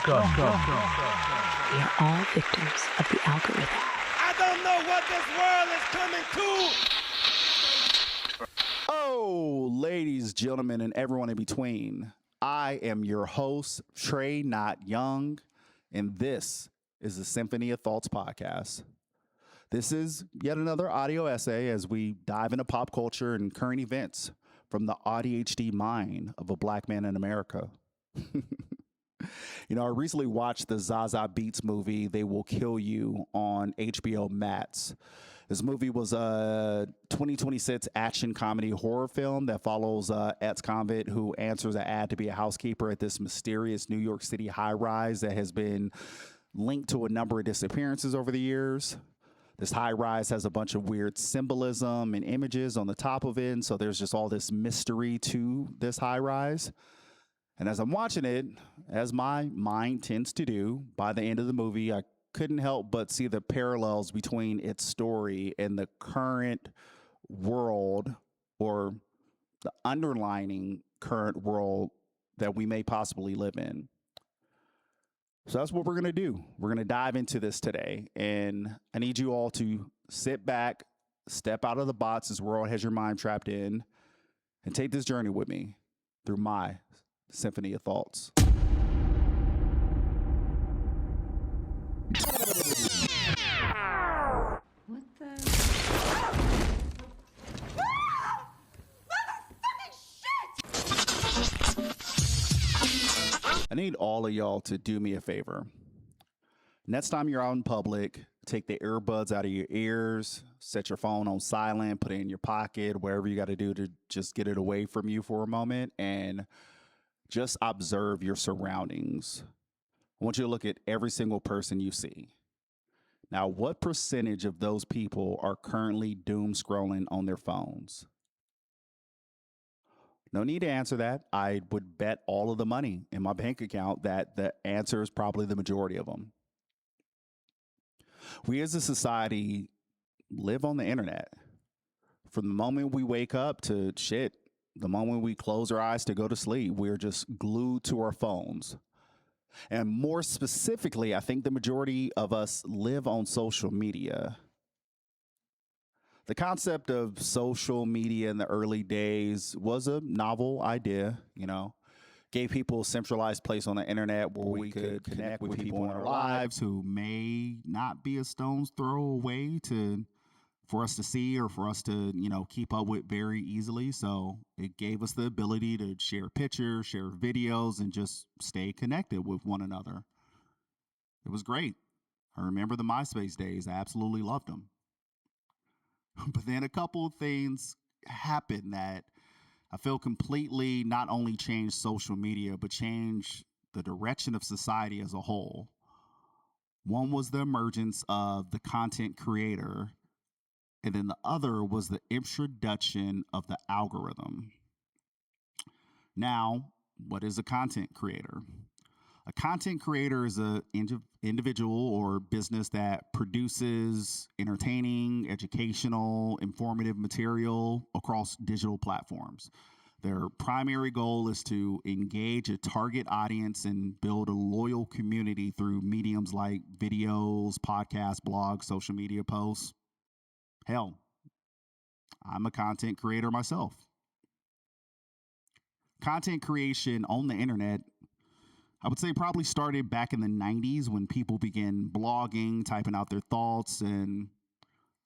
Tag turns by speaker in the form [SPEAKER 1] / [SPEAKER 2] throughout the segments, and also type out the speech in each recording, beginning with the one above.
[SPEAKER 1] We are all victims of the algorithm.
[SPEAKER 2] I don't know what this world is coming to.
[SPEAKER 3] Oh, ladies, gentlemen, and everyone in between. I am your host, Trey Not Young, and this is the Symphony of Thoughts podcast. This is yet another audio essay as we dive into pop culture and current events from the ADHD mind of a black man in America. I recently watched the Zaza Beetz movie, They Will Kill You, on HBO Max. This movie was a 2026 action comedy horror film that follows ex-convict who answers an ad to be a housekeeper at this mysterious New York City high-rise that has been linked to a number of disappearances over the years. This high-rise has a bunch of weird symbolism and images on the top of it, and so there's just all this mystery to this high-rise. And as I'm watching it, as my mind tends to do, by the end of the movie, I couldn't help but see the parallels between its story and the current world, or the underlining current world that we may possibly live in. So that's what we're going to do. We're going to dive into this today. And I need you all to sit back, step out of the box this world has your mind trapped in, and take this journey with me through my Symphony of Thoughts.
[SPEAKER 1] What the?
[SPEAKER 3] I need all of y'all to do me a favor. Next time you're out in public, take the earbuds out of your ears, set your phone on silent, put it in your pocket, wherever you got to do to just get it away from you for a moment, and just observe your surroundings. I want you to look at every single person you see. Now, what percentage of those people are currently doom scrolling on their phones? No need to answer that. I would bet all of the money in my bank account that the answer is probably the majority of them. We as a society live on the internet. From the moment we wake up to the moment we close our eyes to go to sleep, we're just glued to our phones. And more specifically, I think the majority of us live on social media. The concept of social media in the early days was a novel idea, gave people a centralized place on the internet where we could connect with people in our lives who may not be a stone's throw away for us to see or for us to, keep up with very easily. So it gave us the ability to share pictures, share videos, and just stay connected with one another. It was great. I remember the MySpace days. I absolutely loved them. But then a couple of things happened that I feel completely not only changed social media, but changed the direction of society as a whole. One was the emergence of the content creator, and then the other was the introduction of the algorithm. Now, what is a content creator? A content creator is an individual or business that produces entertaining, educational, informative material across digital platforms. Their primary goal is to engage a target audience and build a loyal community through mediums like videos, podcasts, blogs, social media posts. Hell, I'm a content creator myself. Content creation on the internet, I would say, probably started back in the 90s when people began blogging, typing out their thoughts, and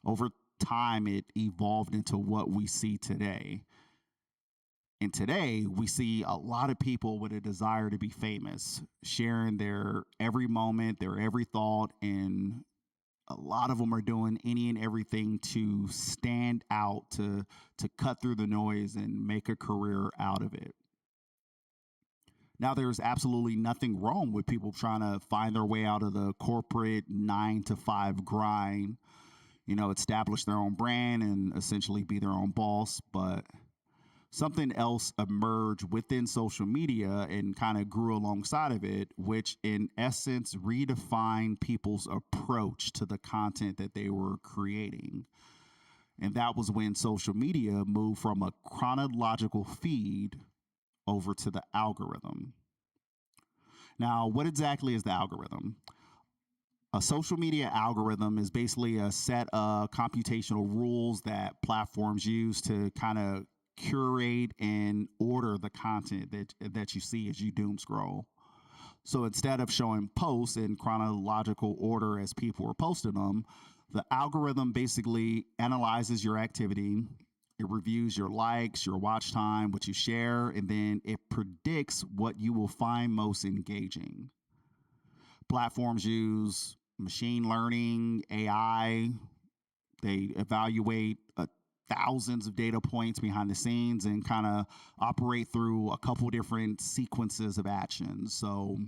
[SPEAKER 3] over time it evolved into what we see today. And today we see a lot of people with a desire to be famous, sharing their every moment, their every thought, and a lot of them are doing any and everything to stand out, to cut through the noise and make a career out of it. Now, there's absolutely nothing wrong with people trying to find their way out of the corporate 9-to-5 grind, establish their own brand and essentially be their own boss. But something else emerged within social media and kind of grew alongside of it, which in essence redefined people's approach to the content that they were creating. And that was when social media moved from a chronological feed over to the algorithm. Now, what exactly is the algorithm? A social media algorithm is basically a set of computational rules that platforms use to kind of curate and order the content that you see as you doom scroll. So instead of showing posts in chronological order as people are posting them, the algorithm basically analyzes your activity. It reviews your likes, your watch time, what you share, and then it predicts what you will find most engaging. Platforms use machine learning, AI. They evaluate thousands of data points behind the scenes and kind of operate through a couple different sequences of actions. So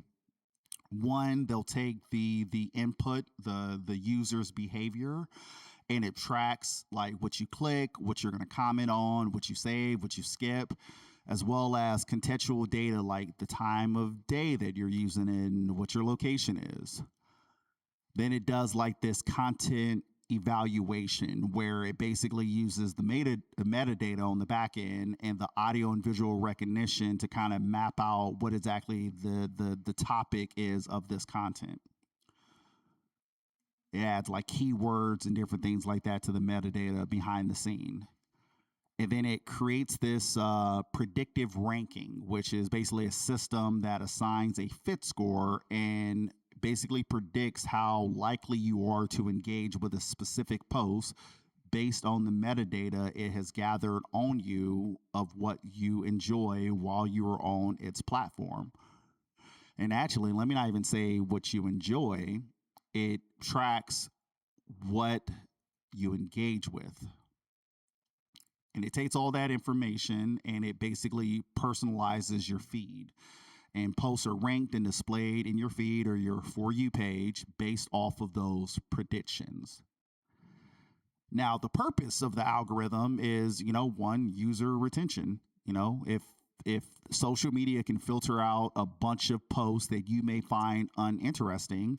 [SPEAKER 3] one, they'll take the input, the user's behavior, and it tracks like what you click, what you're going to comment on, what you save, what you skip, as well as contextual data like the time of day that you're using and what your location is. Then it does like this content evaluation where it basically uses the metadata on the back end and the audio and visual recognition to kind of map out what exactly the topic is of this content. It adds like keywords and different things like that to the metadata behind the scene. And then it creates this predictive ranking, which is basically a system that assigns a fit score and basically predicts how likely you are to engage with a specific post based on the metadata it has gathered on you of what you enjoy while you are on its platform. And actually, let me not even say what you enjoy, it tracks what you engage with. And it takes all that information and it basically personalizes your feed. And posts are ranked and displayed in your feed or your For You page based off of those predictions. Now, the purpose of the algorithm is, one, user retention. If social media can filter out a bunch of posts that you may find uninteresting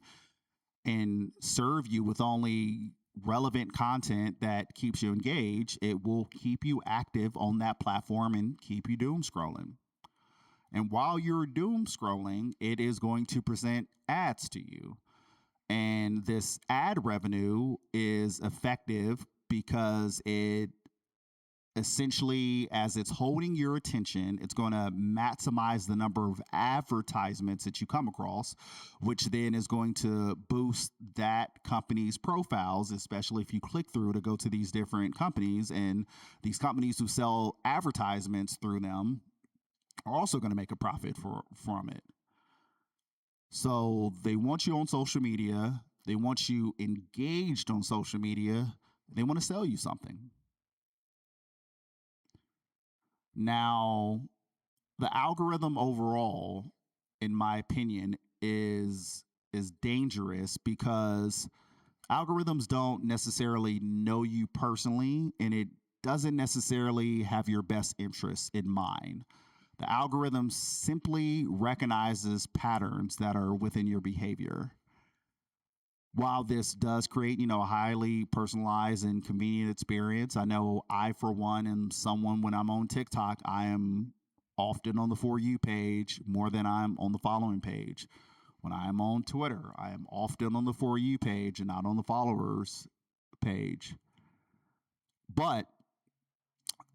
[SPEAKER 3] and serve you with only relevant content that keeps you engaged, it will keep you active on that platform and keep you doom scrolling. And while you're doom scrolling, it is going to present ads to you. And this ad revenue is effective because it essentially, as it's holding your attention, it's going to maximize the number of advertisements that you come across, which then is going to boost that company's profiles, especially if you click through to go to these different companies. And these companies who sell advertisements through them are also going to make a profit from it. So they want you on social media. They want you engaged on social media. They want to sell you something. Now, the algorithm overall, in my opinion, is dangerous because algorithms don't necessarily know you personally, and it doesn't necessarily have your best interests in mind. The algorithm simply recognizes patterns that are within your behavior. While this does create, a highly personalized and convenient experience, I know I, for one, am someone when I'm on TikTok, I am often on the For You page more than I'm on the following page. When I am on Twitter, I am often on the For You page and not on the followers page. But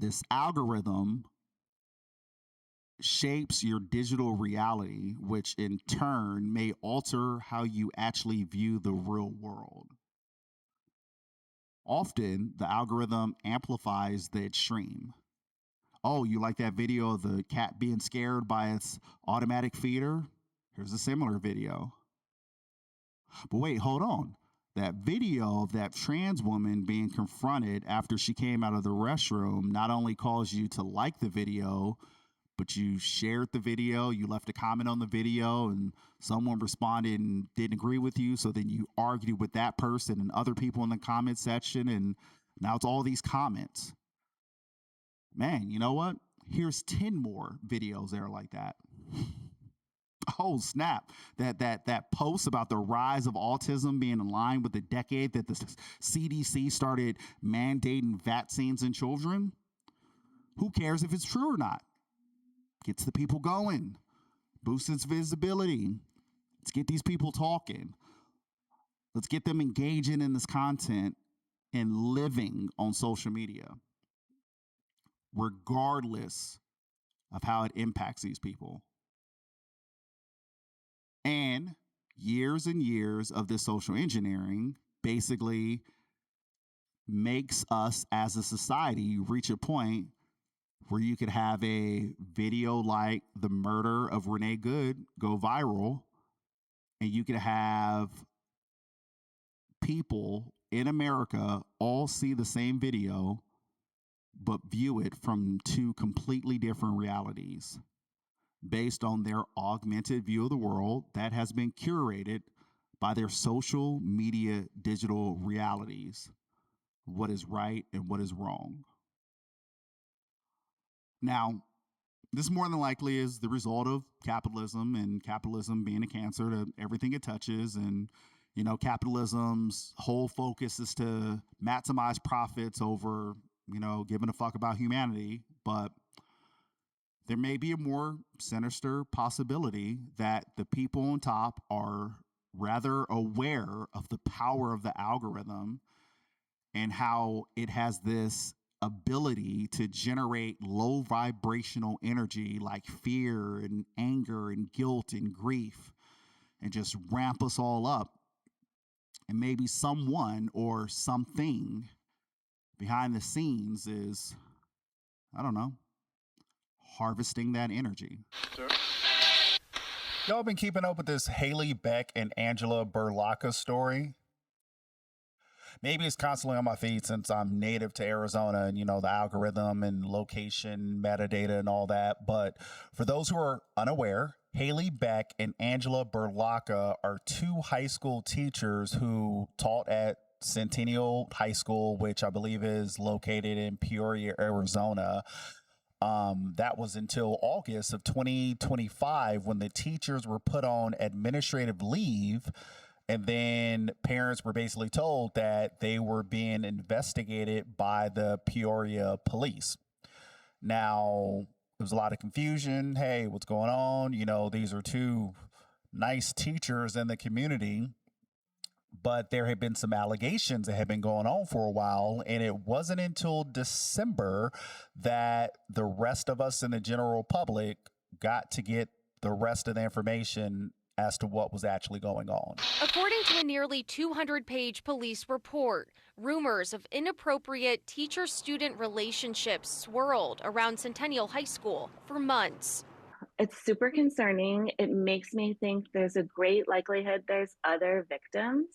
[SPEAKER 3] this algorithm shapes your digital reality, which in turn may alter how you actually view the real world. Often, the algorithm amplifies the extreme. Oh, you like that video of the cat being scared by its automatic feeder? Here's a similar video. But wait, hold on. That video of that trans woman being confronted after she came out of the restroom not only caused you to like the video, but you shared the video, you left a comment on the video, and someone responded and didn't agree with you. So then you argued with that person and other people in the comment section, and now it's all these comments. Man, you know what? Here's 10 more videos that are like that. Oh, snap. That post about the rise of autism being in line with the decade that the CDC started mandating vaccines in children. Who cares if it's true or not? Gets the people going. boost its visibility. Let's get these people talking. Let's get them engaging in this content and living on social media, regardless of how it impacts these people. And years of this social engineering basically makes us as a society reach a point where you could have a video like the murder of Renee Good go viral, and you could have people in America all see the same video but view it from two completely different realities based on their augmented view of the world that has been curated by their social media digital realities, what is right and what is wrong. Now, this more than likely is the result of capitalism, and capitalism being a cancer to everything it touches. And, you know, capitalism's whole focus is to maximize profits over, you know, giving a fuck about humanity. But there may be a more sinister possibility that the people on top are rather aware of the power of the algorithm and how it has this ability to generate low vibrational energy like fear and anger and guilt and grief and just ramp us all up. And maybe someone or something behind the scenes is, I don't know, harvesting that energy. Sure. Y'all been keeping up with this Haley Beck and Angela Berlocka story? Maybe it's constantly on my feed since I'm native to Arizona and, you know, the algorithm and location metadata and all that. But for those who are unaware, Haley Beck and Angela Berlocka are two high school teachers who taught at Centennial High School, which I believe is located in Peoria, Arizona. That was until August of 2025 when the teachers were put on administrative leave. And then parents were basically told that they were being investigated by the Peoria police. Now, there was a lot of confusion. Hey, what's going on? You know, these are two nice teachers in the community. But there had been some allegations that had been going on for a while. And it wasn't until December that the rest of us in the general public got to get the rest of the information as to what was actually going on.
[SPEAKER 4] According to a nearly 200-page police report, rumors of inappropriate teacher-student relationships swirled around Centennial High School for months.
[SPEAKER 5] It's super concerning. It makes me think there's a great likelihood there's other victims.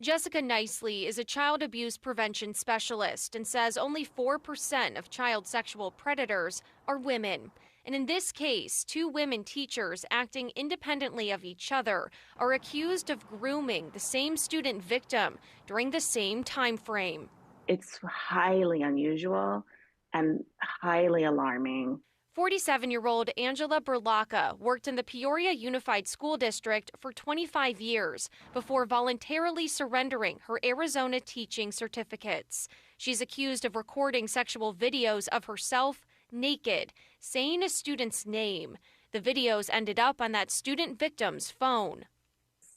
[SPEAKER 4] Jessica Nicely is a child abuse prevention specialist and says only 4% of child sexual predators are women. And in this case, two women teachers acting independently of each other are accused of grooming the same student victim during the same time frame.
[SPEAKER 5] It's highly unusual and highly alarming.
[SPEAKER 4] 47-year-old Angela Berlocka worked in the Peoria Unified School District for 25 years before voluntarily surrendering her Arizona teaching certificates. She's accused of recording sexual videos of herself naked, saying a student's name. The videos ended up on that student victim's phone.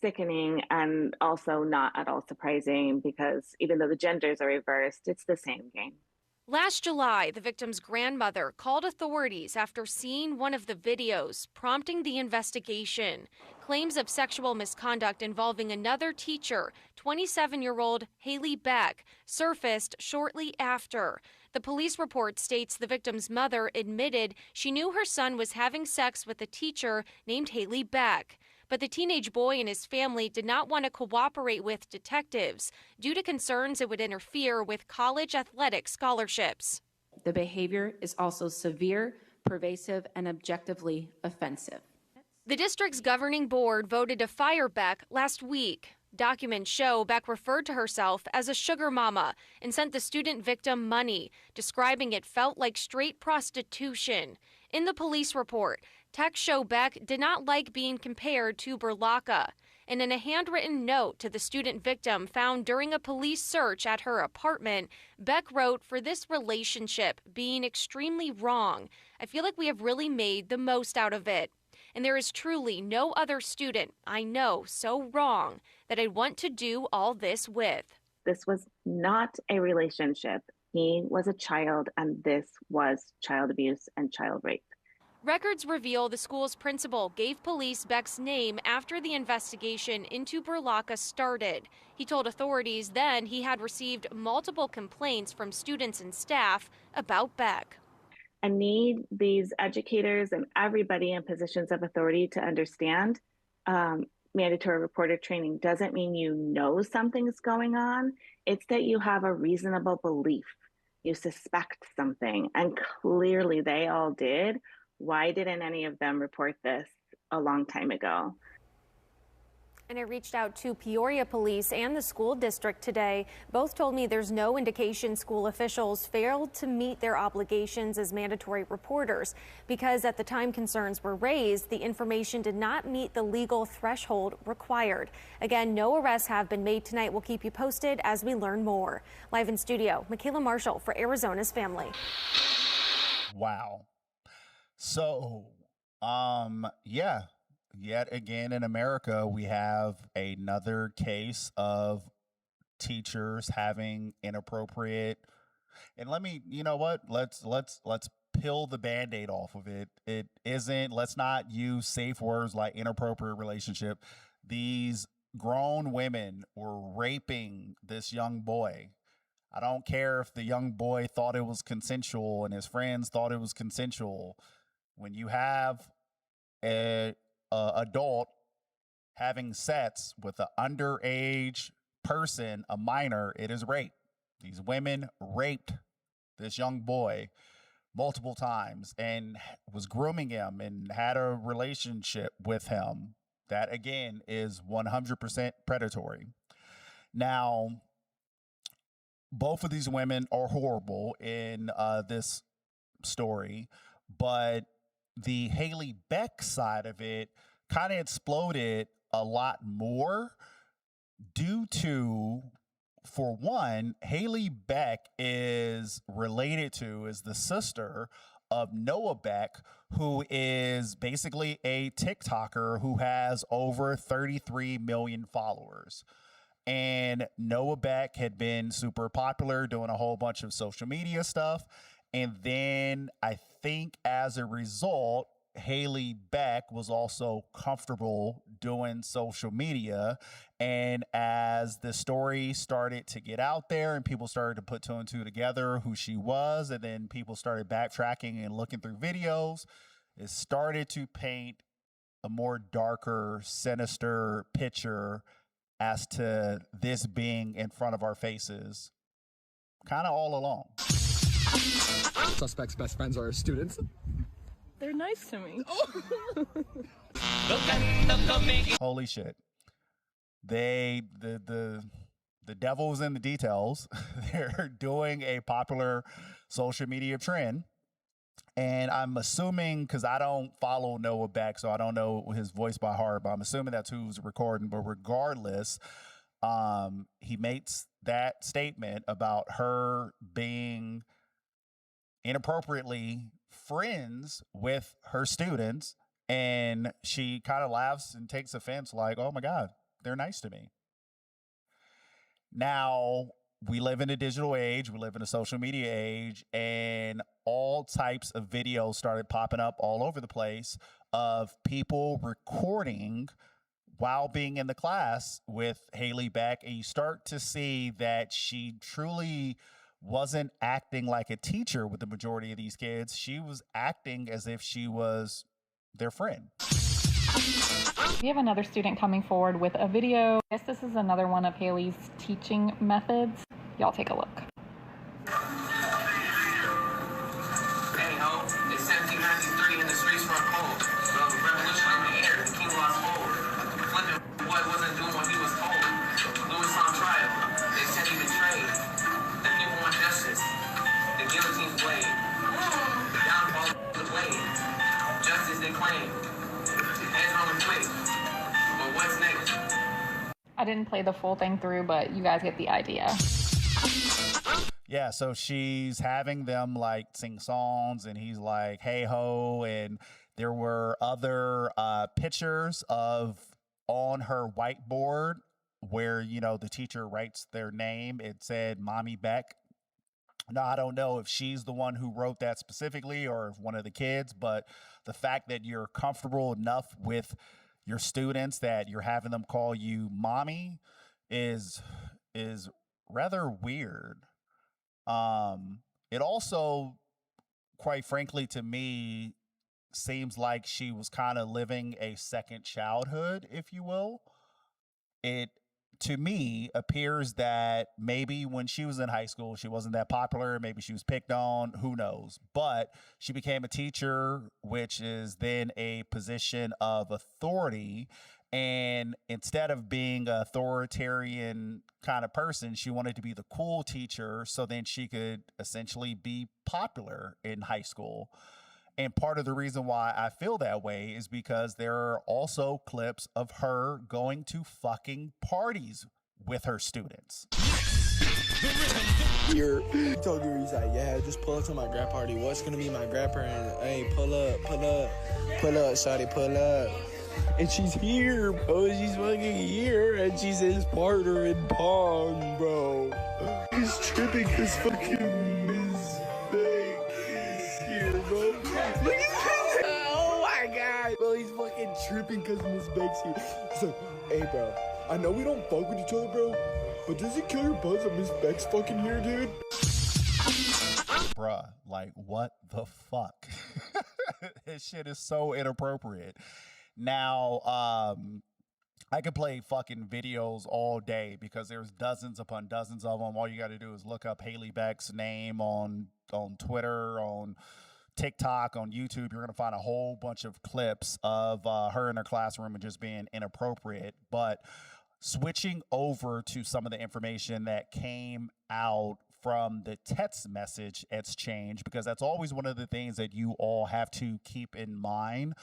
[SPEAKER 5] Sickening and also not at all surprising because even though the genders are reversed, it's the same game.
[SPEAKER 4] Last July, the victim's grandmother called authorities after seeing one of the videos, prompting the investigation. Claims of sexual misconduct involving another teacher, 27-year-old Haley Beck, surfaced shortly after. The police report states the victim's mother admitted she knew her son was having sex with a teacher named Haley Beck. But the teenage boy and his family did not want to cooperate with detectives due to concerns it would interfere with college athletic scholarships.
[SPEAKER 6] The behavior is also severe, pervasive, and objectively offensive.
[SPEAKER 4] The district's governing board voted to fire Beck last week. Documents show Beck referred to herself as a sugar mama and sent the student victim money, describing it felt like straight prostitution. In the police report, texts show Beck did not like being compared to Berlocka. And in a handwritten note to the student victim found during a police search at her apartment, Beck wrote, "For this relationship being extremely wrong, I feel like we have really made the most out of it." And there is truly no other student I know so wrong that I'd want to do all this with.
[SPEAKER 5] This was not a relationship. He was a child, and this was child abuse and child rape.
[SPEAKER 4] Records reveal the school's principal gave police Beck's name after the investigation into Burlaka started. He told authorities then he had received multiple complaints from students and staff about Beck.
[SPEAKER 5] I need these educators and everybody in positions of authority to understand mandatory reporter training doesn't mean you know something's going on. It's that you have a reasonable belief. You suspect something, and clearly they all did. Why didn't any of them report this a long time ago?
[SPEAKER 4] And I reached out to Peoria Police and the school district today. Both told me there's no indication school officials failed to meet their obligations as mandatory reporters because at the time concerns were raised, the information did not meet the legal threshold required. Again, no arrests have been made tonight. We'll keep you posted as we learn more. Live in studio, Michaela Marshall for Arizona's Family.
[SPEAKER 3] Wow. So, yeah. Yet again in America, we have another case of teachers having inappropriate. And let me, you know what? Let's peel the Band-Aid off of it. It isn't. Let's not use safe words like inappropriate relationship. These grown women were raping this young boy. I don't care if the young boy thought it was consensual and his friends thought it was consensual. When you have a adult having sex with an underage person, a minor, it is rape. These women raped this young boy multiple times and was grooming him and had a relationship with him. That again is 100% predatory. Now, both of these women are horrible in this story, but the Haley Beck side of it kind of exploded a lot more due to, for one, Haley Beck is the sister of Noah Beck, who is basically a TikToker who has over 33 million followers. And Noah Beck had been super popular doing a whole bunch of social media stuff. And then I think as a result, Haley Beck was also comfortable doing social media. And as the story started to get out there and people started to put two and two together who she was, and then people started backtracking and looking through videos, it started to paint a more darker, sinister picture as to this being in front of our faces kind of all along.
[SPEAKER 7] Suspect's best friends are students.
[SPEAKER 8] They're nice to me.
[SPEAKER 3] Holy shit. The devil's in the details. They're doing a popular social media trend. And I'm assuming, because I don't follow Noah Beck, so I don't know his voice by heart, but I'm assuming that's who's recording. But regardless, he makes that statement about her being inappropriately friends with her students, and she kind of laughs and takes offense like, oh my God, they're nice to me. Now, we live in a digital age, we live in a social media age, and all types of videos started popping up all over the place of people recording while being in the class with Haley Beck, and you start to see that she truly wasn't acting like a teacher with the majority of these kids. She was acting as if she was their friend.
[SPEAKER 9] We have another student coming forward with a video. I guess this is another one of Haley's teaching methods. Y'all take a look.
[SPEAKER 10] Hey ho, it's 1793 in the streets front pole. The revolution in the air, the king lost hold. Flipping boy wasn't doing what he was told. Louis on trial, they said he betrayed. The people want justice, the guillotine's blade. The downfall of the blade. Justice they claim. Hands on the plate. But what's next?
[SPEAKER 9] I didn't play the full thing through, but you guys get the idea.
[SPEAKER 3] Yeah, so she's having them like sing songs, and he's like, hey ho, and There were other pictures of on her whiteboard where, you know, the teacher writes their name. It said Mommy Beck. Now, I don't know if she's the one who wrote that specifically or if one of the kids, but the fact that you're comfortable enough with your students that you're having them call you mommy is rather weird. It also, quite frankly, to me, seems like she was kind of living a second childhood, if you will. It, to me, appears that maybe when she was in high school, she wasn't that popular. Maybe she was picked on, who knows? But she became a teacher, which is then a position of authority. And instead of being an authoritarian kind of person, she wanted to be the cool teacher so then she could essentially be popular in high school. And part of the reason why I feel that way is because there are also clips of her going to fucking parties with her students.
[SPEAKER 7] He told me, he's like, yeah, just pull up to my grad party. What's gonna be my grad party? Hey, pull up, shawty, pull up. And she's here, bro. She's fucking here. And she says partner in pong, bro. He's tripping his fucking Miss Beck is here, bro. Look at this. Oh my god. Bro, he's fucking tripping because Miss Beck's here. He's like, hey, bro, I know we don't fuck with each other, bro, but does it kill your buzz that Miss Beck's fucking here, dude?
[SPEAKER 3] Bruh, like, what the fuck? This shit is so inappropriate. Now, I could play fucking videos all day because there's dozens upon dozens of them. All you got to do is look up Haley Beck's name on Twitter, on TikTok, on YouTube. You're going to find a whole bunch of clips of her in her classroom and just being inappropriate. But switching over to some of the information that came out from the text message exchange, because that's always one of the things that you all have to keep in mind.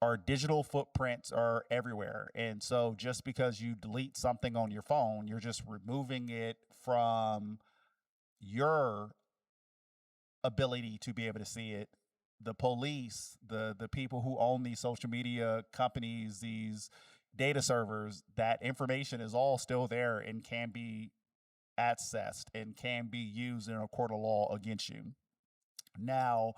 [SPEAKER 3] Our digital footprints are everywhere. And so just because you delete something on your phone, you're just removing it from your ability to be able to see it. The police, the people who own these social media companies, these data servers, that information is all still there and can be accessed and can be used in a court of law against you. Now,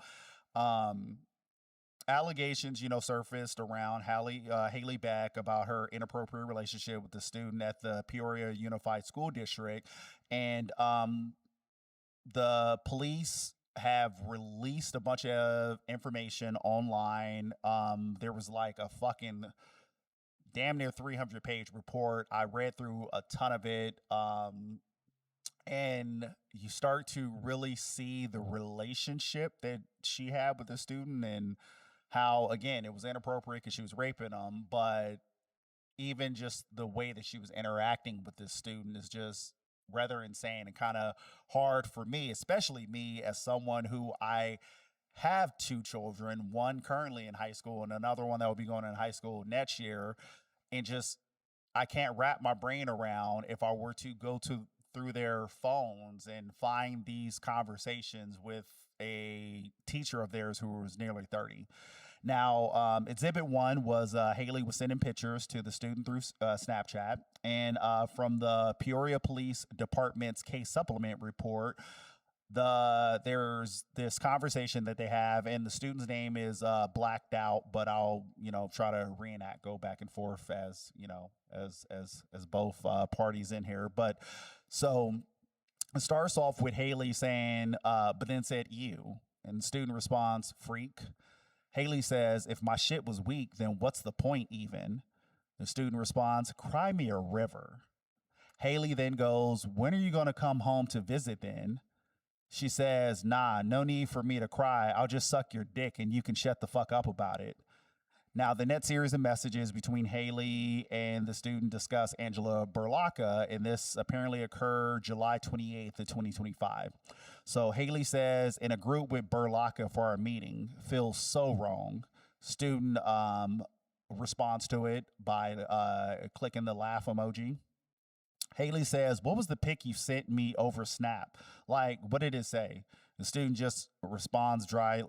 [SPEAKER 3] allegations, surfaced around Haley Beck about her inappropriate relationship with the student at the Peoria Unified School District. And the police have released a bunch of information online. There was like a fucking damn near 300-page report. I read through a ton of it. And you start to really see the relationship that she had with the student and how, again, it was inappropriate because she was raping them, but even just the way that she was interacting with this student is just rather insane and kind of hard for me, especially me as someone who I have two children, one currently in high school and another one that will be going in high school next year. And just, I can't wrap my brain around if I were to go through their phones and find these conversations with a teacher of theirs who was nearly 30. Now, Exhibit 1 was Haley was sending pictures to the student through Snapchat. And from the Peoria Police Department's case supplement report, there's this conversation that they have, and the student's name is blacked out, but I'll try to reenact, go back and forth as as both parties in here. But so it starts off with Haley saying, but then said you, and the student responds, freak. Haley says, if my shit was weak, then what's the point even? The student responds, cry me a river. Haley then goes, when are you going to come home to visit then? She says, nah, no need for me to cry. I'll just suck your dick and you can shut the fuck up about it. Now, the next series of messages between Haley and the student discuss Angela Berlocka, and this apparently occurred July 28th of 2025. So Haley says, in a group with Berlocka for our meeting, feels so wrong. Student responds to it by clicking the laugh emoji. Haley says, what was the pic you sent me over Snap? Like, what did it say? The student just responds dryly,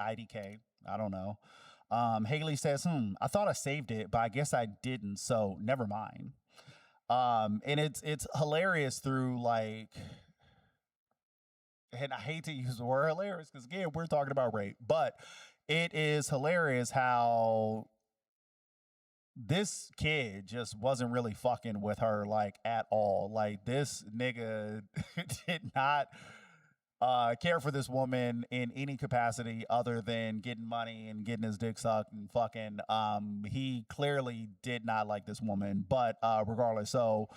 [SPEAKER 3] IDK. I don't know. Haley says, I thought I saved it, but I guess I didn't, so never mind. And it's hilarious through like, and I hate to use the word hilarious because again, we're talking about rape, but it is hilarious how this kid just wasn't really fucking with her like at all. Like this nigga did not care for this woman in any capacity other than getting money and getting his dick sucked and fucking. He clearly did not like this woman, but regardless. So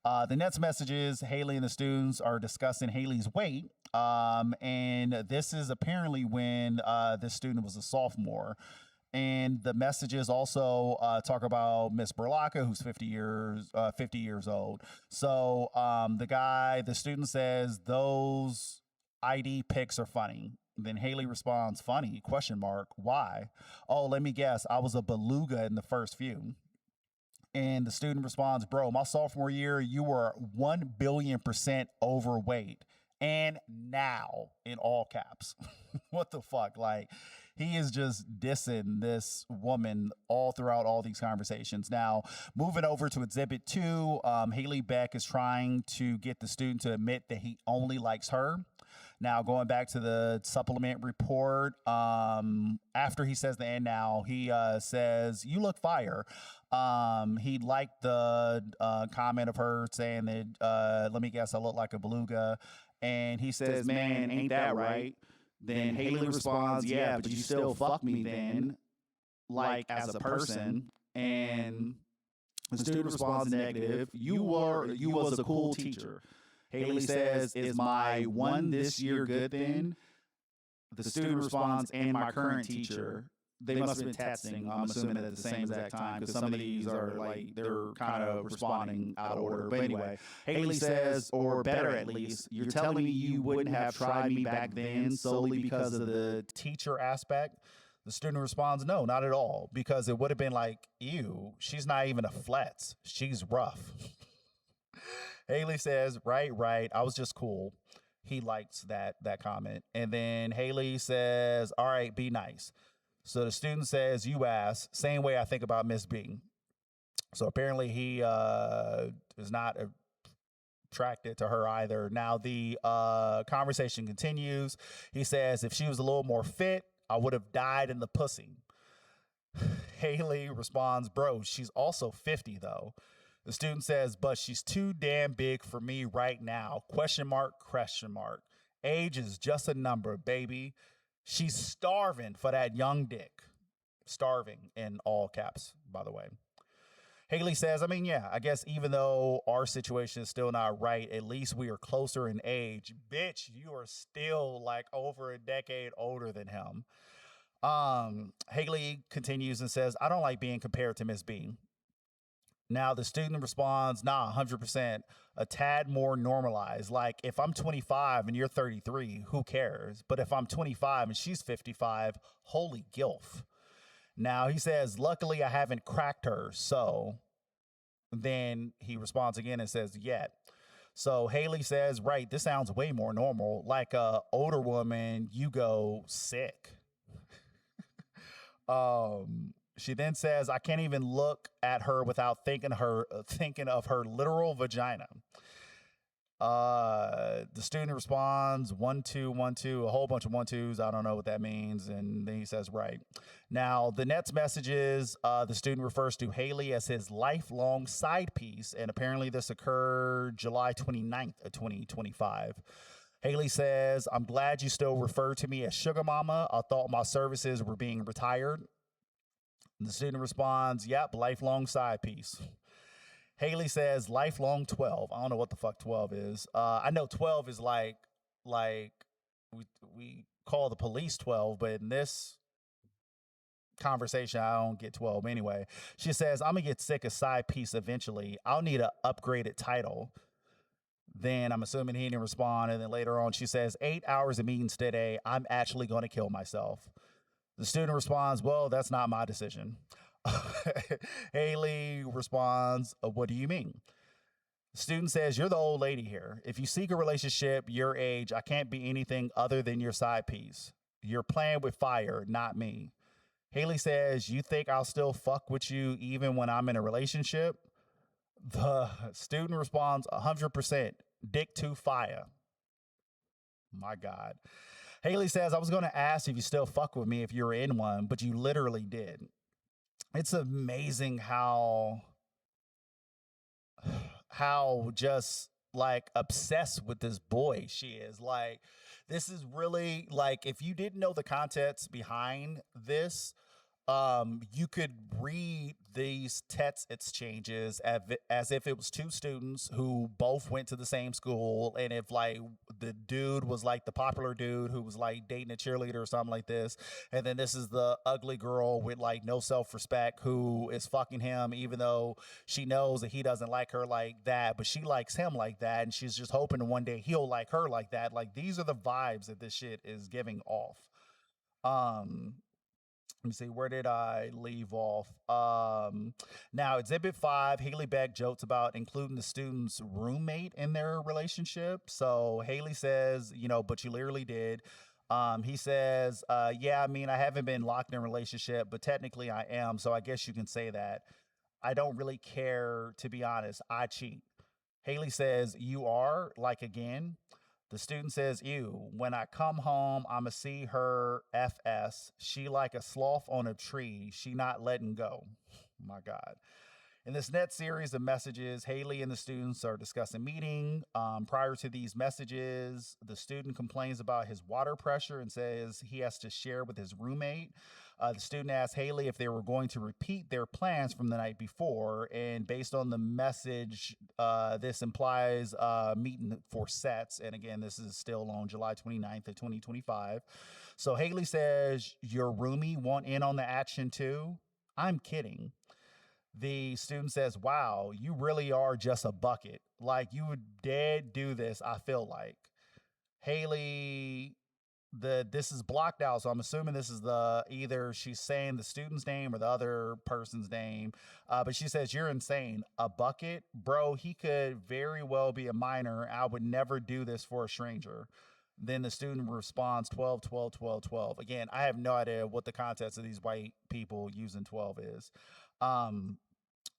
[SPEAKER 3] the next message is Haley and the students are discussing Haley's weight. And this is apparently when this student was a sophomore. And the messages also talk about Miss Berlacca, who's 50 years old. So the student says those ID pics are funny. Then Haley responds, funny, ? Why? Oh, let me guess. I was a beluga in the first few. And the student responds, bro, my sophomore year, you were 1,000,000,000% overweight. And now, in all caps. What the fuck? Like, he is just dissing this woman all throughout all these conversations. Now, moving over to Exhibit 2, Haley Beck is trying to get the student to admit that he only likes her. Now, going back to the supplement report, after he says the end now, he says, you look fire. He liked the comment of her saying that, let me guess, I look like a beluga. And he says, man, ain't that right? Then Haley responds, yeah, but you still fuck me then, like as a person. And the student responds negative. You was a cool teacher. Haley says, is my one this year good then? The student responds, and my current teacher. They must have been texting, I'm assuming at the same exact time, because some of these are like, they're kind of responding out of order. But anyway, Haley says, or better at least, you're telling me you wouldn't have tried me back then solely because of the teacher aspect? The student responds, no, not at all, because it would have been like, ew, she's not even a flats. She's rough. Haley says, right, I was just cool. He likes that comment. And then Haley says, all right, be nice. So the student says, you ass, same way I think about Miss B. So apparently he is not attracted to her either. Now the conversation continues. He says, if she was a little more fit, I would have died in the pussy. Haley responds, bro, she's also 50 though. The student says, but she's too damn big for me right now. ? Age is just a number, baby. She's starving for that young dick. Starving in all caps, by the way. Haley says, I mean, yeah, I guess even though our situation is still not right, at least we are closer in age. Bitch, you are still like over a decade older than him. Haley continues and says, I don't like being compared to Miss B. Now the student responds, nah, 100%, a tad more normalized. Like if I'm 25 and you're 33, who cares? But if I'm 25 and she's 55, holy gilf. Now he says, luckily I haven't cracked her. So then he responds again and says, yet. So Haley says, right, this sounds way more normal. Like a older woman, you go sick. She then says, I can't even look at her without thinking of her literal vagina. The student responds, 1, 2, 1, 2, a whole bunch of 1, 2s. I don't know what that means. And then he says, right. Now, the next message is the student refers to Haley as his lifelong side piece. And apparently this occurred July 29th of 2025. Haley says, I'm glad you still refer to me as Sugar Mama. I thought my services were being retired. The student responds, yep, lifelong side piece. Haley says, lifelong 12. I don't know what the fuck 12 is. I know 12 is like we call the police 12, but in this conversation, I don't get 12 anyway. She says, I'm going to get sick of side piece eventually. I'll need an upgraded title. Then I'm assuming he didn't respond. And then later on, she says, 8 hours of meetings today. I'm actually going to kill myself. The student responds, well, that's not my decision. Haley responds, what do you mean? The student says, you're the old lady here. If you seek a relationship your age, I can't be anything other than your side piece. You're playing with fire, not me. Haley says, you think I'll still fuck with you even when I'm in a relationship? The student responds, 100%, dick to fire. My God. Haley says, I was going to ask if you still fuck with me if you're in one, but you literally did. It's amazing how just like obsessed with this boy she is. Like, this is really like, if you didn't know the context behind this, you could read these text exchanges as if it was two students who both went to the same school, and if like the dude was like the popular dude who was like dating a cheerleader or something like this, and then this is the ugly girl with like no self-respect who is fucking him even though she knows that he doesn't like her like that, but she likes him like that, and she's just hoping one day he'll like her like that. Like, these are the vibes that this shit is giving off. Let me see, where did I leave off? Now, Exhibit 5, Haley Beck jokes about including the student's roommate in their relationship. So Haley says, but you literally did. He says, yeah, I mean, I haven't been locked in a relationship, but technically I am, so I guess you can say that. I don't really care, to be honest. I cheat. Haley says, you are? Like, again? The student says, ew, when I come home, I'ma see her FS. She like a sloth on a tree. She not letting go. My God. In this next series of messages, Haley and the students are discussing meeting. Prior to these messages, the student complains about his water pressure and says he has to share with his roommate. The student asked Haley if they were going to repeat their plans from the night before, and based on the message, this implies meeting for sets. And again, this is still on July 29th of 2025. So Haley says, your roomie want in on the action too? I'm kidding. The student says, wow, you really are just a bucket. Like, you would dead do this, I feel like. Haley, this is blocked out, so I'm assuming this is either she's saying the student's name or the other person's name. But she says, you're insane. A bucket? Bro, he could very well be a minor. I would never do this for a stranger. Then the student responds 12, 12, 12, 12. Again, I have no idea what the context of these white people using 12 is.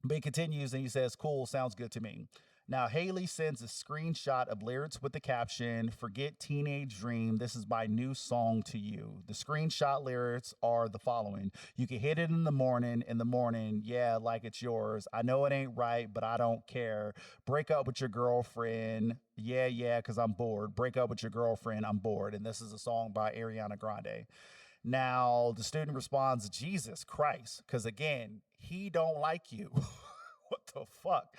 [SPEAKER 3] But he continues and he says, cool, sounds good to me. Now, Haley sends a screenshot of lyrics with the caption, forget teenage dream, this is my new song to you. The screenshot lyrics are the following. You can hit it in the morning, yeah, like it's yours. I know it ain't right, but I don't care. Break up with your girlfriend, yeah, because I'm bored. Break up with your girlfriend, I'm bored. And this is a song by Ariana Grande. Now, the student responds, Jesus Christ, because again, he don't like you. What the fuck?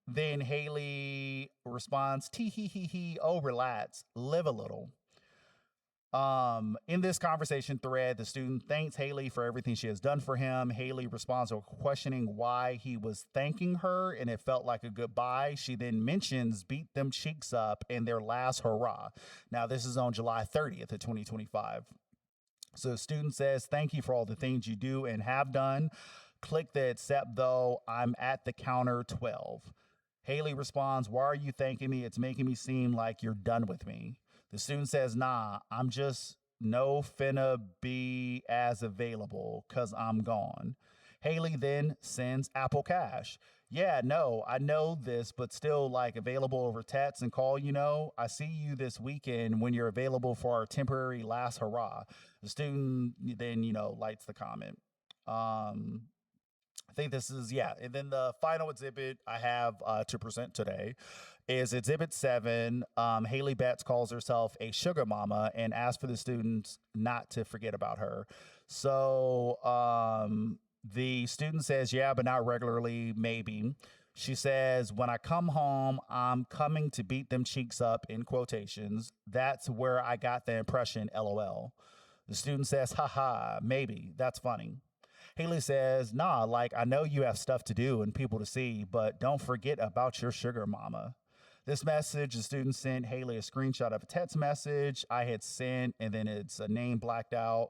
[SPEAKER 3] Then Haley responds, tee-hee-hee-hee, oh, relax, live a little. In this conversation thread, the student thanks Haley for everything she has done for him. Haley responds to questioning why he was thanking her, and it felt like a goodbye. She then mentions beat them cheeks up in their last hurrah. Now, this is on July 30th of 2025. So the student says, thank you for all the things you do and have done. Click the accept though, I'm at the counter 12. Haley responds, why are you thanking me? It's making me seem like you're done with me. The student says, nah, I'm just no finna be as available because I'm gone. Haley then sends Apple Cash. Yeah, no, I know this, but still like available over text and call, I see you this weekend when you're available for our temporary last hurrah. The student then, lights the comment. I think this is, yeah. And then the final exhibit I have to present today is Exhibit 7. Haley Betts calls herself a sugar mama and asks for the students not to forget about her. So the student says, yeah, but not regularly, maybe. She says, when I come home, I'm coming to beat them cheeks up, in quotations. That's where I got the impression, LOL. The student says, haha, maybe. That's funny. Haley says, nah, like, I know you have stuff to do and people to see, but don't forget about your sugar mama. This message, the student sent Haley a screenshot of a text message I had sent, and then it's a name blacked out.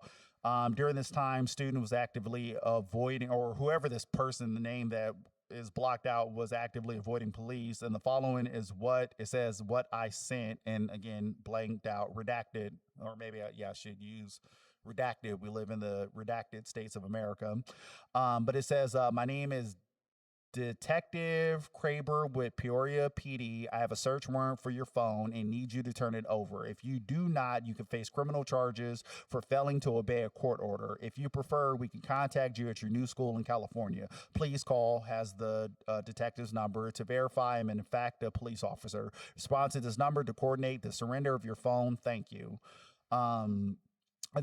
[SPEAKER 3] During this time, student was actively avoiding, or whoever this person, the name that is blocked out was actively avoiding police. And the following is what it says, what I sent. And again, blanked out, redacted, or maybe I should use redacted. We live in the redacted states of America. But it says, my name is Detective Kraber with Peoria PD. I have a search warrant for your phone and need you to turn it over. If you do not, you can face criminal charges for failing to obey a court order. If you prefer, we can contact you at your new school in California. Please call, has the detective's number to verify I'm in fact a police officer. Respond to this number to coordinate the surrender of your phone. Thank you.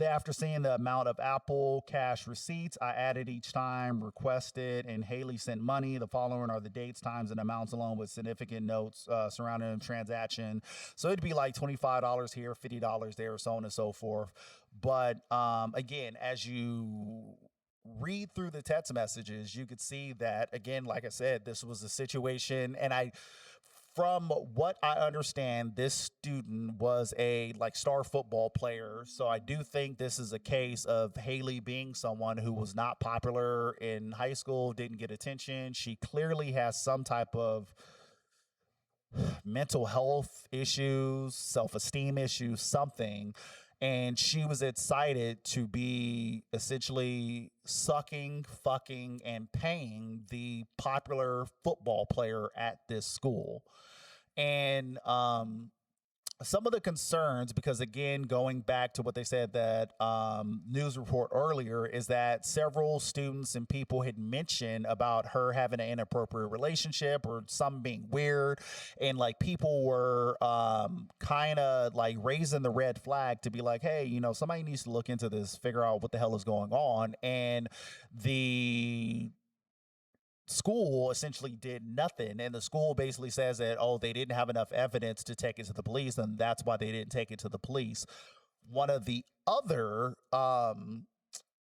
[SPEAKER 3] After seeing the amount of Apple Cash receipts I added each time requested and Haley sent money, the following are the dates, times, and amounts along with significant notes surrounding the transaction. So it'd be like $25 here, $50 there, so on and so forth. But again, as you read through the text messages, you could see that, again, like I said, this was a situation, and from what I understand, this student was a star football player. So I do think this is a case of Haley being someone who was not popular in high school, didn't get attention. She clearly has some type of mental health issues, self-esteem issues, something. And she was excited to be essentially sucking, fucking, and paying the popular football player at this school. And some of the concerns, because again, going back to what they said that news report earlier, is that several students and people had mentioned about her having an inappropriate relationship or some being weird, and people were kind of raising the red flag to be like, hey, somebody needs to look into this, figure out what the hell is going on. And the school essentially did nothing, and the school basically says that, oh, they didn't have enough evidence to take it to the police, and that's why they didn't take it to the police. One of the other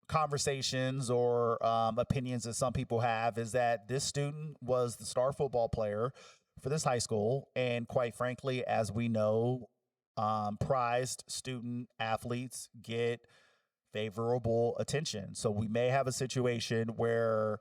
[SPEAKER 3] conversations or opinions that some people have is that this student was the star football player for this high school, and quite frankly, as we know, prized student athletes get favorable attention. So we may have a situation where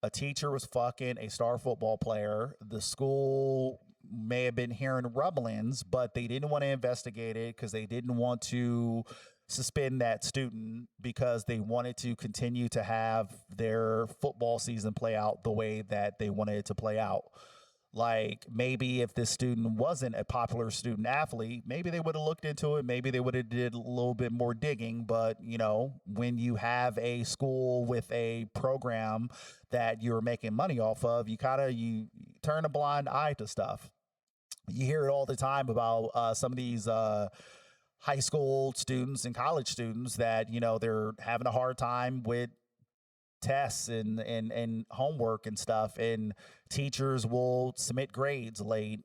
[SPEAKER 3] a teacher was fucking a star football player. The school may have been hearing rumblings, but they didn't want to investigate it because they didn't want to suspend that student because they wanted to continue to have their football season play out the way that they wanted it to play out. Maybe if this student wasn't a popular student athlete, maybe they would have looked into it. Maybe they would have did a little bit more digging. But, when you have a school with a program that you're making money off of, you turn a blind eye to stuff. You hear it all the time about some of these high school students and college students that, they're having a hard time with tests and homework and stuff, and teachers will submit grades late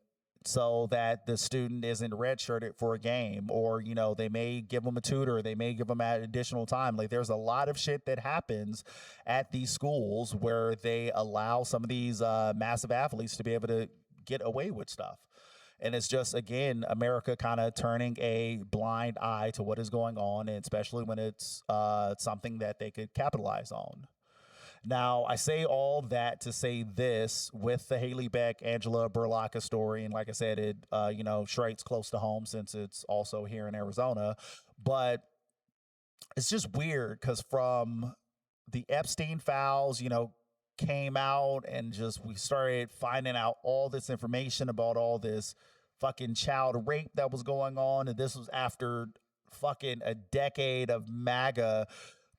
[SPEAKER 3] so that the student isn't redshirted for a game, or they may give them a tutor, they may give them additional time. There's a lot of shit that happens at these schools where they allow some of these massive athletes to be able to get away with stuff. And it's just, again, America kind of turning a blind eye to what is going on, and especially when it's something that they could capitalize on. Now, I say all that to say this with the Haley Beck, Angela Berlocka story. And like I said, it, strikes close to home since it's also here in Arizona. But it's just weird because from the Epstein files, came out and we started finding out all this information about all this fucking child rape that was going on. And this was after fucking a decade of MAGA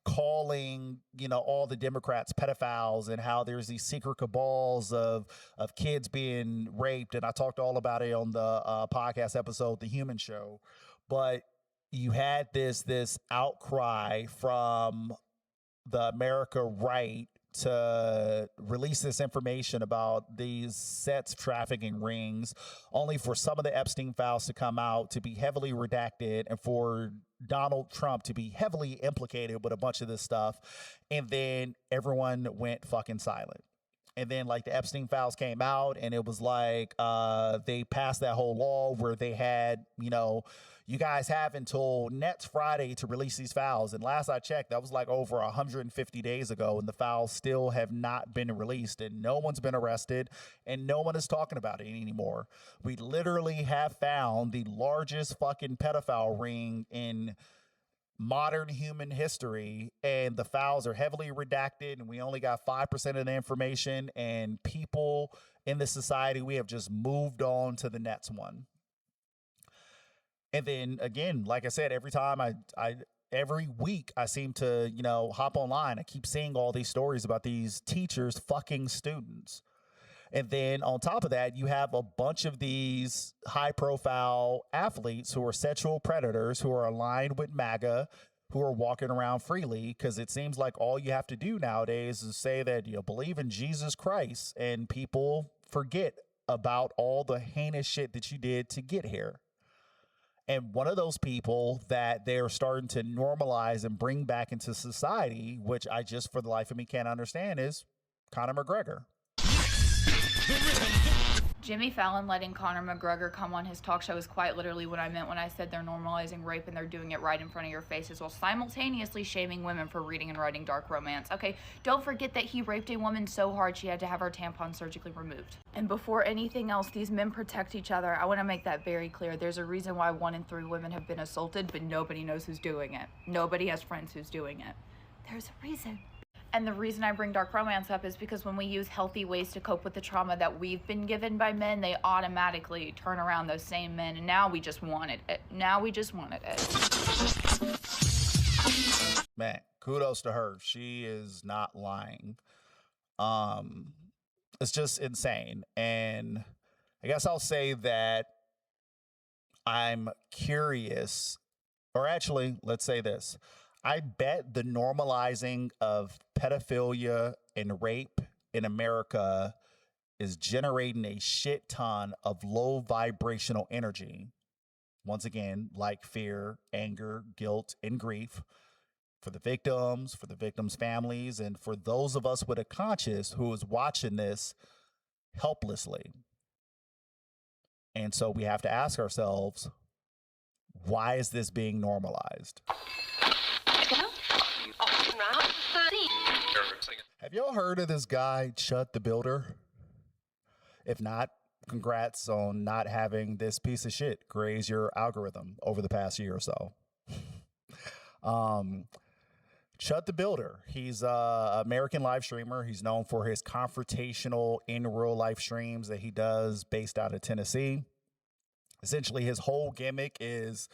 [SPEAKER 3] calling, all the Democrats pedophiles, and how there's these secret cabals of kids being raped. And I talked all about it on the podcast episode, The Human Show. But you had this outcry from the America right to release this information about these sex trafficking rings, only for some of the Epstein files to come out to be heavily redacted, and for Donald Trump to be heavily implicated with a bunch of this stuff. And then everyone went fucking silent. And then the Epstein files came out, and it was they passed that whole law where they had, You guys have until next Friday to release these files. And last I checked, that was like over 150 days ago, and the files still have not been released, and no one's been arrested, and no one is talking about it anymore. We literally have found the largest fucking pedophile ring in modern human history, and the files are heavily redacted, and we only got 5% of the information, and people in this society, we have just moved on to the next one. And then again, like I said, every time every week I seem to, hop online, I keep seeing all these stories about these teachers fucking students. And then on top of that, you have a bunch of these high profile athletes who are sexual predators, who are aligned with MAGA, who are walking around freely, because it seems like all you have to do nowadays is say that you believe in Jesus Christ, and people forget about all the heinous shit that you did to get here. And one of those people that they're starting to normalize and bring back into society, which I just for the life of me can't understand, is Conor McGregor.
[SPEAKER 11] Jimmy Fallon letting Conor McGregor come on his talk show is quite literally what I meant when I said they're normalizing rape and they're doing it right in front of your faces while simultaneously shaming women for reading and writing dark romance. Okay, don't forget that he raped a woman so hard she had to have her tampon surgically removed. And before anything else, these men protect each other. I want to make that very clear. There's a reason why 1 in 3 women have been assaulted, but nobody knows who's doing it. Nobody has friends who's doing it. There's a reason. And the reason I bring dark romance up is because when we use healthy ways to cope with the trauma that we've been given by men, they automatically turn around those same men, and now we just wanted it.
[SPEAKER 3] Man, kudos to her. She is not lying. It's just insane. And I guess I'll say that I'm curious, or actually, let's say this. I bet the normalizing of pedophilia and rape in America is generating a shit ton of low vibrational energy. Once again, like fear, anger, guilt, and grief for the victims' families, and for those of us with a conscience who is watching this helplessly. And so we have to ask ourselves, why is this being normalized? Have y'all heard of this guy, Chud the Builder? If not, congrats on not having this piece of shit graze your algorithm over the past year or so. Chud the Builder. He's an American live streamer. He's known for his confrontational in real life streams that he does based out of Tennessee. Essentially, his whole gimmick is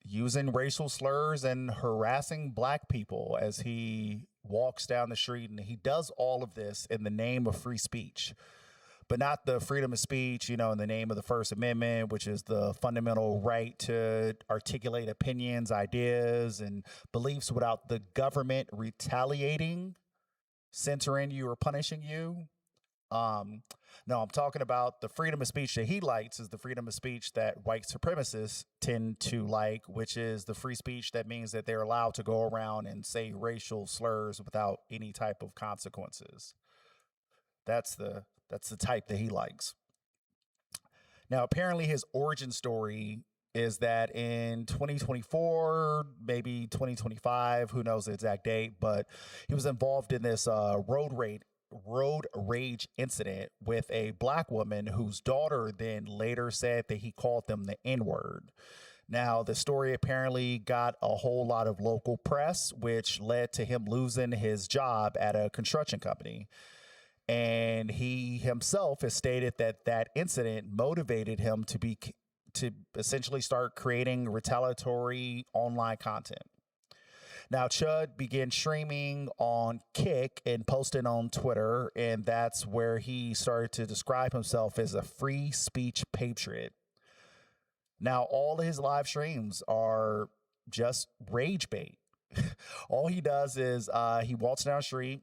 [SPEAKER 3] using racial slurs and harassing black people as he walks down the street. And he does all of this in the name of free speech, but not the freedom of speech, in the name of the First Amendment, which is the fundamental right to articulate opinions, ideas, and beliefs without the government retaliating, censoring you, or punishing you. No, I'm talking about the freedom of speech that he likes is the freedom of speech that white supremacists tend to like, which is the free speech that means that they're allowed to go around and say racial slurs without any type of consequences. That's the type that he likes. Now, apparently his origin story is that in 2024, maybe 2025, who knows the exact date, but he was involved in this road rage incident with a black woman whose daughter then later said that he called them the N-word. Now, the story apparently got a whole lot of local press, which led to him losing his job at a construction company. And he himself has stated that that incident motivated him to essentially start creating retaliatory online content. Now, Chud began streaming on Kick and posting on Twitter, and that's where he started to describe himself as a free speech patriot. Now, all of his live streams are just rage bait. All he does is he walks down the street,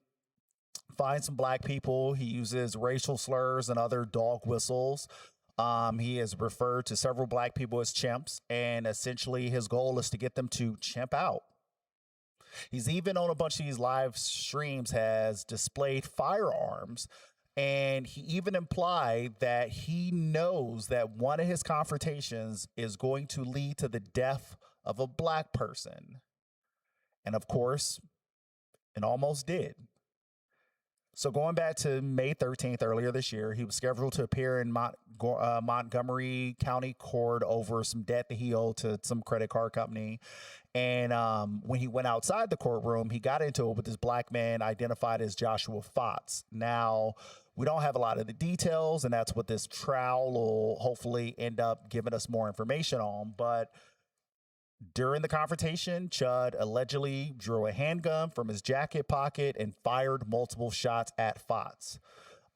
[SPEAKER 3] finds some black people. He uses racial slurs and other dog whistles. He has referred to several black people as chimps, and essentially his goal is to get them to chimp out. He's even on a bunch of these live streams has displayed firearms And he even implied that he knows that one of his confrontations is going to lead to the death of a black person. And of course, it almost did. So going back to May 13th, earlier this year, he was scheduled to appear in Montgomery County Court over some debt that he owed to some credit card company. And when he went outside the courtroom, he got into it with this black man identified as Joshua Fotts. Now, we don't have a lot of the details, and that's what this trial will hopefully end up giving us more information on. But during the confrontation, Chud allegedly drew a handgun from his jacket pocket and fired multiple shots at Fotts.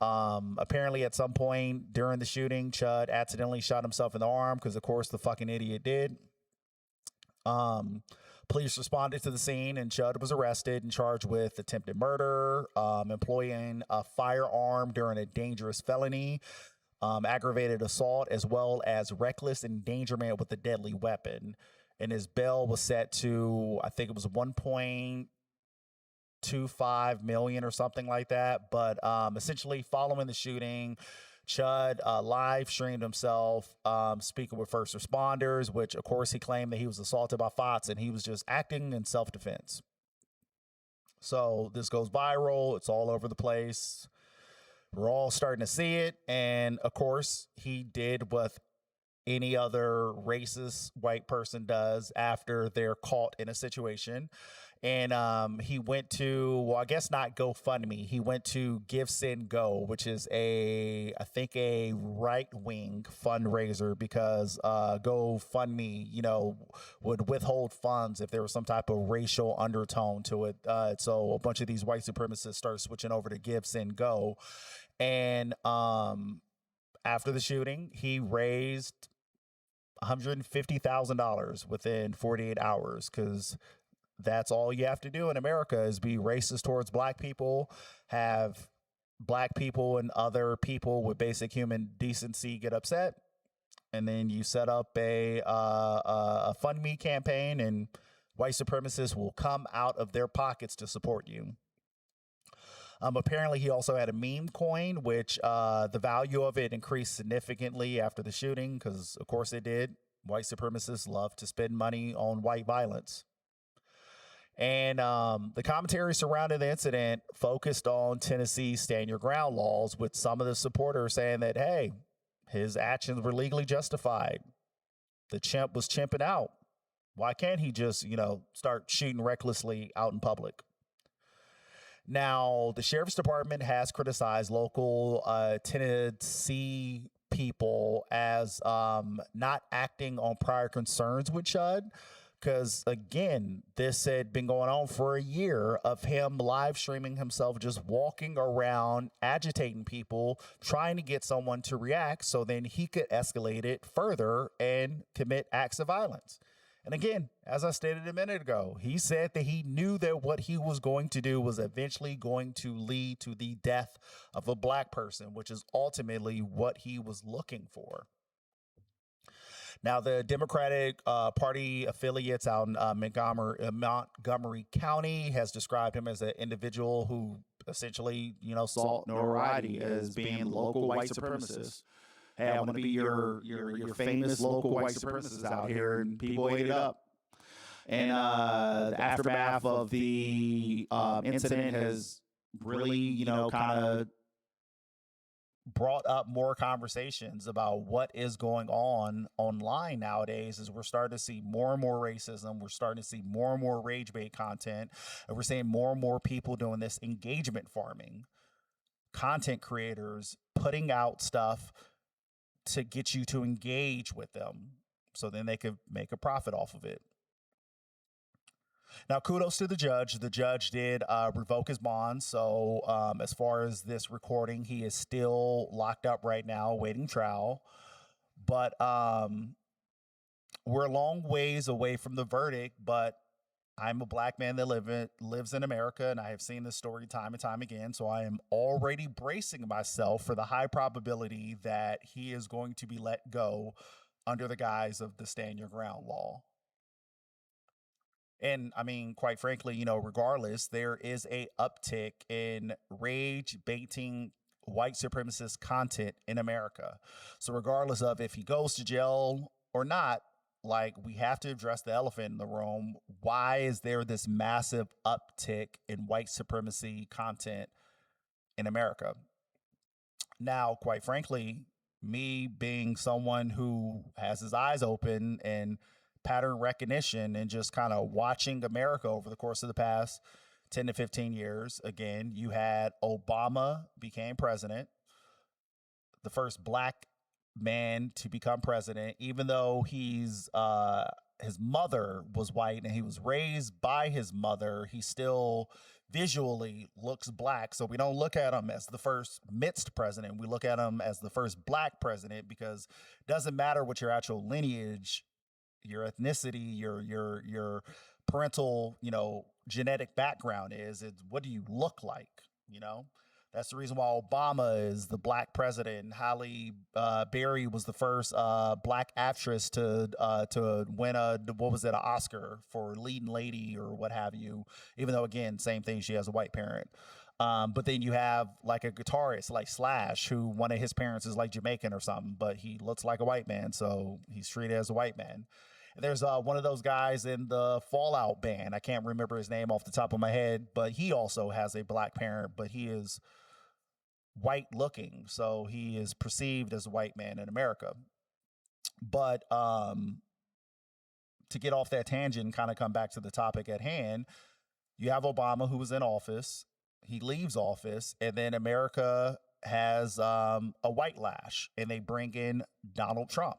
[SPEAKER 3] Apparently, at some point during the shooting, Chud accidentally shot himself in the arm because, of course, the fucking idiot did. Police responded to the scene, and Chud was arrested and charged with attempted murder, employing a firearm during a dangerous felony, aggravated assault, as well as reckless endangerment with a deadly weapon. And his bail was set to, I think it was 1.25 million or something like that. But essentially, following the shooting, Chud live streamed himself speaking with first responders, which, of course, he claimed that he was assaulted by Fotts and he was just acting in self-defense. So this goes viral. It's all over the place. We're all starting to see it. And, of course, he did what any other racist white person does after they're caught in a situation. And he went to, well, I guess not GoFundMe. He went to Give, Send, Go, which is I think a right-wing fundraiser, because GoFundMe, would withhold funds if there was some type of racial undertone to it. So a bunch of these white supremacists started switching over to Give, Send, Go. And after the shooting, he raised $150,000 within 48 hours, because that's all you have to do in America is be racist towards black people, have black people and other people with basic human decency get upset, and then you set up a Fund Me campaign, and white supremacists will come out of their pockets to support you. Apparently, he also had a meme coin, which the value of it increased significantly after the shooting, because, of course, it did. White supremacists love to spend money on white violence. And the commentary surrounding the incident focused on Tennessee's stand your ground laws, with some of the supporters saying that, hey, his actions were legally justified. The chimp was chimping out. Why can't he just, start shooting recklessly out in public? Now, the sheriff's department has criticized local Tennessee people as not acting on prior concerns with Chud, because, again, this had been going on for a year of him live streaming himself, just walking around, agitating people, trying to get someone to react so then he could escalate it further and commit acts of violence. And again, as I stated a minute ago, he said that he knew that what he was going to do was eventually going to lead to the death of a black person, which is ultimately what he was looking for. Now, the Democratic Party affiliates out in Montgomery County has described him as an individual who essentially, sought notoriety as being local white supremacist. Hey, I want to be your famous local white supremacist out here, and people ate it up. And the aftermath of the incident has really, kind of brought up more conversations about what is going on online nowadays. As we're starting to see more and more racism, we're starting to see more and more rage bait content, and we're seeing more and more people doing this engagement farming, content creators putting out stuff to get you to engage with them so then they could make a profit off of it. Now, kudos to the judge. The judge did revoke his bond. So as far as this recording, he is still locked up right now, awaiting trial. But we're a long ways away from the verdict. But I'm a black man that lives in America, and I have seen this story time and time again. So I am already bracing myself for the high probability that he is going to be let go under the guise of the stand your ground law. And I mean, quite frankly, regardless, there is a uptick in rage baiting white supremacist content in America. So regardless of if he goes to jail or not, like, we have to address the elephant in the room. Why is there this massive uptick in white supremacy content in America? Now, quite frankly, me being someone who has his eyes open and pattern recognition and just kind of watching America over the course of the past 10 to 15 years, again, you had Obama became president, the first black man to become president, even though his mother was white and he was raised by his mother, he still visually looks black. So we don't look at him as the first mixed president. We look at him as the first black president, because it doesn't matter what your actual lineage, your ethnicity, your parental, genetic background is. It's what do you look like, That's the reason why Obama is the black president. Halle Berry was the first black actress to win an Oscar for leading lady or what have you. Even though, again, same thing, she has a white parent. But then you have like a guitarist like Slash, who one of his parents is like Jamaican or something, but he looks like a white man, so he's treated as a white man. There's one of those guys in the Fallout band. I can't remember his name off the top of my head, but he also has a black parent, but he is white looking, so he is perceived as a white man in America. But to get off that tangent and kind of come back to the topic at hand, you have Obama, who was in office. He leaves office, and then America has a white lash, and they bring in Donald Trump.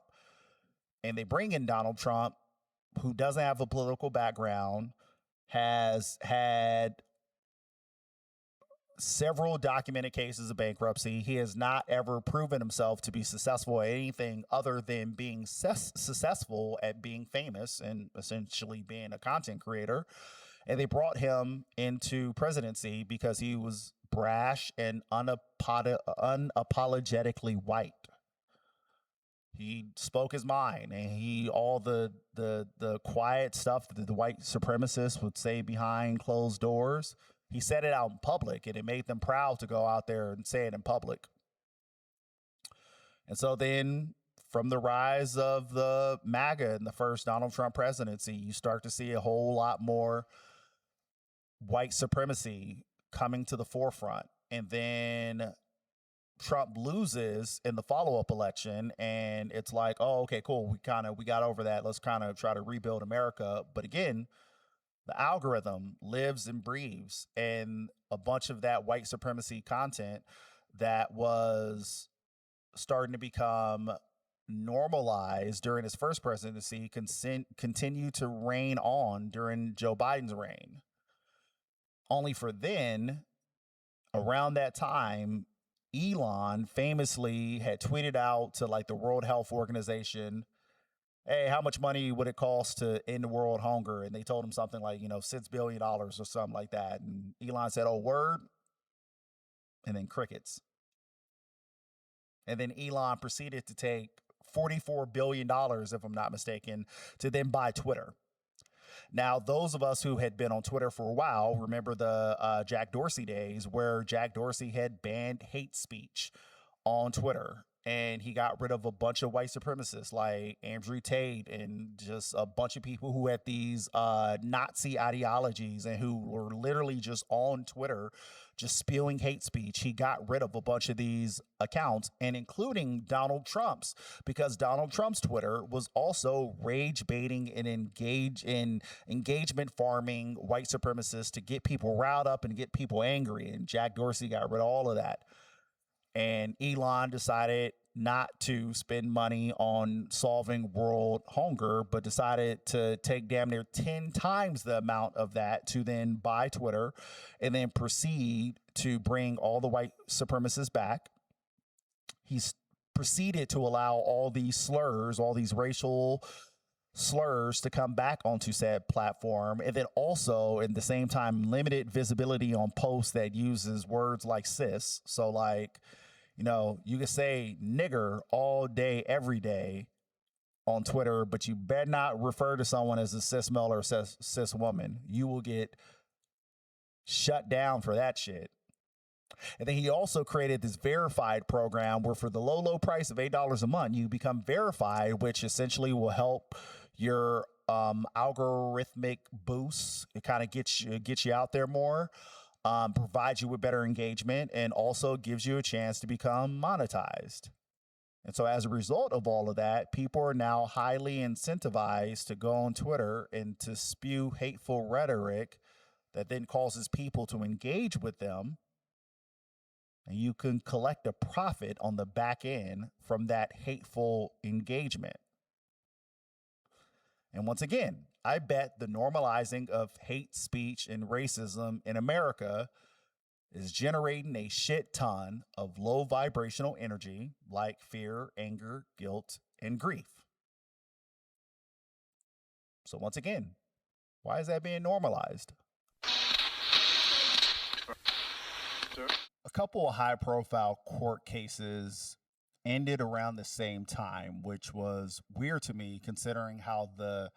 [SPEAKER 3] And they bring in Donald Trump, who doesn't have a political background, has had several documented cases of bankruptcy. He has not ever proven himself to be successful at anything other than being successful at being famous and essentially being a content creator. And they brought him into presidency because he was brash and unapologetically white. He spoke his mind, and all the quiet stuff that the white supremacists would say behind closed doors, he said it out in public, and it made them proud to go out there and say it in public. And so then from the rise of the MAGA in the first Donald Trump presidency, you start to see a whole lot more white supremacy coming to the forefront. And then Trump loses in the follow-up election, and it's like, oh, okay, cool. We got over that. Let's kind of try to rebuild America. But again, the algorithm lives and breathes, and a bunch of that white supremacy content that was starting to become normalized during his first presidency continue to reign on during Joe Biden's reign. Only for then, around that time, Elon famously had tweeted out to like the World Health Organization, hey, how much money would it cost to end the world hunger? And they told him something like, $6 billion or something like that. And Elon said, oh, word. And then crickets. And then Elon proceeded to take $44 billion, if I'm not mistaken, to then buy Twitter. Now, those of us who had been on Twitter for a while remember the Jack Dorsey days, where Jack Dorsey had banned hate speech on Twitter, and he got rid of a bunch of white supremacists like Andrew Tate and just a bunch of people who had these Nazi ideologies and who were literally just on Twitter just spewing hate speech. He got rid of a bunch of these accounts, and including Donald Trump's, because Donald Trump's Twitter was also rage baiting and engagement farming white supremacists to get people riled up and get people angry. And Jack Dorsey got rid of all of that. And Elon decided not to spend money on solving world hunger, but decided to take damn near 10 times the amount of that to then buy Twitter and then proceed to bring all the white supremacists back. He's proceeded to allow all these slurs, all these racial slurs to come back onto said platform, and then also at the same time limited visibility on posts that uses words like cis. So like, you can say nigger all day, every day on Twitter, but you better not refer to someone as a cis male or cis woman. You will get shut down for that shit. And then he also created this verified program where for the low price of $8 a month, you become verified, which essentially will help your algorithmic boosts. It kind of gets you out there more, provides you with better engagement, and also gives you a chance to become monetized. And so as a result of all of that, people are now highly incentivized to go on Twitter and to spew hateful rhetoric that then causes people to engage with them. And you can collect a profit on the back end from that hateful engagement. And once again, I bet the normalizing of hate speech and racism in America is generating a shit ton of low vibrational energy like fear, anger, guilt, and grief. So once again, why is that being normalized? A couple of high-profile court cases ended around the same time, which was weird to me considering how the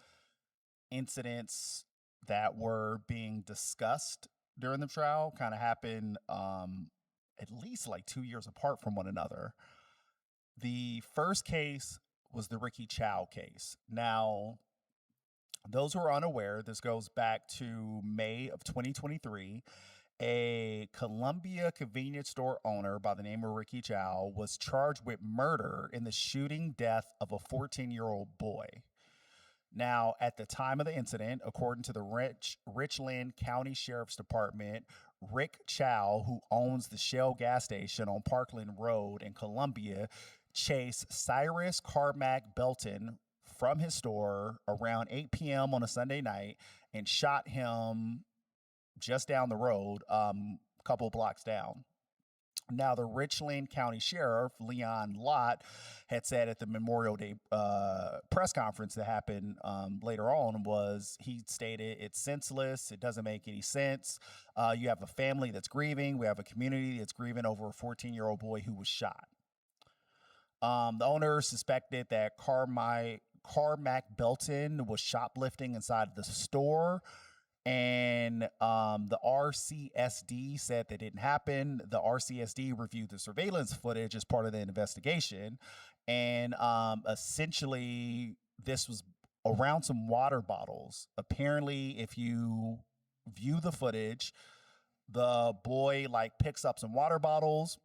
[SPEAKER 3] incidents that were being discussed during the trial kind of happened at least like 2 years apart from one another. The first case was the Ricky Chow case. Now, those who are unaware, this goes back to May of 2023. A Columbia convenience store owner by the name of Ricky Chow was charged with murder in the shooting death of a 14-year-old boy. Now, at the time of the incident, according to the Richland County Sheriff's Department, Rick Chow, who owns the Shell gas station on Parkland Road in Columbia, chased Cyrus Carmack Belton from his store around 8 p.m. on a Sunday night and shot him just down the road, a couple blocks down. Now, the Richland County Sheriff, Leon Lott, had said at the Memorial Day press conference that happened later on he stated, it's senseless. It doesn't make any sense. You have a family that's grieving. We have a community that's grieving over a 14-year-old boy who was shot. The owner suspected that Carmack Belton was shoplifting inside the store. And the RCSD said that didn't happen. The RCSD reviewed the surveillance footage as part of the investigation. And essentially, this was around some water bottles. Apparently, if you view the footage, the boy picks up some water bottles.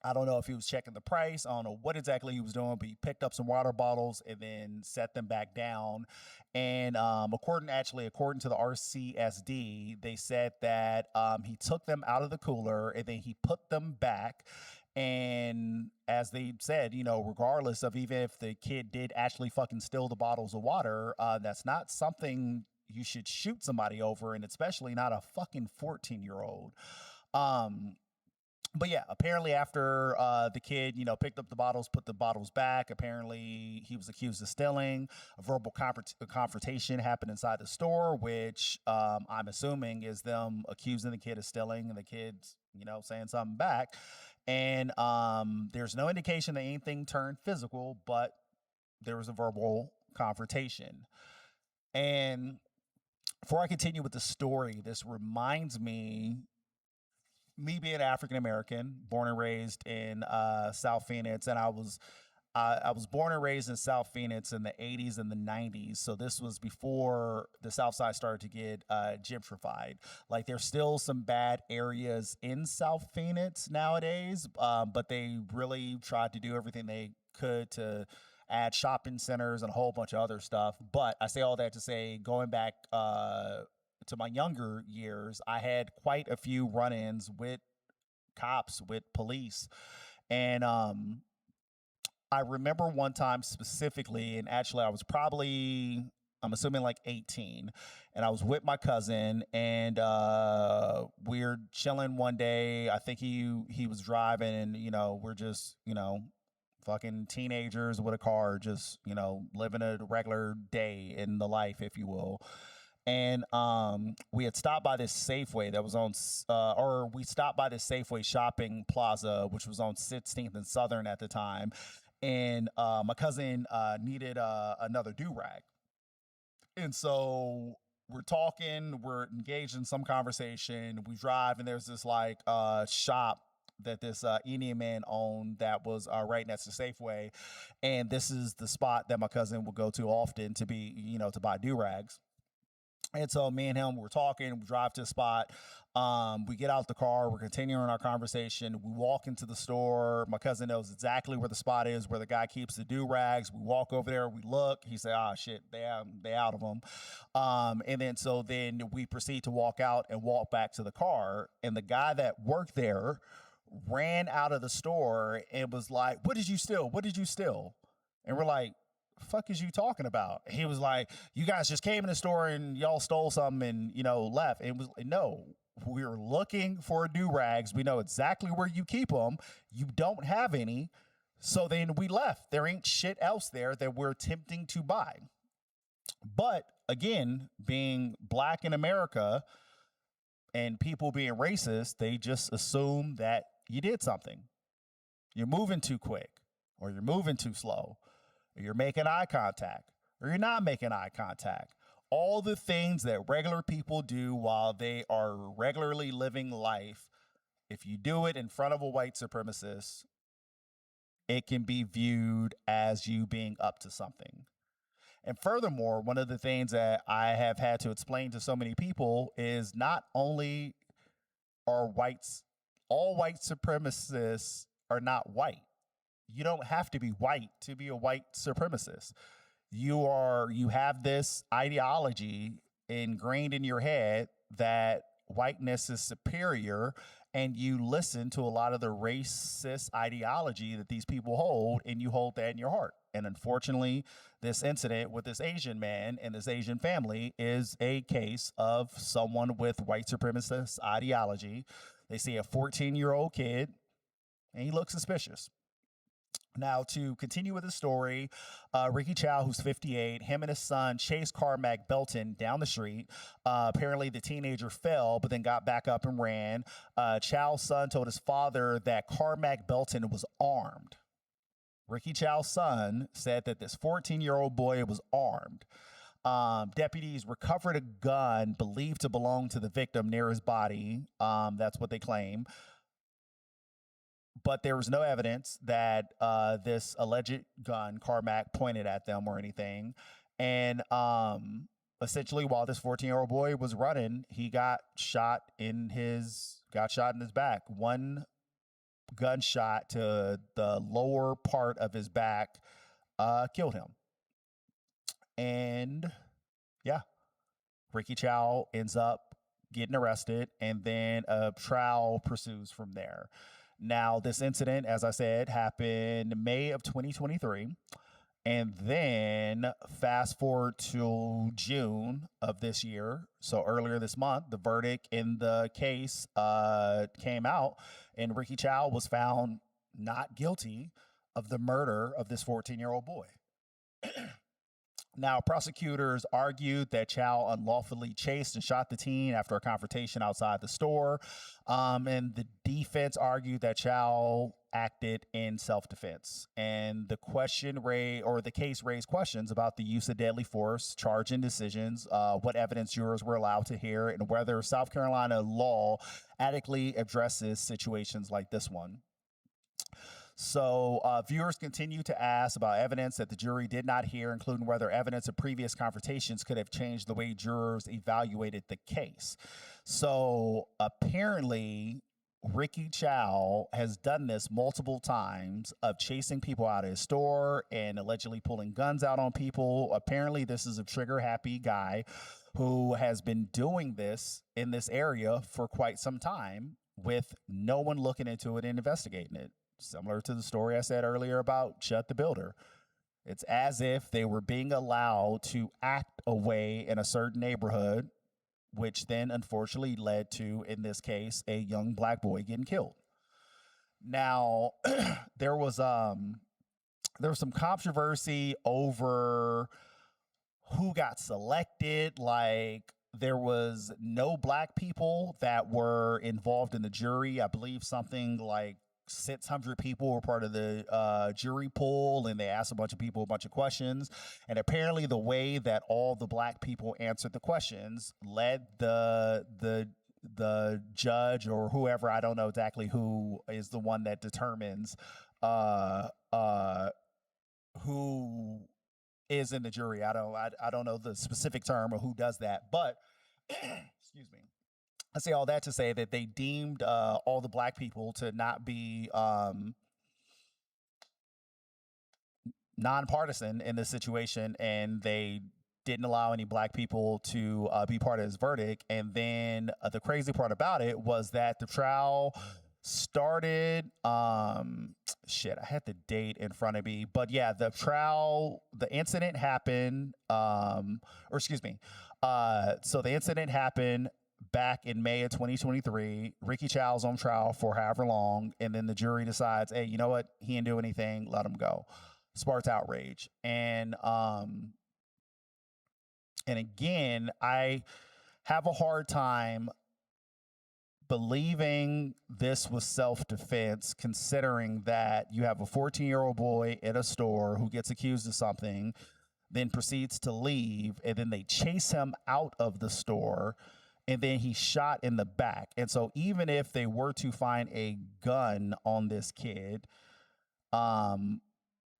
[SPEAKER 3] I don't know if he was checking the price. I don't know what exactly he was doing, but he picked up some water bottles and then set them back down. And according to the RCSD, they said that he took them out of the cooler and then he put them back. And as they said, regardless of even if the kid did actually fucking steal the bottles of water, that's not something you should shoot somebody over, and especially not a fucking 14-year-old. But yeah, apparently after the kid, picked up the bottles, put the bottles back, apparently he was accused of stealing. A verbal confrontation happened inside the store, which I'm assuming is them accusing the kid of stealing and the kid's, saying something back. And there's no indication that anything turned physical, but there was a verbal confrontation. And before I continue with the story, this reminds me being African American, born and raised in South Phoenix, and I was born and raised in South Phoenix in the 80s and the 90s. So this was before the South Side started to get gentrified. There's still some bad areas in South Phoenix nowadays, but they really tried to do everything they could to add shopping centers and a whole bunch of other stuff. But I say all that to say, going back to my younger years, I had quite a few run-ins with cops, with police. And I remember one time specifically, and actually I was probably, I'm assuming 18, and I was with my cousin, and we were chilling one day. I think he was driving, and we're just, fucking teenagers with a car, just, living a regular day in the life, if you will. And we had stopped by this Safeway that was on, we stopped by this Safeway shopping plaza, which was on 16th and Southern at the time. And my cousin needed another do-rag. And so we're talking, we're engaged in some conversation. We drive, and there's this like shop that this Indian man owned that was right next to Safeway, and this is the spot that my cousin would go to often to be, to buy do-rags. And so me and him, we're talking, we drive to a spot. We get out the car, we're continuing our conversation. We walk into the store. My cousin knows exactly where the spot is, where the guy keeps the do-rags. We walk over there, we look. He said, "Ah, shit, they out of them." And then we proceed to walk out and walk back to the car. And the guy that worked there ran out of the store and was like, "What did you steal? What did you steal?" And we're like, "Fuck is you talking about?" He was like, "You guys just came in the store and y'all stole something and, left." It was, no, we're looking for do-rags. We know exactly where you keep them. You don't have any. So then we left. There ain't shit else there that we're attempting to buy. But again, being black in America and people being racist, they just assume that you did something. You're moving too quick, or you're moving too slow, or you're making eye contact, or you're not making eye contact. All the things that regular people do while they are regularly living life, if you do it in front of a white supremacist, it can be viewed as you being up to something. And furthermore, one of the things that I have had to explain to so many people is not only are all white supremacists are not white. You don't have to be white to be a white supremacist. You have this ideology ingrained in your head that whiteness is superior, and you listen to a lot of the racist ideology that these people hold, and you hold that in your heart. And unfortunately, this incident with this Asian man and this Asian family is a case of someone with white supremacist ideology. They see a 14-year-old kid, and he looks suspicious. Now, to continue with the story, Ricky Chow, who's 58, him and his son chased Carmack Belton down the street. Apparently, the teenager fell, but then got back up and ran. Chow's son told his father that Carmack Belton was armed. Ricky Chow's son said that this 14-year-old boy was armed. Deputies recovered a gun believed to belong to the victim near his body. That's what they claim. But there was no evidence that this alleged gun, Carmack, pointed at them or anything. And essentially, while this 14-year-old boy was running, he got shot in his back. One gunshot to the lower part of his back killed him. And yeah, Ricky Chow ends up getting arrested, and then a trial pursues from there. Now, this incident, as I said, happened May of 2023. And then fast forward to June of this year. So earlier this month, the verdict in the case came out, and Ricky Chow was found not guilty of the murder of this 14-year-old boy. Now, prosecutors argued that Chow unlawfully chased and shot the teen after a confrontation outside the store. And the defense argued that Chow acted in self-defense. And the case raised questions about the use of deadly force, charging decisions, what evidence jurors were allowed to hear, and whether South Carolina law adequately addresses situations like this one. So viewers continue to ask about evidence that the jury did not hear, including whether evidence of previous confrontations could have changed the way jurors evaluated the case. So apparently, Ricky Chow has done this multiple times of chasing people out of his store and allegedly pulling guns out on people. Apparently, this is a trigger-happy guy who has been doing this in this area for quite some time with no one looking into it and investigating it. Similar to the story I said earlier about Judd the Builder. It's as if they were being allowed to act a way in a certain neighborhood, which then unfortunately led to, in this case, a young black boy getting killed. Now, there was some controversy over who got selected. Like, there was no black people that were involved in the jury. I believe something like 600 people were part of the jury pool, and they asked a bunch of people a bunch of questions. And apparently the way that all the black people answered the questions led the judge or whoever, I don't know exactly who is the one that determines who is in the jury. I don't know the specific term or who does that, but excuse me. I say all that to say that they deemed all the black people to not be nonpartisan in this situation, and they didn't allow any black people to be part of this verdict. And then the crazy part about it was that the trial started shit, I had the date in front of me, but yeah, the incident happened so the incident happened back in May of 2023. Ricky Chow's on trial for however long, and then the jury decides, hey, you know what, he didn't do anything, let him go. Sparks outrage. And again, I have a hard time believing this was self-defense, considering that you have a 14-year-old boy at a store who gets accused of something, then proceeds to leave, and then they chase him out of the store, and then he's shot in the back. And so even if they were to find a gun on this kid,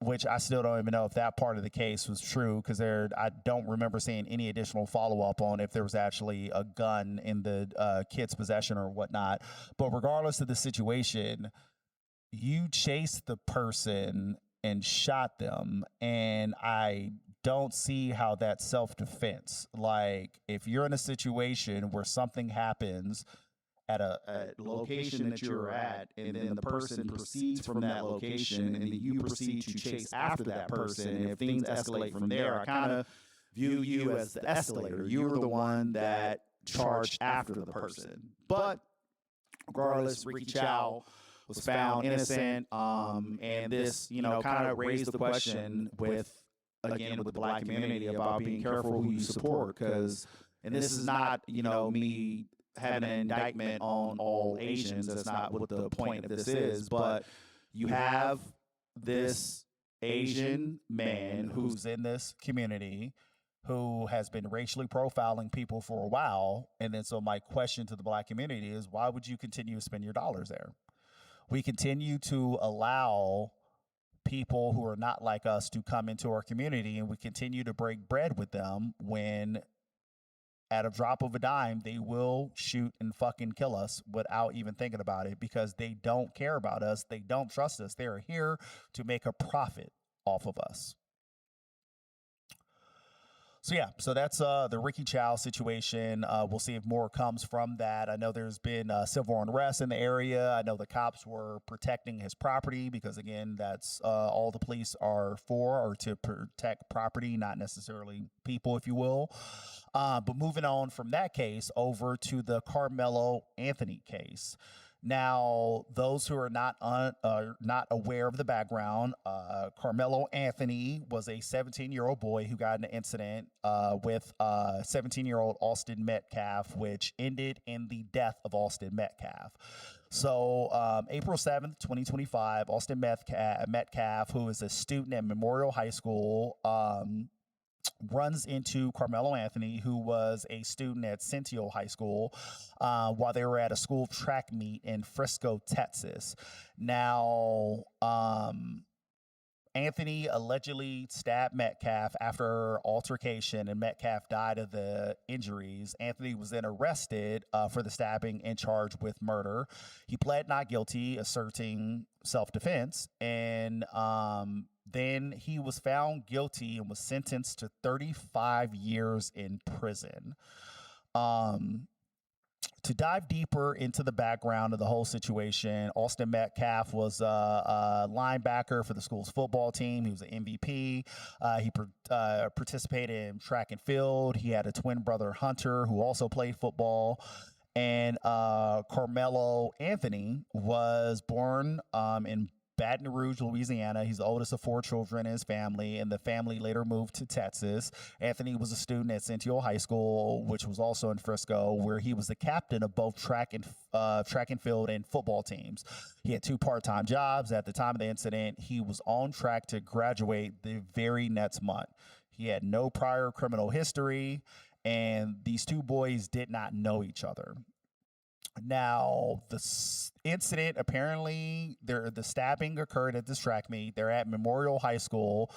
[SPEAKER 3] which I still don't even know if that part of the case was true, because I don't remember seeing any additional follow-up on if there was actually a gun in the kid's possession or whatnot. But regardless of the situation, you chased the person and shot them, and I don't see how that's self-defense. Like, if you're in a situation where something happens at a location that you're at, and then the person proceeds from that location, and then you proceed to chase after that person, and if things escalate from there, I kind of view you as the escalator. You're the one that charged after the person. But regardless, Ricky Chow was found innocent, and this, kind of raised the question with the black community about being careful who you support, because, and this is not, me having an indictment on all Asians. That's not what the point of this is. But you have this Asian man who's in this community who has been racially profiling people for a while. And then so my question to the black community is, why would you continue to spend your dollars there? We continue to allow people who are not like us to come into our community, and we continue to break bread with them when at a drop of a dime, they will shoot and fucking kill us without even thinking about it, because they don't care about us. They don't trust us. They are here to make a profit off of us. So that's the Ricky Chow situation. We'll see if more comes from that. I know there's been civil unrest in the area. I know the cops were protecting his property, because again, that's all the police are for, or to protect property, not necessarily people, if you will. But moving on from that case over to the Carmelo Anthony case. Now, those who are not aware of the background, Carmelo Anthony was a 17-year-old boy who got in an incident with 17-year-old Austin Metcalf, which ended in the death of Austin Metcalf. So April 7th, 2025, Austin Metcalf, who is a student at Memorial High School, runs into Carmelo Anthony, who was a student at Centennial High School, while they were at a school track meet in Frisco, Texas. Now, Anthony allegedly stabbed Metcalf after altercation, and Metcalf died of the injuries. Anthony was then arrested for the stabbing and charged with murder. He pled not guilty, asserting self-defense, and then he was found guilty and was sentenced to 35 years in prison. To dive deeper into the background of the whole situation, Austin Metcalf was a linebacker for the school's football team. He was an MVP. He participated in track and field. He had a twin brother, Hunter, who also played football. And Carmelo Anthony was born in Baton Rouge, Louisiana. He's the oldest of 4 children in his family, and the family later moved to Texas. Anthony was a student at Centennial High School, which was also in Frisco, where he was the captain of both track and field and football teams. He had 2 part-time jobs. At the time of the incident, he was on track to graduate the very next month. He had no prior criminal history, and these 2 boys did not know each other. Now, the incident, apparently, the stabbing occurred at this track meet. They're at Memorial High School,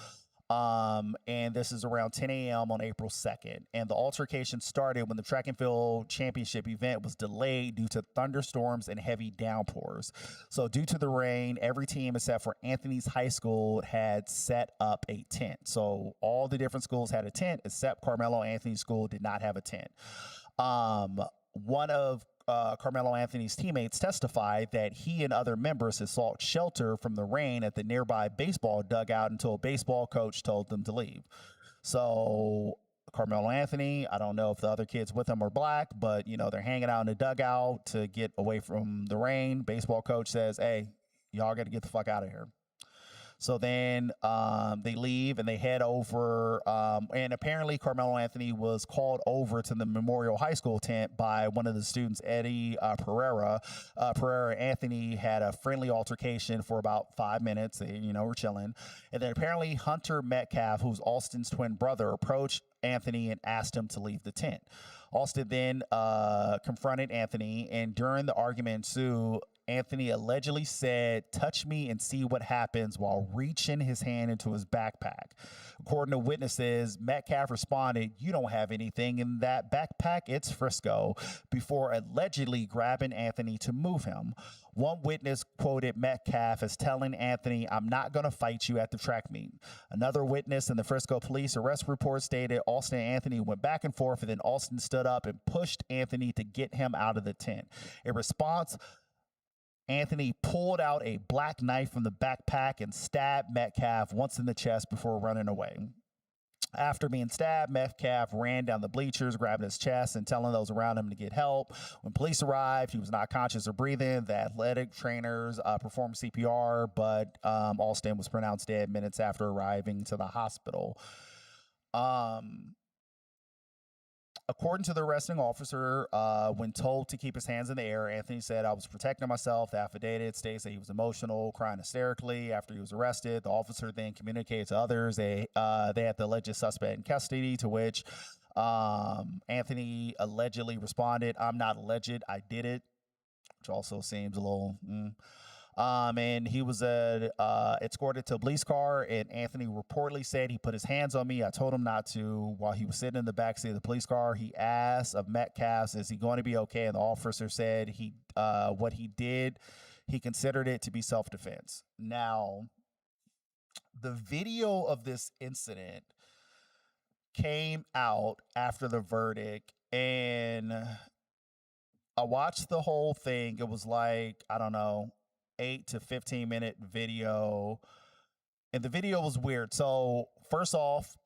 [SPEAKER 3] and this is around 10 a.m. on April 2nd. And the altercation started when the track and field championship event was delayed due to thunderstorms and heavy downpours. So due to the rain, every team except for Anthony's high school had set up a tent. So all the different schools had a tent, except Carmelo Anthony's school did not have a tent. One of Carmelo Anthony's teammates testified that he and other members had sought shelter from the rain at the nearby baseball dugout until a baseball coach told them to leave. So Carmelo Anthony, I don't know if the other kids with him are black, but, they're hanging out in the dugout to get away from the rain. Baseball coach says, hey, y'all got to get the fuck out of here. So then they leave and they head over. And apparently Carmelo Anthony was called over to the Memorial High School tent by one of the students, Eddie Pereira. Pereira and Anthony had a friendly altercation for about 5 minutes. They, were chilling. And then apparently Hunter Metcalf, who's Austin's twin brother, approached Anthony and asked him to leave the tent. Austin then confronted Anthony, and during the argument ensued, Anthony allegedly said, "Touch me and see what happens," while reaching his hand into his backpack. According to witnesses, Metcalf responded, "You don't have anything in that backpack, it's Frisco," before allegedly grabbing Anthony to move him. One witness quoted Metcalf as telling Anthony, "I'm not going to fight you at the track meet." Another witness in the Frisco police arrest report stated Austin and Anthony went back and forth, and then Austin stood up and pushed Anthony to get him out of the tent. In response, Anthony pulled out a black knife from the backpack and stabbed Metcalf once in the chest before running away. After being stabbed, Metcalf ran down the bleachers, grabbing his chest and telling those around him to get help. When police arrived, he was not conscious or breathing. The athletic trainers performed CPR, but Austin was pronounced dead minutes after arriving to the hospital. According to the arresting officer, when told to keep his hands in the air, Anthony said, "I was protecting myself." The affidavit states that he was emotional, crying hysterically after he was arrested. The officer then communicated to others they had the alleged suspect in custody, to which Anthony allegedly responded, "I'm not alleged, I did it," which also seems a little... And he was escorted to a police car, and Anthony reportedly said, "He put his hands on me. I told him not to." While he was sitting in the backseat of the police car, he asked of Metcalf, "Is he going to be okay?" And the officer said what he did, he considered it to be self-defense. Now, the video of this incident came out after the verdict, and I watched the whole thing. It was like, I don't know, 8 to 15 minute video, and the video was weird. So first off,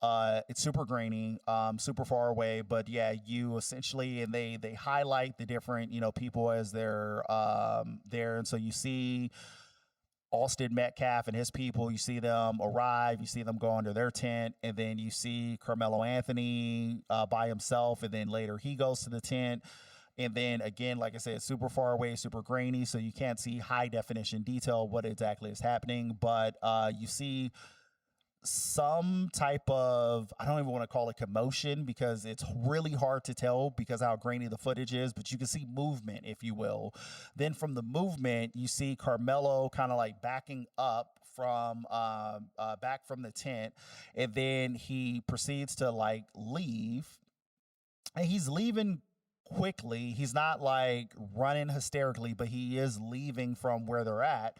[SPEAKER 3] it's super grainy, super far away, but yeah, you essentially, and they highlight the different people as they're there, and so you see Austin Metcalf and his people, you see them arrive, you see them go under their tent, and then you see Carmelo Anthony by himself, and then later he goes to the tent. And then again, like I said, super far away, super grainy, so you can't see high definition detail what exactly is happening. But you see some type of, I don't even want to call it commotion, because it's really hard to tell because how grainy the footage is, but you can see movement, if you will. Then from the movement, you see Carmelo kind of like backing up from back from the tent, and then he proceeds to like leave, and he's leaving quickly. He's not like running hysterically, but he is leaving from where they're at.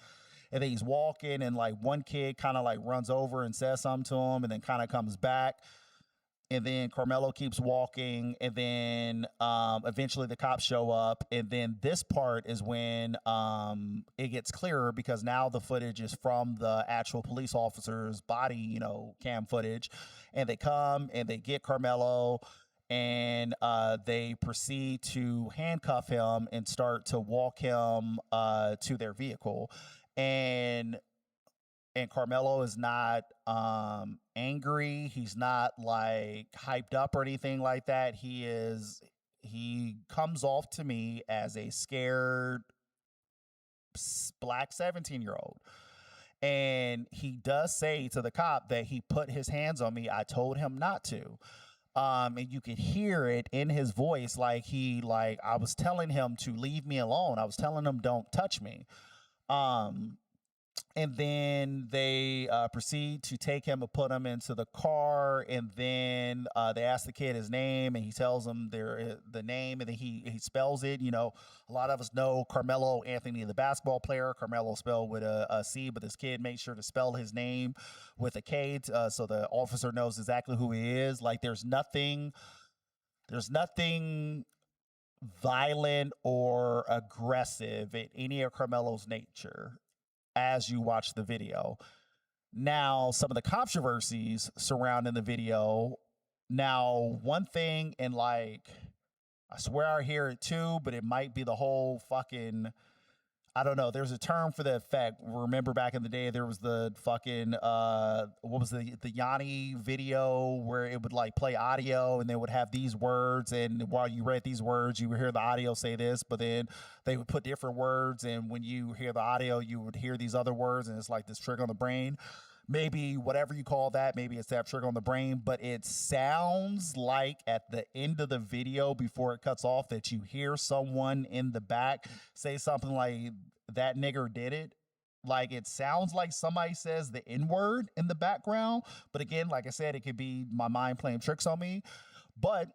[SPEAKER 3] And then he's walking, and like one kid kind of like runs over and says something to him, and then kind of comes back. And then Carmelo keeps walking, and then eventually the cops show up. And then this part is when it gets clearer, because now the footage is from the actual police officer's body, cam footage. And they come and they get Carmelo, and they proceed to handcuff him and start to walk him to their vehicle. And and Carmelo is not angry. He's not like hyped up or anything like that. He comes off to me as a scared black 17-year-old. And he does say to the cop that he put his hands on me. I told him not to. And you could hear it in his voice, like I was telling him to leave me alone. I was telling him don't touch me. And then they proceed to take him and put him into the car. And then they ask the kid his name, and he tells them the name, and then he spells it. You know, a lot of us know Carmelo Anthony, the basketball player. Carmelo spelled with a C, but this kid made sure to spell his name with a K, so the officer knows exactly who he is. Like, there's nothing violent or aggressive in any of Carmelo's nature as you watch the video. Now, some of the controversies surrounding the video. Now, one thing, and like, I swear I hear it too, but it might be the whole fucking, I don't know. There's a term for the effect. Remember back in the day, there was the fucking, what was the Yanni video where it would like play audio and they would have these words. And while you read these words, you would hear the audio say this, but then they would put different words. And when you hear the audio, you would hear these other words. And it's like this trick on the brain. Maybe whatever you call that, maybe it's that trick on the brain, but it sounds like at the end of the video before it cuts off that you hear someone in the back say something like, that nigger did it. Like, it sounds like somebody says the N-word in the background. But again, like I said, it could be my mind playing tricks on me. But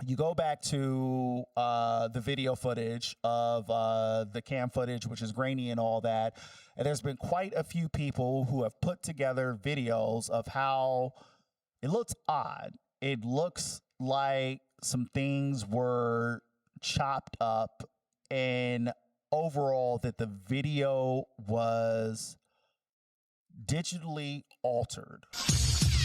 [SPEAKER 3] you go back to the video footage of the cam footage, which is grainy and all that. And there's been quite a few people who have put together videos of how it looks odd. It looks like some things were chopped up, and overall that the video was digitally altered.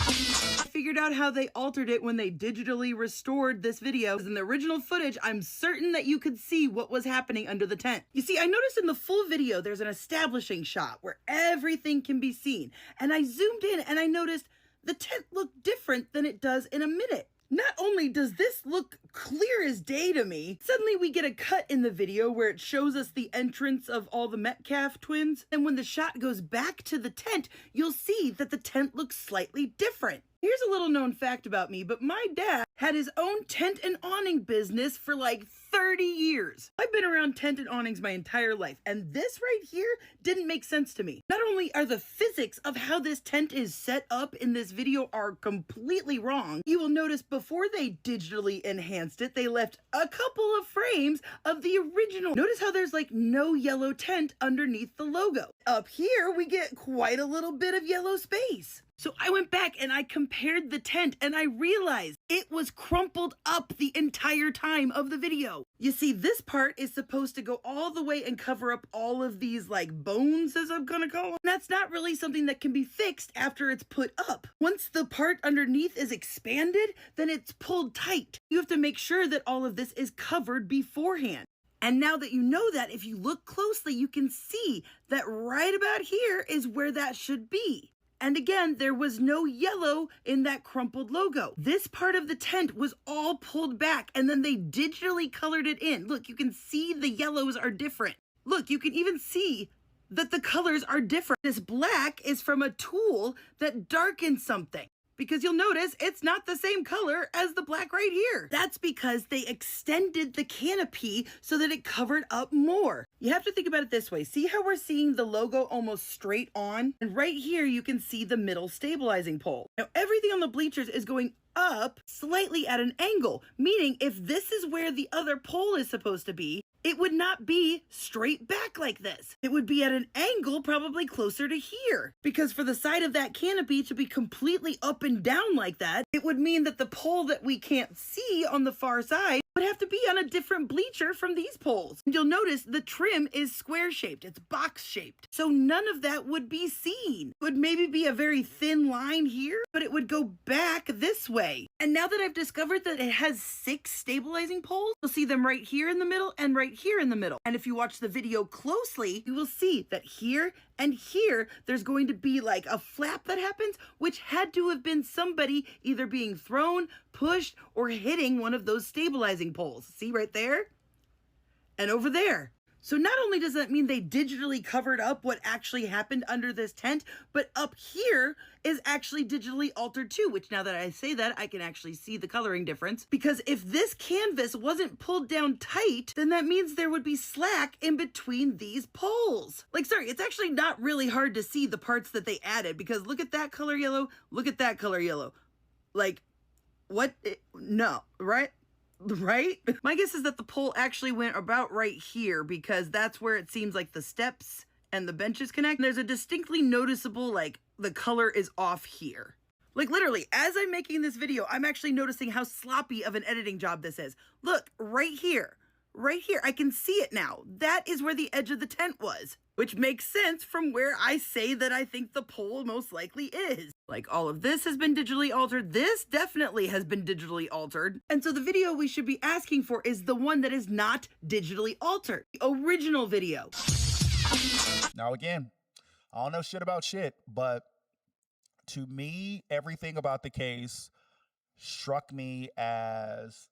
[SPEAKER 12] I figured out how they altered it when they digitally restored this video. In the original footage, I'm certain that you could see what was happening under the tent. You see, I noticed in the full video, there's an establishing shot where everything can be seen. And I zoomed in and I noticed the tent looked different than it does in a minute. Not only does this look clear as day to me, suddenly we get a cut in the video where it shows us the entrance of all the Metcalf twins. And when the shot goes back to the tent, you'll see that the tent looks slightly different. Here's a little known fact about me, but my dad had his own tent and awning business for like 30 years. I've been around tent and awnings my entire life, and this right here didn't make sense to me. Not only are the physics of how this tent is set up in this video are completely wrong, you will notice before they digitally enhanced it, they left a couple of frames of the original. Notice how there's like no yellow tent underneath the logo. Up here, we get quite a little bit of yellow space. So I went back and I compared the tent and I realized it was crumpled up the entire time of the video. You see, this part is supposed to go all the way and cover up all of these like bones, as I'm gonna call them. That's not really something that can be fixed after it's put up. Once the part underneath is expanded, then it's pulled tight. You have to make sure that all of this is covered beforehand. And now that you know that, if you look closely, you can see that right about here is where that should be. And again, there was no yellow in that crumpled logo. This part of the tent was all pulled back and then they digitally colored it in. Look, you can see the yellows are different. Look, you can even see that the colors are different. This black is from a tool that darkens something, because you'll notice it's not the same color as the black right here. That's because they extended the canopy so that it covered up more. You have to think about it this way. See how we're seeing the logo almost straight on? And right here, you can see the middle stabilizing pole. Now, everything on the bleachers is going up slightly at an angle, meaning if this is where the other pole is supposed to be, it would not be straight back like this. It would be at an angle probably closer to here. Because for the side of that canopy to be completely up and down like that, it would mean that the pole that we can't see on the far side would have to be on a different bleacher from these poles. And you'll notice the trim is square shaped, it's box shaped. So none of that would be seen. It would maybe be a very thin line here, but it would go back this way. And now that I've discovered that it has 6 stabilizing poles, you'll see them right here in the middle and right here in the middle. And if you watch the video closely, you will see that here and here, there's going to be like a flap that happens, which had to have been somebody either being thrown, pushed, or hitting one of those stabilizing poles. See right there? And over there. So not only does that mean they digitally covered up what actually happened under this tent, but up here is actually digitally altered too, which now that I say that, I can actually see the coloring difference. Because if this canvas wasn't pulled down tight, then that means there would be slack in between these poles. Like, sorry, it's actually not really hard to see the parts that they added, because look at that color yellow, look at that color yellow. Like, what? No, right? Right? My guess is that the pole actually went about right here, because that's where it seems like the steps and the benches connect. There's a distinctly noticeable, like, the color is off here. Like, literally, as I'm making this video, I'm actually noticing how sloppy of an editing job this is. Look, right here, I can see it now. That is where the edge of the tent was, which makes sense from where I say that I think the pole most likely is. Like, all of this has been digitally altered. This definitely has been digitally altered. And so the video we should be asking for is the one that is not digitally altered. The original video.
[SPEAKER 3] Now, again, I don't know shit about shit, but to me, everything about the case struck me as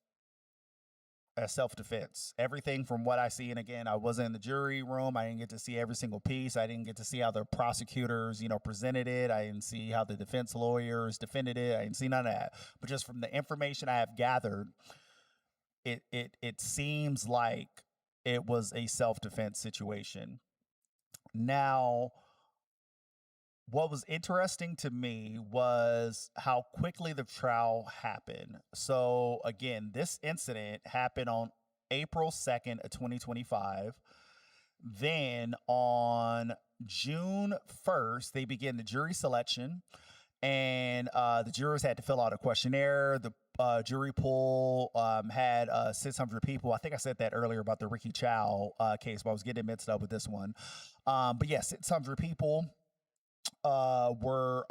[SPEAKER 3] self-defense. Everything from what I see, and again, I wasn't in the jury room. I didn't get to see every single piece. I didn't get to see how the prosecutors, presented it. I didn't see how the defense lawyers defended it. I didn't see none of that. But just from the information I have gathered, it seems like it was a self-defense situation. Now, what was interesting to me was how quickly the trial happened. So again, this incident happened on April 2nd of 2025. Then on June 1st, they began the jury selection, and the jurors had to fill out a questionnaire. The jury pool had 600 people. I think I said that earlier about the Ricky Chow case, but I was getting mixed up with this one. But yeah, 600 people were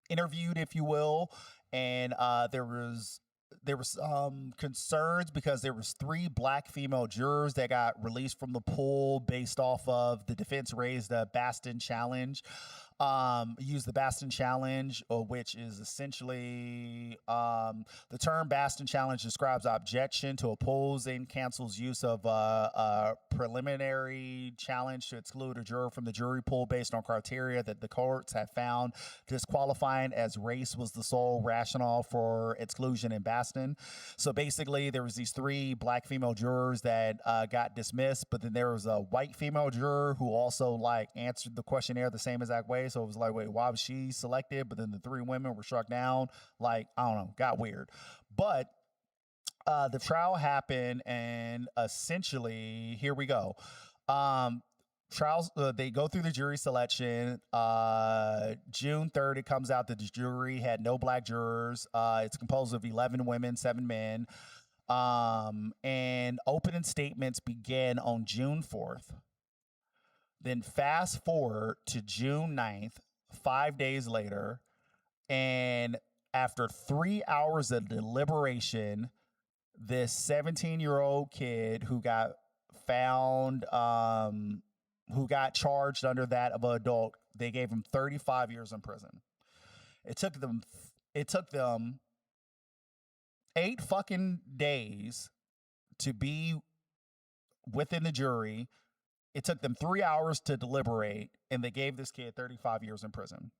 [SPEAKER 3] interviewed, if you will, and there was concerns because there was 3 black female jurors that got released from the pool based off of the defense raised a Bastin challenge. Use the Bastin challenge, which is essentially the term Bastin challenge describes objection to opposing counsel's use of a preliminary challenge to exclude a juror from the jury pool based on criteria that the courts have found disqualifying, as race was the sole rationale for exclusion in Bastin. So basically, there was these 3 black female jurors that got dismissed, but then there was a white female juror who also answered the questionnaire the same exact way. So it was like, wait, why was she selected? But then the 3 women were struck down. I don't know, got weird. But the trial happened, and essentially, here we go. Trials, they go through the jury selection. June 3rd, it comes out that the jury had no black jurors. It's composed of 11 women, 7 men. And opening statements began on June 4th. Then fast forward to June 9th, 5 days later, and after 3 hours of deliberation, this 17-year-old kid who got found, who got charged under that of an adult, they gave him 35 years in prison. It took them 8 fucking days to be within the jury. It took them 3 hours to deliberate, and they gave this kid 35 years in prison.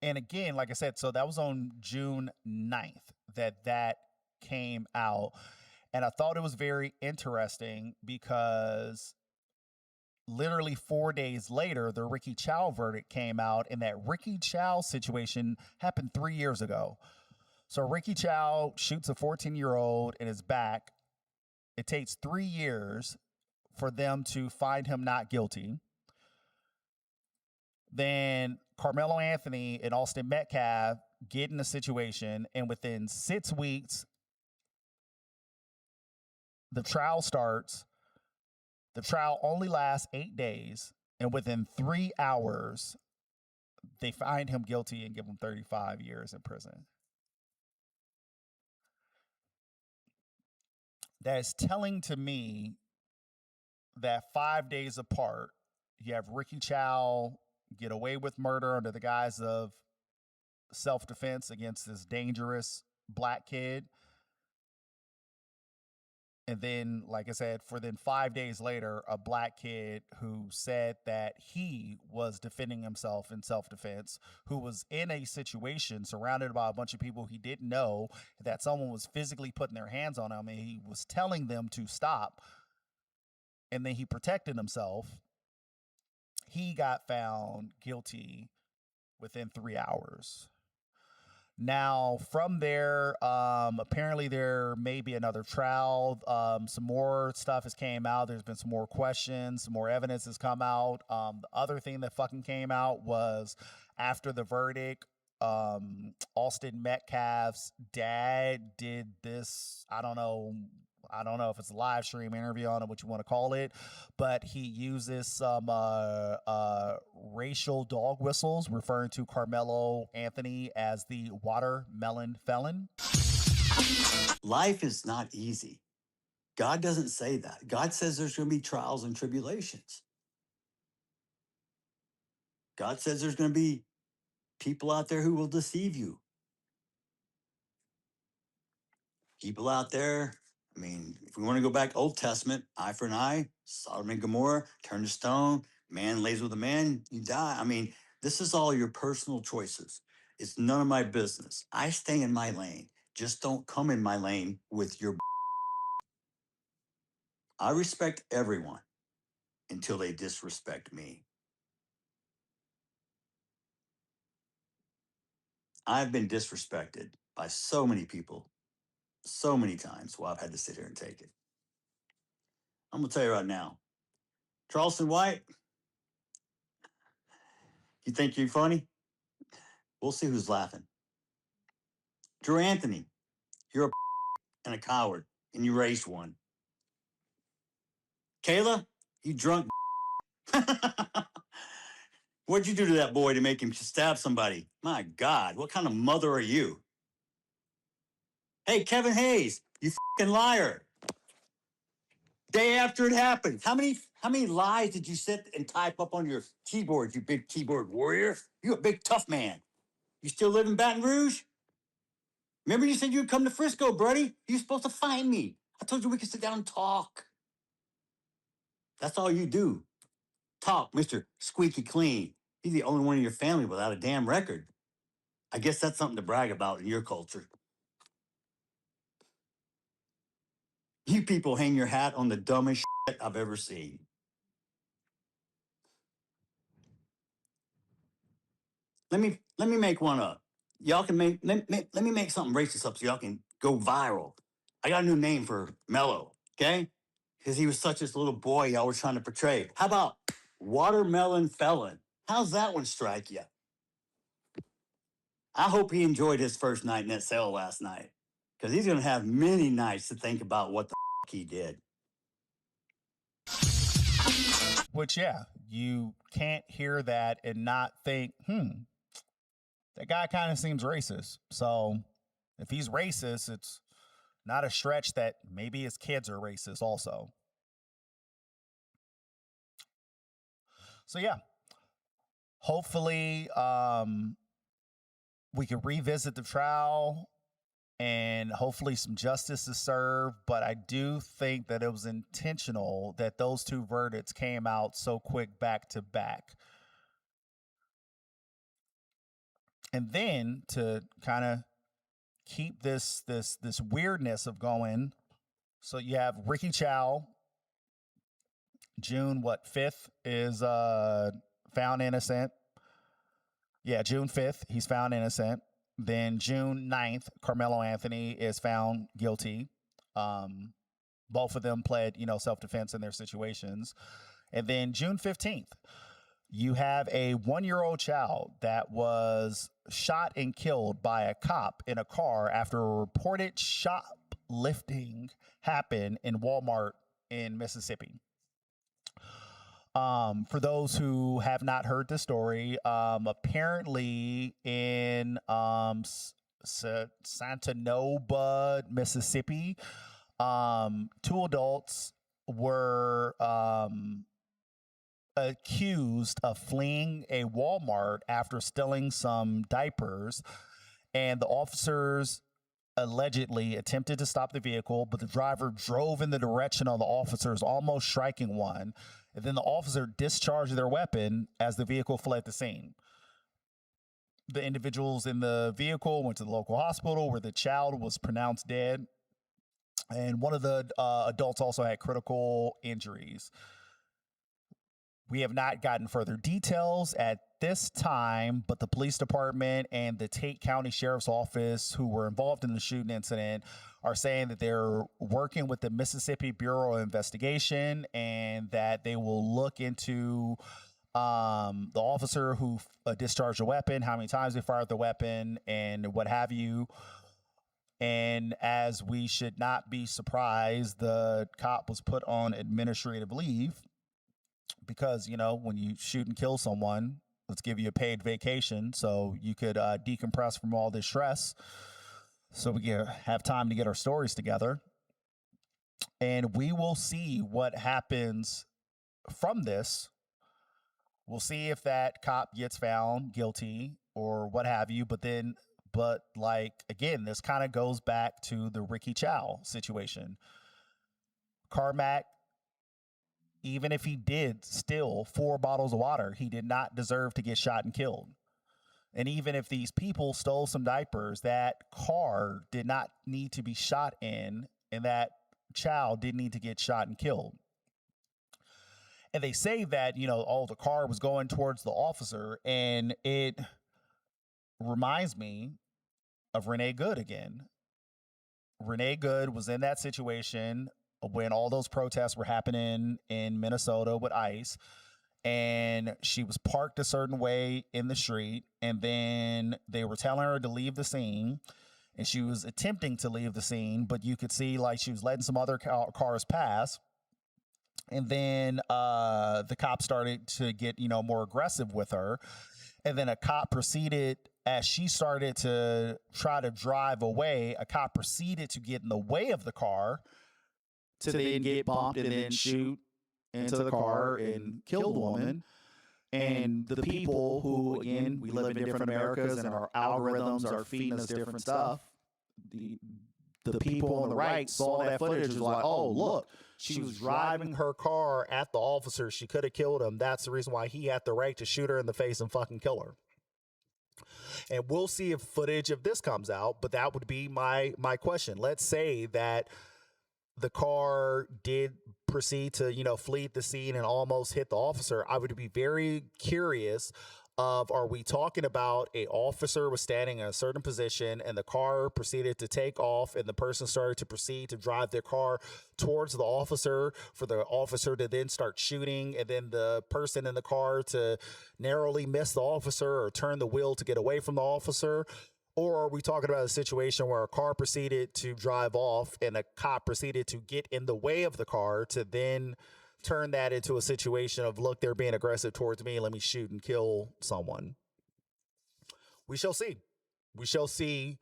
[SPEAKER 3] And again, like I said, so that was on June 9th that came out. And I thought it was very interesting because literally 4 days later, the Ricky Chow verdict came out, and that Ricky Chow situation happened 3 years ago. So Ricky Chow shoots a 14-year-old in his back. It takes 3 years for them to find him not guilty. Then Carmelo Anthony and Austin Metcalf get in a situation, and within 6 weeks, The trial starts. The trial only lasts 8 days, and within 3 hours, they find him guilty and give him 35 years in prison. That's telling to me that 5 days apart, you have Ricky Chow get away with murder under the guise of self-defense against this dangerous black kid. And then, like I said, for then 5 days later, a black kid who said that he was defending himself in self-defense, who was in a situation surrounded by a bunch of people he didn't know, that someone was physically putting their hands on him and he was telling them to stop. And then he protected himself. He got found guilty within 3 hours. Now, from there, apparently there may be another trial. Some more stuff has came out. There's been some more questions. Some more evidence has come out. The other thing that fucking came out was after the verdict, Austin Metcalf's dad did this, I don't know if it's a live stream interview on it, what you want to call it, but he uses some racial dog whistles referring to Carmelo Anthony as the watermelon felon.
[SPEAKER 13] Life is not easy. God doesn't say that. God says there's going to be trials and tribulations. God says there's going to be people out there who will deceive you. People out there, I mean, if we want to go back Old Testament, eye for an eye, Sodom and Gomorrah, turn to stone, man lays with a man, you die. I mean, this is all your personal choices. It's none of my business. I stay in my lane. Just don't come in my lane with your. I respect everyone until they disrespect me. I've been disrespected by so many people, so many times while I've had to sit here and take it. I'm going to tell you right now, Charleston White, you think you're funny? We'll see who's laughing. Drew Anthony, you're a and a coward, and you raised one. Kayla, you drunk. What'd you do to that boy to make him stab somebody? My God, what kind of mother are you? Hey, Kevin Hayes, you fucking liar. Day after it happened, how many lies did you sit and type up on your keyboard, you big keyboard warrior? You a big tough man. You still live in Baton Rouge? Remember you said you'd come to Frisco, buddy? You're supposed to find me. I told you we could sit down and talk. That's all you do. Talk, Mr. Squeaky Clean. You're the only one in your family without a damn record. I guess that's something to brag about in your culture. You people hang your hat on the dumbest shit I've ever seen. Let me make one up. Y'all can make let me make something racist up so y'all can go viral. I got a new name for Mello, okay? Because he was such this little boy y'all were trying to portray. How about watermelon felon? How's that one strike you? I hope he enjoyed his first night in that cell last night. Because he's gonna have many nights to think about what the he did.
[SPEAKER 3] Which, yeah, you can't hear that and not think, that guy kind of seems racist. So if he's racist, it's not a stretch that maybe his kids are racist also. So yeah, hopefully we can revisit the trial and hopefully some justice is served. But I do think that it was intentional that those two verdicts came out so quick back to back. And then to kind of keep this weirdness of going, so you have Ricky Chow, June 5th is found innocent. Yeah, June 5th, he's found innocent. Then June 9th, Carmelo Anthony is found guilty. Both of them pled, self-defense in their situations. And then June 15th, you have a 1-year-old child that was shot and killed by a cop in a car after a reported shoplifting happened in Walmart in Mississippi. For those who have not heard the story, apparently in Santanova, Mississippi, 2 adults were accused of fleeing a Walmart after stealing some diapers, and the officers allegedly attempted to stop the vehicle, but the driver drove in the direction of the officers, almost striking one. And then the officer discharged their weapon as the vehicle fled the scene. The individuals in the vehicle went to the local hospital where the child was pronounced dead. And one of the adults also had critical injuries. We have not gotten further details at this time, but the police department and the Tate County Sheriff's Office, who were involved in the shooting incident, are saying that they're working with the Mississippi Bureau of Investigation and that they will look into the officer who discharged a weapon, how many times they fired the weapon, and what have you. And as we should not be surprised, the cop was put on administrative leave because, you know, when you shoot and kill someone, let's give you a paid vacation so you could decompress from all this stress, so we can have time to get our stories together. And we will see what happens from this. We'll see if that cop gets found guilty or what have you. But like, again, this kind of goes back to the Ricky Chow situation. Carmack, even if he did steal 4 bottles of water, he did not deserve to get shot and killed. And even if these people stole some diapers, that car did not need to be shot in, and that child didn't need to get shot and killed. And they say that, you know, the car was going towards the officer, and it reminds me of Renee Good again. Renee Good was in that situation when all those protests were happening in Minnesota with ICE, and she was parked a certain way in the street, and then they were telling her to leave the scene, and she was attempting to leave the scene, but you could see like she was letting some other cars pass. And then the cop started to get, you know, more aggressive with her. And then a cop proceeded, as she started to try to drive away, a cop proceeded to get in the way of the car to then get bumped and then shoot into the car and kill the woman. And the people who, again, we live in different Americas and our algorithms are feeding us different stuff. The people on the right saw that footage and was like, oh, look, she was driving her car at the officer. She could have killed him. That's the reason why he had the right to shoot her in the face and fucking kill her. And we'll see if footage of this comes out, but that would be my question. Let's say that the car did proceed to, you know, flee the scene and almost hit the officer. I would be very curious of, are we talking about a officer was standing in a certain position and the car proceeded to take off and the person started to proceed to drive their car towards the officer for the officer to then start shooting, and then the person in the car to narrowly miss the officer or turn the wheel to get away from the officer? Or are we talking about a situation where a car proceeded to drive off and a cop proceeded to get in the way of the car to then turn that into a situation of, look, they're being aggressive towards me, let me shoot and kill someone? We shall see. We shall see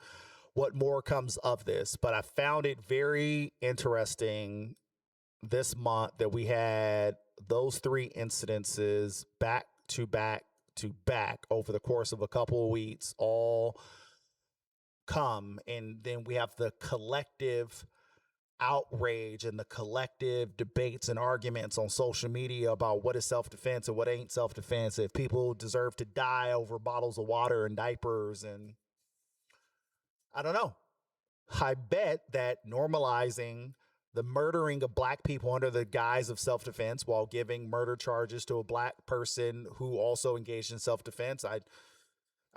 [SPEAKER 3] what more comes of this. But I found it very interesting this month that we had those 3 incidences back to back to back over the course of a couple of weeks, all come, and then we have the collective outrage and the collective debates and arguments on social media about what is self-defense and what ain't self-defense, if people deserve to die over bottles of water and diapers. And I don't know. I bet that normalizing the murdering of black people under the guise of self-defense while giving murder charges to a black person who also engaged in self-defense, I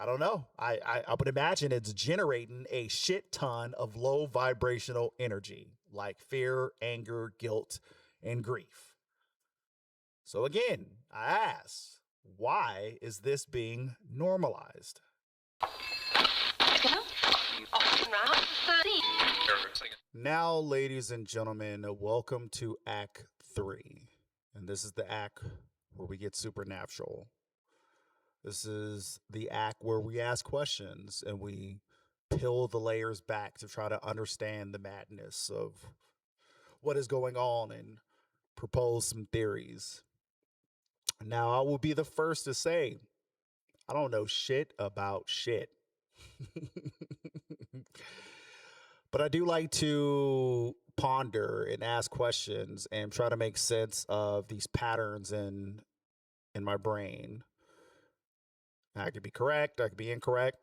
[SPEAKER 3] don't know. I would imagine it's generating a shit ton of low vibrational energy like fear, anger, guilt, and grief. So again, I ask, why is this being normalized? Now, ladies and gentlemen, welcome to Act 3. And this is the act where we get supernatural. This is the act where we ask questions and we peel the layers back to try to understand the madness of what is going on and propose some theories. Now, I will be the first to say, I don't know shit about shit. But I do like to ponder and ask questions and try to make sense of these patterns in my brain. I could be correct, I could be incorrect.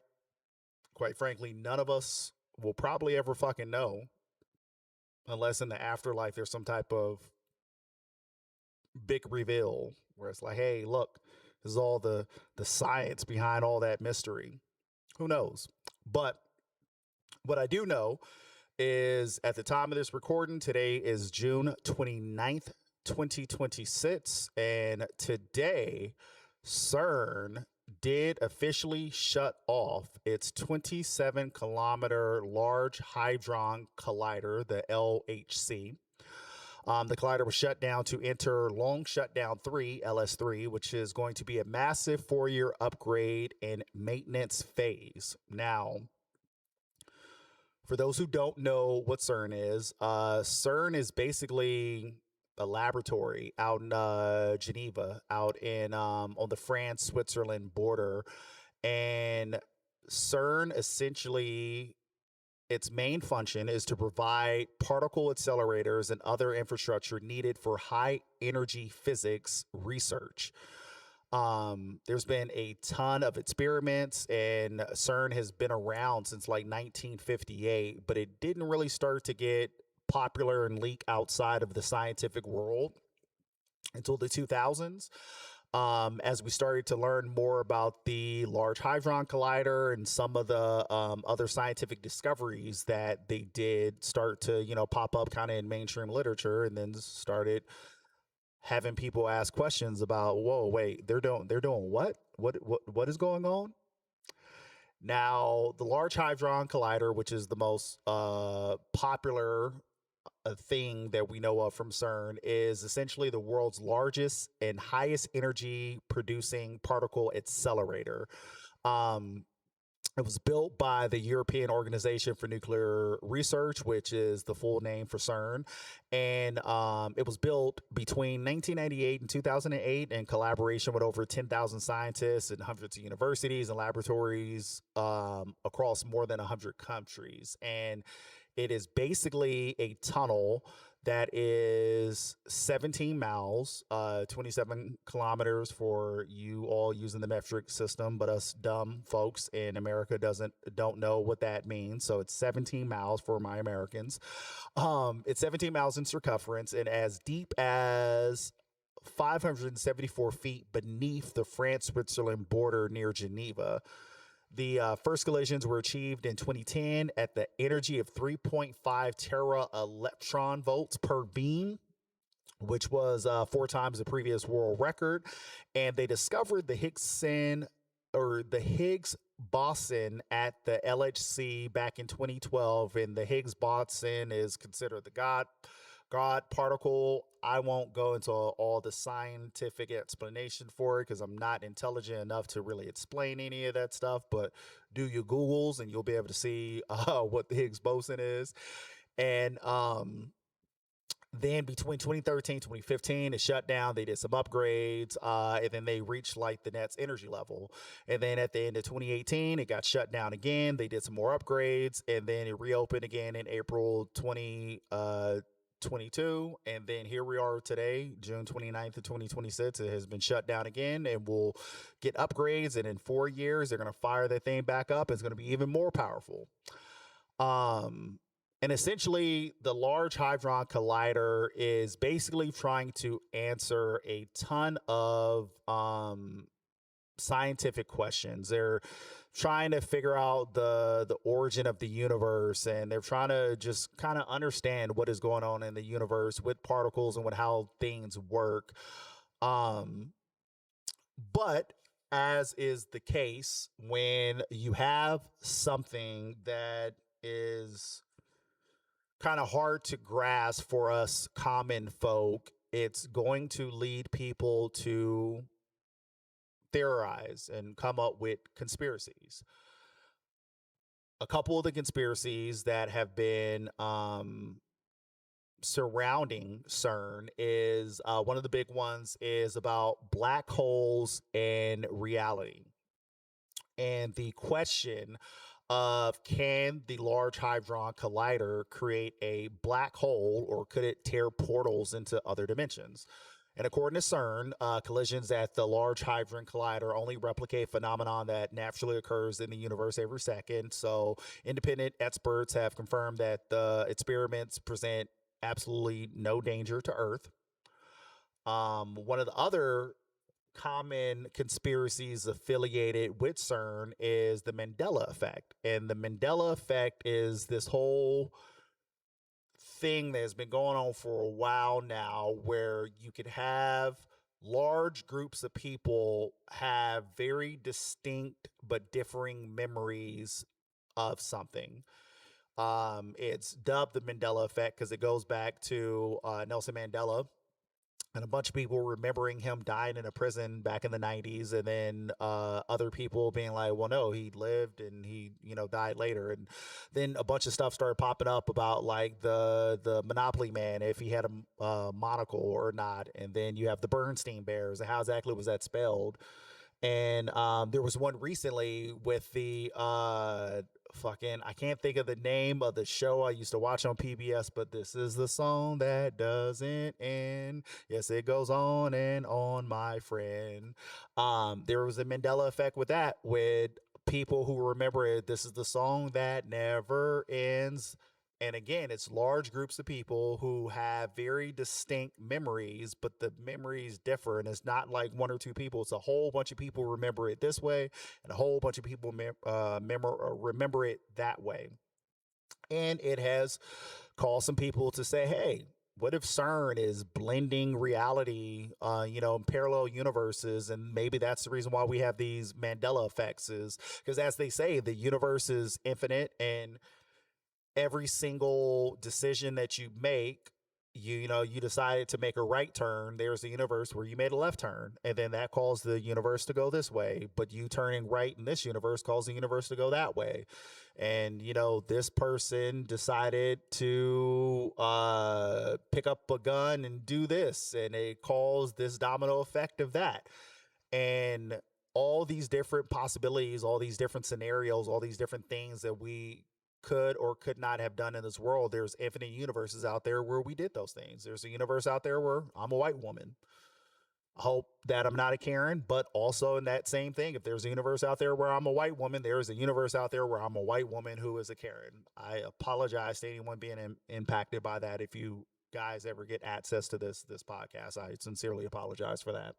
[SPEAKER 3] Quite frankly, none of us will probably ever fucking know unless in the afterlife there's some type of big reveal where it's like, hey, look, this is all the science behind all that mystery. Who knows? But what I do know is at the time of this recording, today is June 29th, 2026. And today, CERN did officially shut off its 27-kilometer Large Hadron Collider, the LHC. The collider was shut down to enter Long Shutdown 3, LS3, which is going to be a massive 4-year upgrade and maintenance phase. Now, for those who don't know what CERN is basically a laboratory out in Geneva, out in on the France-Switzerland border. And CERN essentially, its main function is to provide particle accelerators and other infrastructure needed for high energy physics research. There's been a ton of experiments, and CERN has been around since like 1958, but it didn't really start to get popular and leak outside of the scientific world until the 2000s. As we started to learn more about the Large Hadron Collider and some of the other scientific discoveries that they did start to, pop up kind of in mainstream literature, and then started having people ask questions about, whoa, wait, they're doing what? What is going on? Now, the Large Hadron Collider, which is the most popular thing that we know of from CERN, is essentially the world's largest and highest energy producing particle accelerator. It was built by the European Organization for Nuclear Research, which is the full name for CERN. And it was built between 1998 and 2008 in collaboration with over 10,000 scientists and hundreds of universities and laboratories across more than 100 countries. And it is basically a tunnel that is 17 miles, 27 kilometers for you all using the metric system, but us dumb folks in America don't know what that means. So it's 17 miles for my Americans. It's 17 miles in circumference and as deep as 574 feet beneath the France-Switzerland border near Geneva. The first collisions were achieved in 2010 at the energy of 3.5 tera electron volts per beam, which was 4 times the previous world record. And they discovered the Higgs boson at the LHC back in 2012. And the Higgs boson is considered the God particle. I won't go into all the scientific explanation for it because I'm not intelligent enough to really explain any of that stuff, but do your Googles and you'll be able to see what the Higgs boson is. And then between 2013 2015 it shut down. They did some upgrades and then they reached like the next energy level, and then at the end of 2018 it got shut down again. They did some more upgrades and then it reopened again in April 2022, and then here we are today, June 29th of 2026. It has been shut down again, and we'll get upgrades, and in 4 years they're going to fire that thing back up. It's going to be even more powerful. And essentially the Large Hadron Collider is basically trying to answer a ton of scientific questions. They're trying to figure out the origin of the universe, and they're trying to just kind of understand what is going on in the universe with particles and with how things work. But as is the case when you have something that is kind of hard to grasp for us common folk, it's going to lead people to theorize and come up with conspiracies. A couple of the conspiracies that have been surrounding CERN is one of the big ones is about black holes and reality. And the question of can the Large Hadron Collider create a black hole, or could it tear portals into other dimensions? And according to CERN, collisions at the Large Hadron Collider only replicate a phenomenon that naturally occurs in the universe every second. So independent experts have confirmed that the experiments present absolutely no danger to Earth. One of the other common conspiracies affiliated with CERN is the Mandela effect. And the Mandela effect is this whole thing that's been going on for a while now, where you could have large groups of people have very distinct but differing memories of something. It's dubbed the Mandela effect because it goes back to Nelson Mandela and a bunch of people remembering him dying in a prison back in the 90s, and then other people being like, well, no, he lived and he, died later. And then a bunch of stuff started popping up about like the Monopoly Man, if he had a monocle or not. And then you have the Bernstein Bears, and how exactly was that spelled? And there was one recently with the I can't think of the name of the show I used to watch on PBS, but this is the song that doesn't end. Yes, it goes on and on, my friend. There was a Mandela effect with that, with people who remember it. This is the song that never ends. And again, it's large groups of people who have very distinct memories, but the memories differ. And it's not like one or two people. It's a whole bunch of people remember it this way, and a whole bunch of people remember it that way. And it has caused some people to say, hey, what if CERN is blending reality, in parallel universes? And maybe that's the reason why we have these Mandela effects, is because, as they say, the universe is infinite, and every single decision that you make, you decided to make a right turn, there's a universe where you made a left turn, and then that caused the universe to go this way. But you turning right in this universe caused the universe to go that way. And this person decided to pick up a gun and do this, and it caused this domino effect of that. And all these different possibilities, all these different scenarios, all these different things that we could or could not have done in this world. There's infinite universes out there where we did those things. There's a universe out there where I'm a white woman. I hope that I'm not a Karen, but also in that same thing, if there's a universe out there where I'm a white woman, there's a universe out there where I'm a white woman who is a Karen. I apologize to anyone being impacted by that. If you guys ever get access to this podcast, I sincerely apologize for that.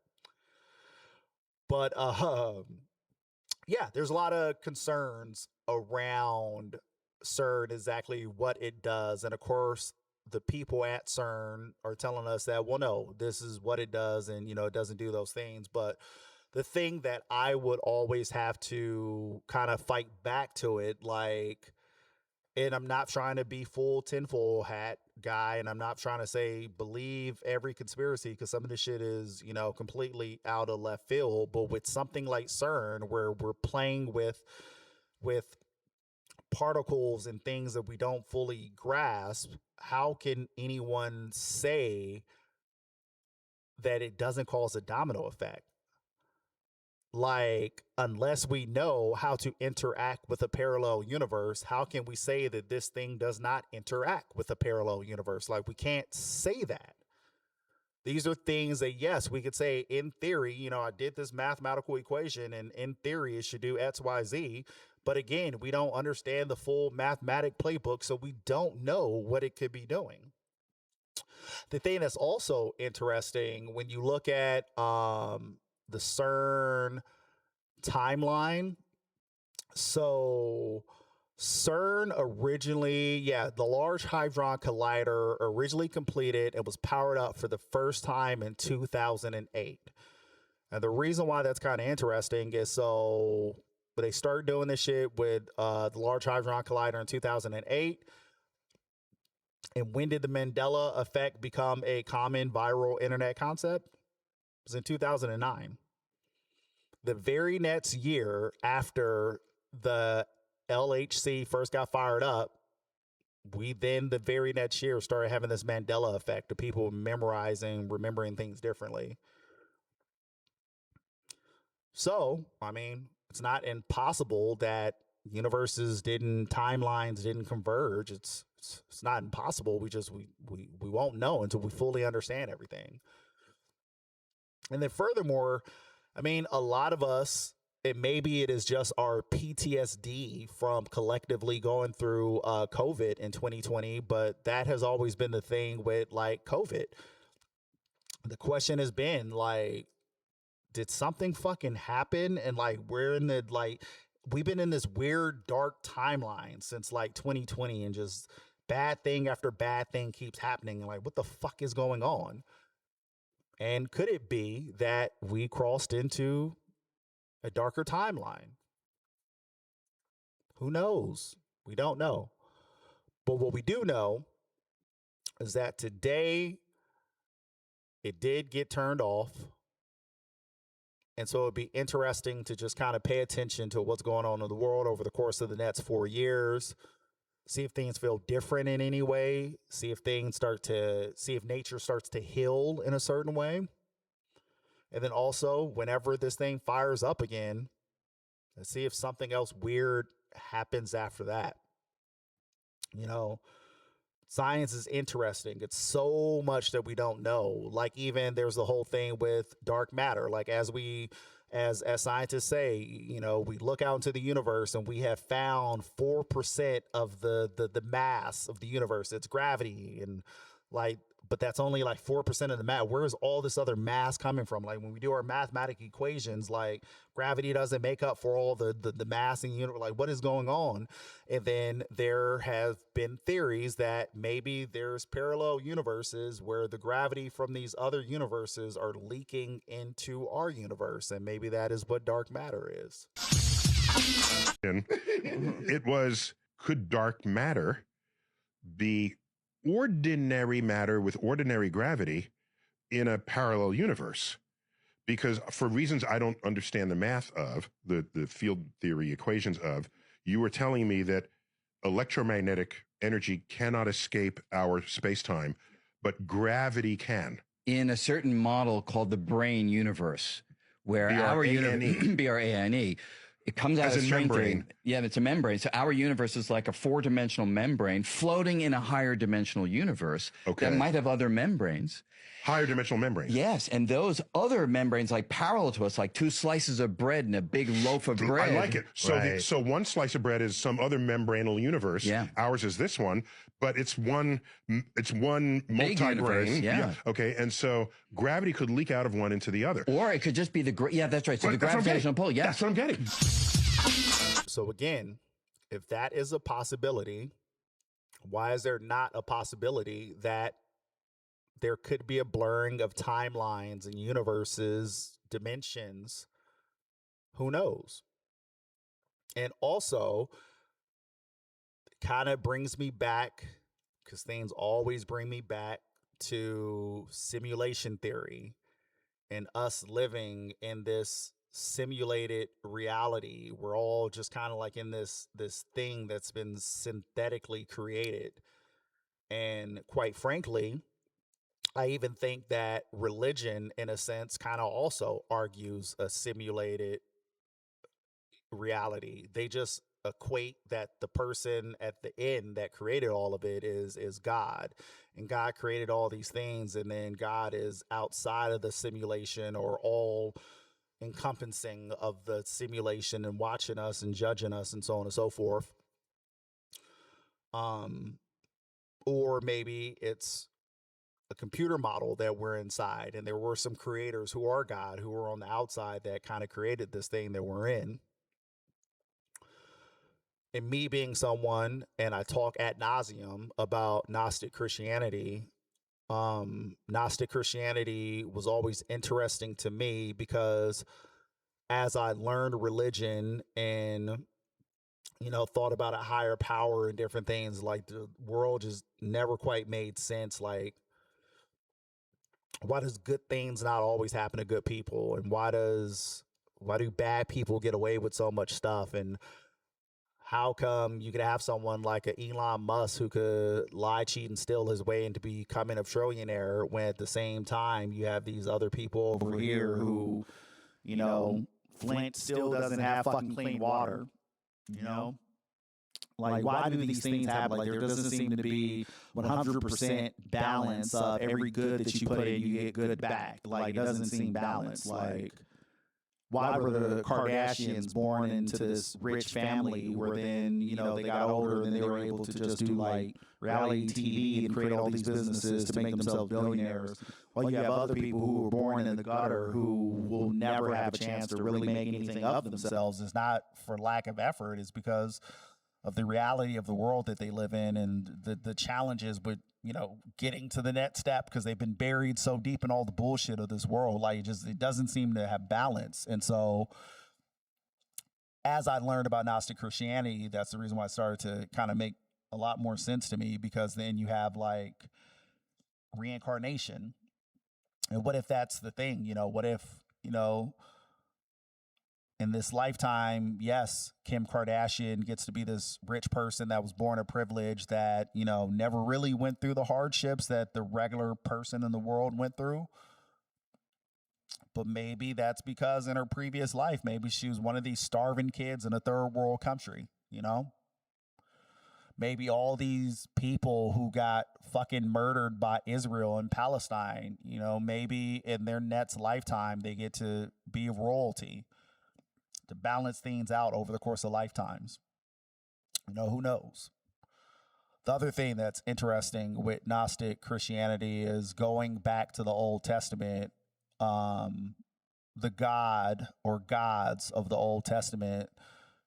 [SPEAKER 3] But yeah, there's a lot of concerns around CERN, exactly what it does. And of course, the people at CERN are telling us that, well, no, this is what it does, and it doesn't do those things. But the thing that I would always have to kind of fight back to it, like, and I'm not trying to be full tinfoil hat guy, and I'm not trying to say believe every conspiracy, because some of this shit is completely out of left field. But with something like CERN, where we're playing with particles and things that we don't fully grasp, how can anyone say that it doesn't cause a domino effect? Like, unless we know how to interact with a parallel universe, how can we say that this thing does not interact with a parallel universe? Like, we can't say that. These are things that, yes, we could say in theory, I did this mathematical equation, and in theory it should do X, Y, Z. But again, we don't understand the full mathematic playbook, so we don't know what it could be doing. The thing that's also interesting, when you look at the CERN timeline, so CERN originally, the Large Hadron Collider originally completed and was powered up for the first time in 2008. And the reason why that's kind of interesting is so they start doing this shit with the Large Hadron Collider in 2008. And when did the Mandela effect become a common viral internet concept? It was in 2009. The very next year after the LHC first got fired up, we then the very next year started having this Mandela effect of people remembering things differently. So, I mean, it's not impossible that timelines didn't converge. It's not impossible. We won't know until we fully understand everything. And then furthermore, I mean, a lot of us, maybe it is just our PTSD from collectively going through COVID in 2020, but that has always been the thing with like COVID. The question has been like, did something fucking happen? And like, we've been in this weird dark timeline since like 2020, and just bad thing after bad thing keeps happening. And like, what the fuck is going on? And could it be that we crossed into a darker timeline? Who knows? We don't know. But what we do know is that today it did get turned off. And so it'd be interesting to just kind of pay attention to what's going on in the world over the course of the next 4 years. See if things feel different in any way. See if nature starts to heal in a certain way. And then also, whenever this thing fires up again, let's see if something else weird happens after that. You know, science is interesting. It's so much that we don't know. Like, even there's the whole thing with dark matter. Like, as scientists say, you know, we look out into the universe and we have found 4% of the mass of the universe. It's gravity, and like, but that's only like 4% of the mass. Where is all this other mass coming from? Like, when we do our mathematical equations, like, gravity doesn't make up for all the mass in the universe. Like, what is going on? And then there have been theories that maybe there's parallel universes where the gravity from these other universes are leaking into our universe, and maybe that is what dark matter is.
[SPEAKER 14] It was, could dark matter be ordinary matter with ordinary gravity in a parallel universe? Because for reasons I don't understand the math of, the field theory equations of, you were telling me that electromagnetic energy cannot escape our space-time, but gravity can.
[SPEAKER 15] In a certain model called the brain universe, where our universe, B-R-A-N-E, it comes out
[SPEAKER 14] as
[SPEAKER 15] of
[SPEAKER 14] a
[SPEAKER 15] string theory.
[SPEAKER 14] membrane.
[SPEAKER 15] Yeah, it's a membrane. So our universe is like a 4-dimensional membrane floating in a higher dimensional universe that might have other membranes.
[SPEAKER 14] Higher dimensional membranes.
[SPEAKER 15] Yes, and those other membranes, like parallel to us, like 2 slices of bread and a big loaf of bread.
[SPEAKER 14] I like it. So so one slice of bread is some other membranal universe.
[SPEAKER 15] Yeah.
[SPEAKER 14] Ours is this one, but it's one multi-brain.
[SPEAKER 15] Yeah.
[SPEAKER 14] Okay. And so gravity could leak out of one into the other.
[SPEAKER 15] Or it could just be that's right. So the gravitational pull. Yeah.
[SPEAKER 14] That's what I'm getting.
[SPEAKER 3] So again, if that is a possibility, why is there not a possibility that there could be a blurring of timelines and universes, dimensions? Who knows? And also, it kind of brings me back, because things always bring me back to simulation theory and us living in this simulated reality. We're all just kind of like in this thing that's been synthetically created. And quite frankly, I even think that religion, in a sense, kind of also argues a simulated reality. They just equate that the person at the end that created all of it is God, and God created all these things, and then God is outside of the simulation, or all encompassing of the simulation, and watching us and judging us and so on and so forth. Or maybe it's a computer model that we're inside, and there were some creators who are God, who were on the outside, that kind of created this thing that we're in. And me being someone, and I talk ad nauseum about Gnostic Christianity, Gnostic Christianity was always interesting to me because as I learned religion and, you know, thought about a higher power and different things, like the world just never quite made sense. Like, why does good things not always happen to good people? And why do bad people get away with so much stuff? And how come you could have someone like a Elon Musk who could lie, cheat, and steal his way into becoming a trillionaire when at the same time you have these other people over here who, you know, Flint still doesn't have fucking clean water, you know? Like, why do these things happen? Like, there doesn't seem to be 100% balance of every good that you put in, you get good back. Like, it doesn't seem balanced. Like, why were the Kardashians born into this rich family where then, you know, they got older and they were able to just do like reality TV and create all these businesses to make themselves billionaires? While you have other people who were born in the gutter who will never have a chance to really make anything of themselves. It's not for lack of effort, it's because of the reality of the world that they live in and the challenges with, you know, getting to the next step because they've been buried so deep in all the bullshit of this world. Like, it doesn't seem to have balance. And so as I learned about Gnostic Christianity, that's the reason why it started to kind of make a lot more sense to me, because then you have like reincarnation. And what if that's the thing? You know, what if, you know, in this lifetime, yes, Kim Kardashian gets to be this rich person that was born a privilege that, you know, never really went through the hardships that the regular person in the world went through. But maybe that's because in her previous life, maybe she was one of these starving kids in a third world country, you know? Maybe all these people who got fucking murdered by Israel and Palestine, you know, maybe in their next lifetime, they get to be royalty, to balance things out over the course of lifetimes. You know, who knows? The other thing that's interesting with Gnostic Christianity is going back to the Old Testament, the God or gods of the Old Testament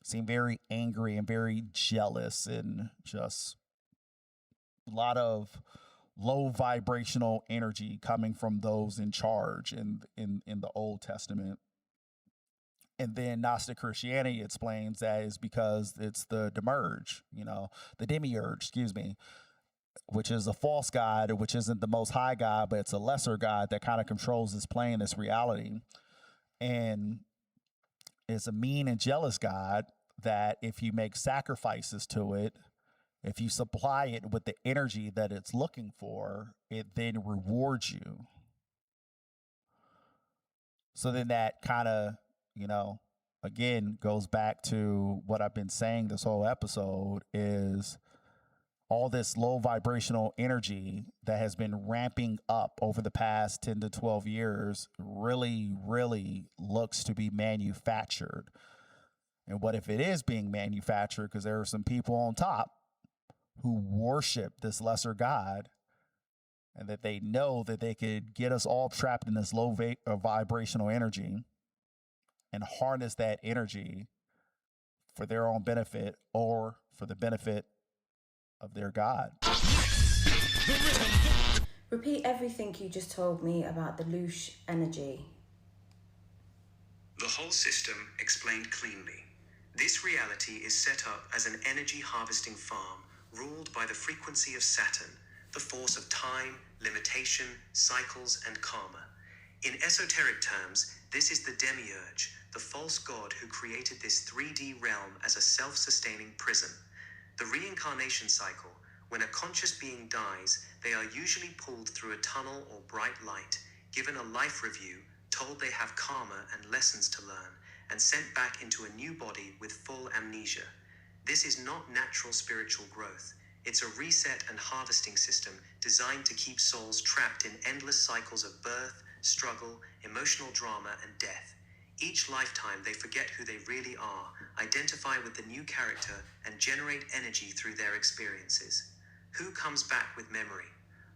[SPEAKER 3] seem very angry and very jealous and just a lot of low vibrational energy coming from those in charge in the Old Testament. And then Gnostic Christianity explains that is because it's the demiurge, you know, the demiurge, excuse me, which is a false god, which isn't the most high god, but it's a lesser god that kind of controls this plane, this reality. And it's a mean and jealous god that if you make sacrifices to it, if you supply it with the energy that it's looking for, it then rewards you. So then that kind of, you know, again, goes back to what I've been saying this whole episode is all this low vibrational energy that has been ramping up over the past 10 to 12 years really, really looks to be manufactured. And what if it is being manufactured? Because there are some people on top who worship this lesser god and that they know that they could get us all trapped in this low vibrational energy and harness that energy for their own benefit or for the benefit of their God.
[SPEAKER 16] Repeat everything you just told me about the Loosh energy.
[SPEAKER 17] The whole system explained cleanly. This reality is set up as an energy harvesting farm ruled by the frequency of Saturn, the force of time, limitation, cycles, and karma. In esoteric terms, this is the demiurge, the false god who created this 3D realm as a self-sustaining prison. The reincarnation cycle, when a conscious being dies, they are usually pulled through a tunnel or bright light, given a life review, told they have karma and lessons to learn, and sent back into a new body with full amnesia. This is not natural spiritual growth. It's a reset and harvesting system designed to keep souls trapped in endless cycles of birth, struggle, emotional drama, and death. Each lifetime they forget who they really are, identify with the new character, and generate energy through their experiences. Who comes back with memory?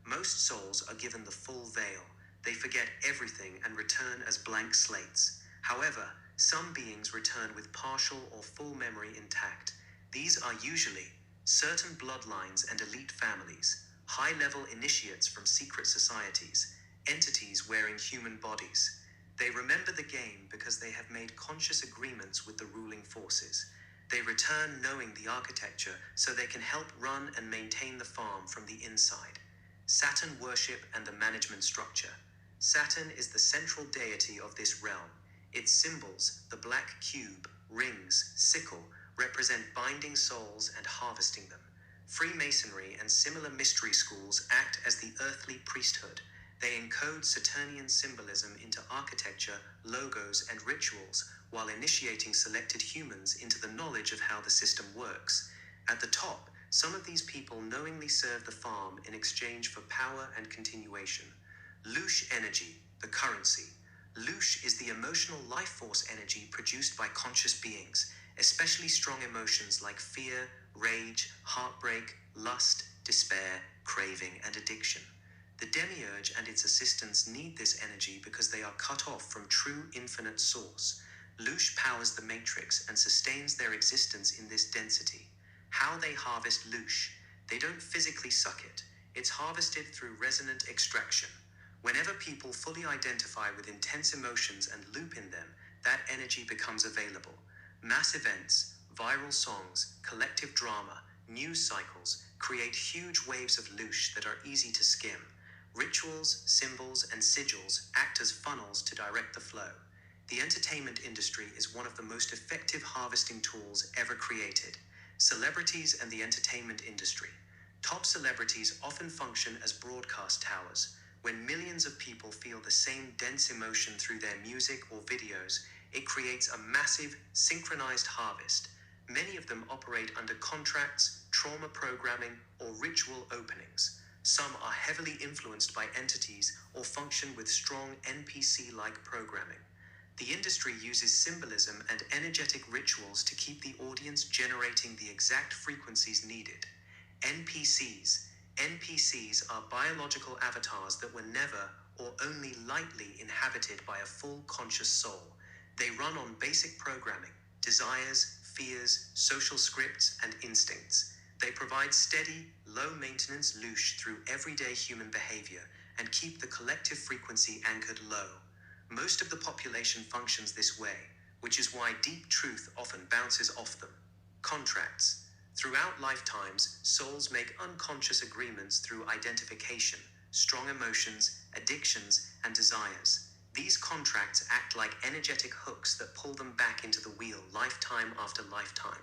[SPEAKER 17] Most souls are given the full veil. They forget everything and return as blank slates. However, some beings return with partial or full memory intact. These are usually certain bloodlines and elite families. high-level initiates from secret societies, entities wearing human bodies. They remember the game because they have made conscious agreements with the ruling forces. They return knowing the architecture so they can help run and maintain the farm from the inside. Saturn worship and the management structure. Saturn is the central deity of this realm. Its symbols, the black cube, rings, sickle, represent binding souls and harvesting them. Freemasonry and similar mystery schools act as the earthly priesthood. They encode Saturnian symbolism into architecture, logos, and rituals, while initiating selected humans into the knowledge of how the system works. At the top, some of these people knowingly serve the farm in exchange for power and continuation. Loosh energy, the currency. Loosh is the emotional life force energy produced by conscious beings, especially strong emotions like fear, rage, heartbreak, lust, despair, craving, and addiction. The demiurge and its assistants need this energy because they are cut off from true infinite source. Loosh powers the matrix and sustains their existence in this density. How they harvest Loosh? They don't physically suck it. It's harvested through resonant extraction. Whenever people fully identify with intense emotions and loop in them, that energy becomes available. Mass events, viral songs, collective drama, news cycles create huge waves of Loosh that are easy to skim. Rituals, symbols, and sigils act as funnels to direct the flow. The entertainment industry is one of the most effective harvesting tools ever created. Celebrities and the entertainment industry. Top celebrities often function as broadcast towers. When millions of people feel the same dense emotion through their music or videos, it creates a massive, synchronized harvest. Many of them operate under contracts, trauma programming, or ritual openings. Some are heavily influenced by entities or function with strong NPC-like programming. The industry uses symbolism and energetic rituals to keep the audience generating the exact frequencies needed. NPCs. NPCs are biological avatars that were never or only lightly inhabited by a full conscious soul. They run on basic programming, desires, fears, social scripts, and instincts. They provide steady, low-maintenance loosh through everyday human behavior and keep the collective frequency anchored low. Most of the population functions this way, which is why deep truth often bounces off them. Contracts. Throughout lifetimes, souls make unconscious agreements through identification, strong emotions, addictions, and desires. These contracts act like energetic hooks that pull them back into the wheel lifetime after lifetime.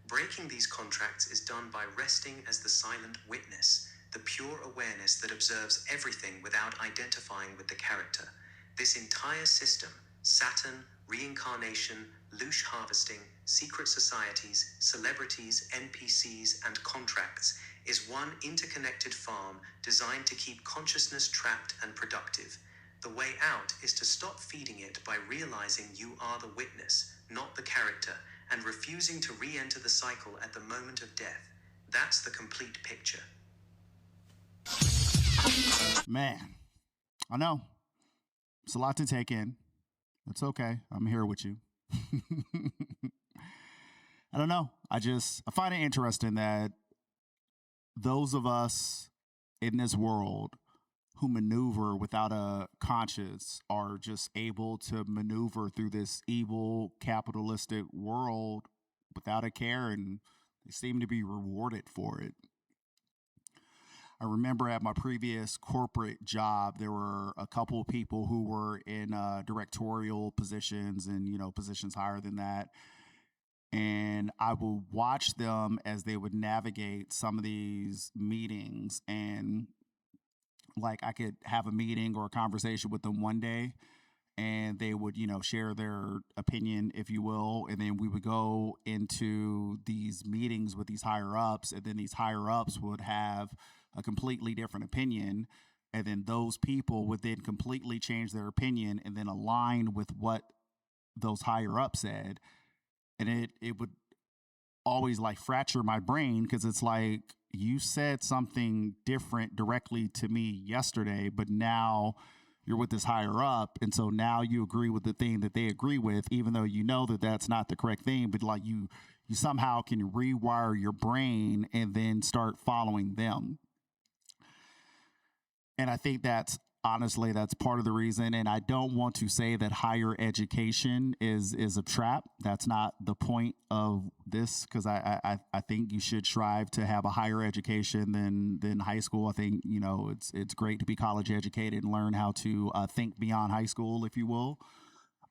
[SPEAKER 17] Breaking these contracts is done by resting as the silent witness, the pure awareness that observes everything without identifying with the character. This entire system, Saturn, reincarnation, loosh harvesting, secret societies, celebrities, NPCs, and contracts, is one interconnected farm designed to keep consciousness trapped and productive. The way out is to stop feeding it by realizing you are the witness, not the character, and refusing to re-enter the cycle at the moment of death. That's the complete picture.
[SPEAKER 3] Man, I know. It's a lot to take in. It's okay. I'm here with you. I don't know. I find it interesting that those of us in this world who maneuver without a conscience are just able to maneuver through this evil capitalistic world without a care, and they seem to be rewarded for it. I remember at my previous corporate job, there were a couple of people who were in directorial positions and, positions higher than that. And I would watch them as they would navigate some of these meetings. And like I could have a meeting or a conversation with them one day and they would, share their opinion, if you will. And then we would go into these meetings with these higher ups, and then these higher ups would have a completely different opinion. And then those people would then completely change their opinion and then align with what those higher ups said. And it would always like fracture my brain, because it's like, you said something different directly to me yesterday, but now you're with this higher up. And so now you agree with the thing that they agree with, even though you know that that's not the correct thing, but like you somehow can rewire your brain and then start following them. And I think that's honestly that's part of the reason. And I don't want to say that higher education is a trap. That's not the point of this, because I think you should strive to have a higher education than high school. I think, you know, it's great to be college educated and learn how to think beyond high school, if you will.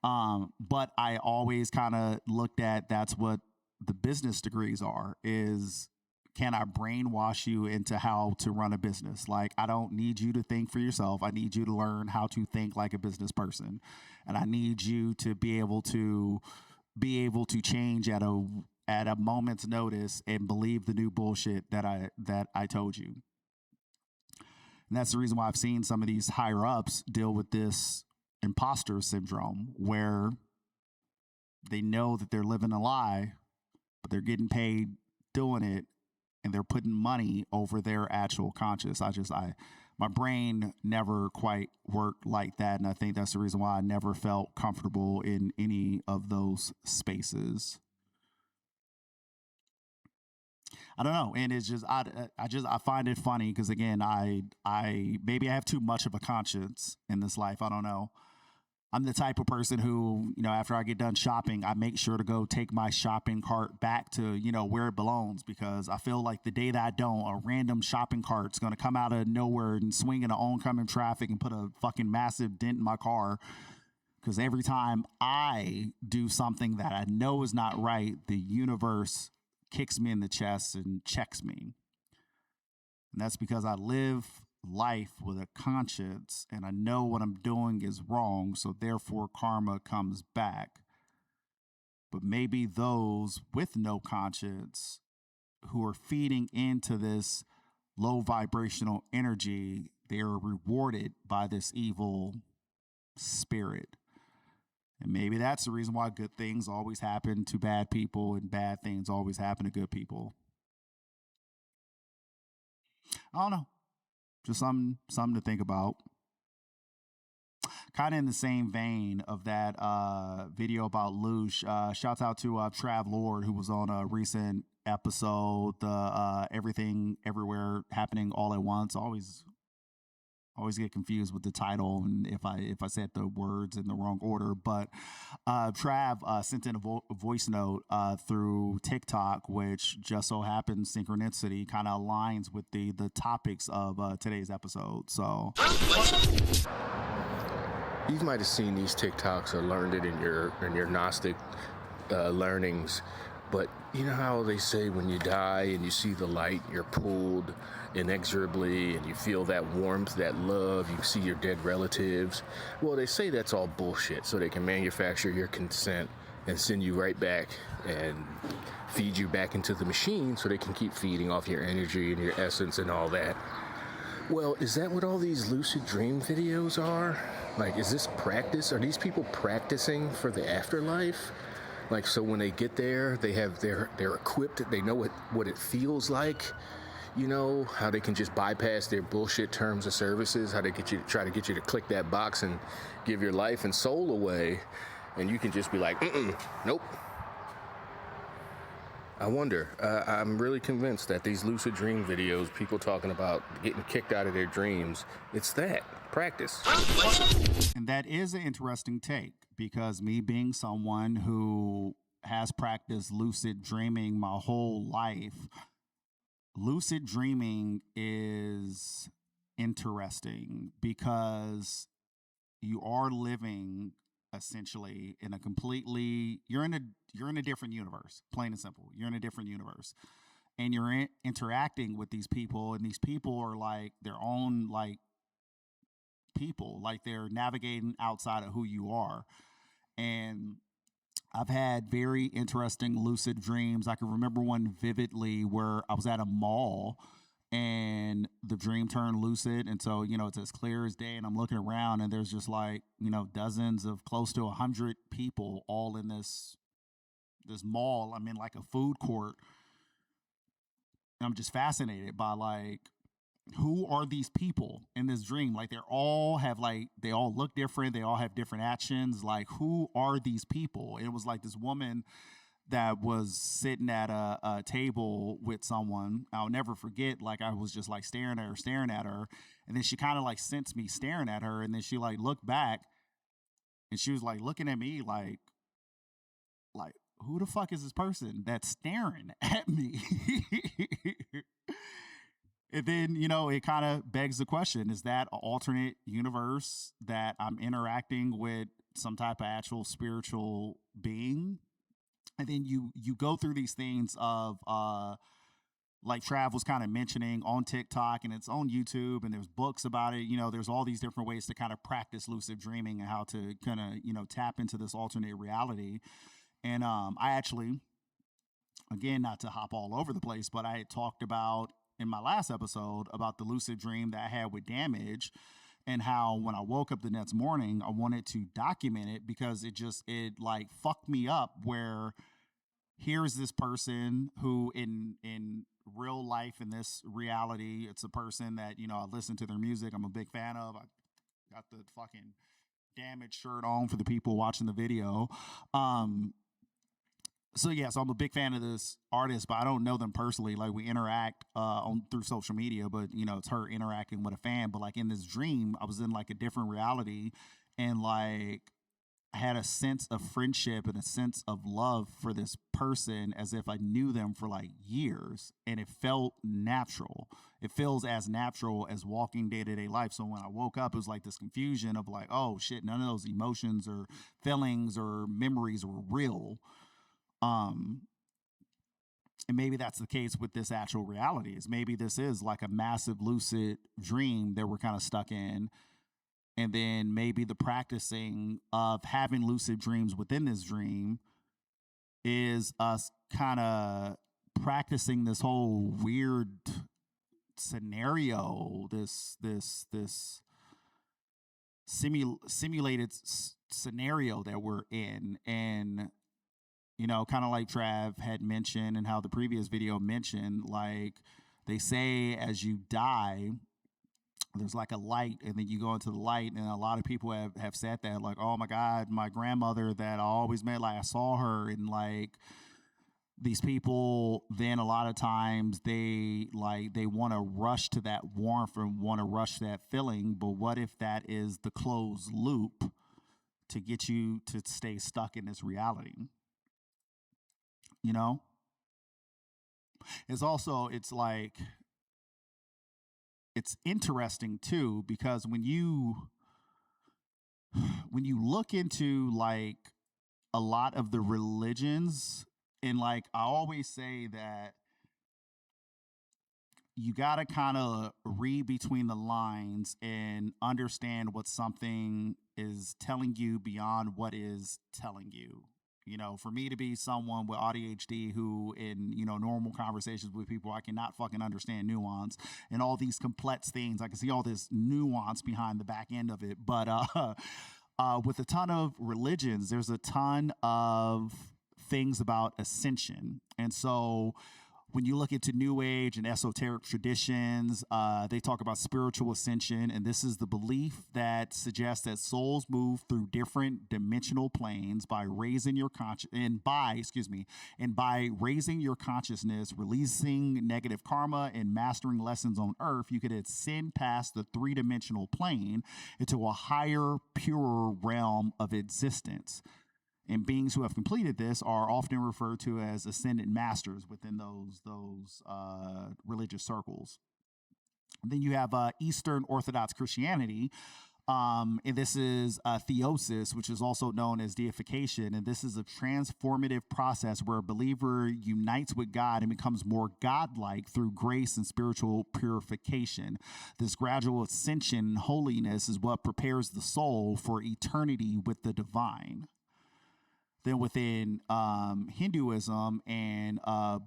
[SPEAKER 3] But I always kind of looked at that's what the business degrees are, is can I brainwash you into how to run a business? Like, I don't need you to think for yourself. I need you to learn how to think like a business person. And I need you to be able to change at a moment's notice and believe the new bullshit that I told you. And that's the reason why I've seen some of these higher ups deal with this imposter syndrome, where they know that they're living a lie, but they're getting paid doing it, and they're putting money over their actual conscience. My brain never quite worked like that, and I think that's the reason why I never felt comfortable in any of those spaces. I don't know, and it's just I find it funny because, again, I maybe I have too much of a conscience in this life. I don't know. I'm the type of person who, you know, after I get done shopping, I make sure to go take my shopping cart back to, you know, where it belongs, because I feel like the day that I don't, a random shopping cart's going to come out of nowhere and swing into oncoming traffic and put a fucking massive dent in my car. Because every time I do something that I know is not right, the universe kicks me in the chest and checks me. And that's because I live life with a conscience, and I know what I'm doing is wrong, so therefore karma comes back. But maybe those with no conscience who are feeding into this low vibrational energy, they are rewarded by this evil spirit. And maybe that's the reason why good things always happen to bad people and bad things always happen to good people. I don't know. Just something to think about. Kind of in the same vein of that video about Lush. Shouts out to Trav Lord, who was on a recent episode, the Everything Everywhere Happening All at Once. Always get confused with the title and if I said the words in the wrong order. But Trav sent in a voice note through TikTok, which just so happens synchronicity kind of aligns with the topics of today's episode. So
[SPEAKER 18] you might have seen these TikToks or learned it in your Gnostic learnings. But you know how they say when you die and you see the light, you're pulled inexorably and you feel that warmth, that love, you see your dead relatives. Well, they say that's all bullshit so they can manufacture your consent and send you right back and feed you back into the machine so they can keep feeding off your energy and your essence and all that. Well, is that what all these lucid dream videos are? Like, is this practice? Are these people practicing for the afterlife? Like, so when they get there, they're equipped, they know what it feels like, you know, how they can just bypass their bullshit terms of services, how they try to get you to click that box and give your life and soul away, and you can just be like, nope. I wonder, I'm really convinced that these lucid dream videos, people talking about getting kicked out of their dreams, it's that, practice.
[SPEAKER 3] And that is an interesting take, because me being someone who has practiced lucid dreaming my whole life, lucid dreaming is interesting because you are living essentially in a completely, you're in a different universe, plain and simple. You're in a different universe, and you're interacting with these people, and these people are like their own like people, like they're navigating outside of who you are. And I've had very interesting lucid dreams. I can remember one vividly where I was at a mall and the dream turned lucid. And so, you know, it's as clear as day, and I'm looking around and there's just like, you know, dozens of close to 100 people all in this mall. I'm in like a food court. And I'm just fascinated by like, who are these people in this dream? Like they all look different. They all have different actions. Like, who are these people? And it was like this woman that was sitting at a table with someone. I'll never forget, like, I was just like staring at her. And then she kind of like sensed me staring at her. And then she like looked back and she was like looking at me like, who the fuck is this person that's staring at me? And then, you know, it kind of begs the question, is that an alternate universe that I'm interacting with some type of actual spiritual being? And then you go through these things of like Trav was kind of mentioning on TikTok, and it's on YouTube, and there's books about it. You know, there's all these different ways to kind of practice lucid dreaming and how to kind of, you know, tap into this alternate reality. And I actually, again, not to hop all over the place, but I had talked about in my last episode about the lucid dream that I had with Damage, and how when I woke up the next morning, I wanted to document it because it like fucked me up, where here's this person who in real life, in this reality, it's a person that, you know, I listen to their music, I'm a big fan of. I got the fucking Damage shirt on for the people watching the video. So yes, I'm a big fan of this artist, but I don't know them personally. Like, we interact through social media, but, you know, it's her interacting with a fan. But like in this dream, I was in like a different reality, and like I had a sense of friendship and a sense of love for this person, as if I knew them for like years, and it felt natural. It feels as natural as walking day-to-day life. So when I woke up, it was like this confusion of like, oh shit, none of those emotions or feelings or memories were real. And maybe that's the case with this actual reality. Is maybe this is like a massive lucid dream that we're kind of stuck in. And then maybe the practicing of having lucid dreams within this dream is us kind of practicing this whole weird scenario, this simulated scenario that we're in. And, you know, kind of like Trav had mentioned, and how the previous video mentioned, like they say as you die, there's like a light, and then you go into the light. And a lot of people have said that, like, oh my God, my grandmother that I always met, like I saw her. And like these people, then a lot of times they want to rush to that warmth and want to rush that feeling. But what if that is the closed loop to get you to stay stuck in this reality? You know, it's interesting too, because when you look into like a lot of the religions, and like I always say that you got to kind of read between the lines and understand what something is telling you beyond what is telling you. You know, for me to be someone with ADHD who, in, you know, normal conversations with people, I cannot fucking understand nuance and all these complex things. I can see all this nuance behind the back end of it. But with a ton of religions, there's a ton of things about ascension. And so when you look into New Age and esoteric traditions, they talk about spiritual ascension, and this is the belief that suggests that souls move through different dimensional planes by raising your by raising your consciousness, releasing negative karma, and mastering lessons on Earth. You could ascend past the three-dimensional plane into a higher, purer realm of existence. And beings who have completed this are often referred to as ascended masters within those religious circles. And then you have Eastern Orthodox Christianity, and this is theosis, which is also known as deification. And this is a transformative process where a believer unites with God and becomes more godlike through grace and spiritual purification. This gradual ascension and holiness is what prepares the soul for eternity with the divine. Then within Hinduism and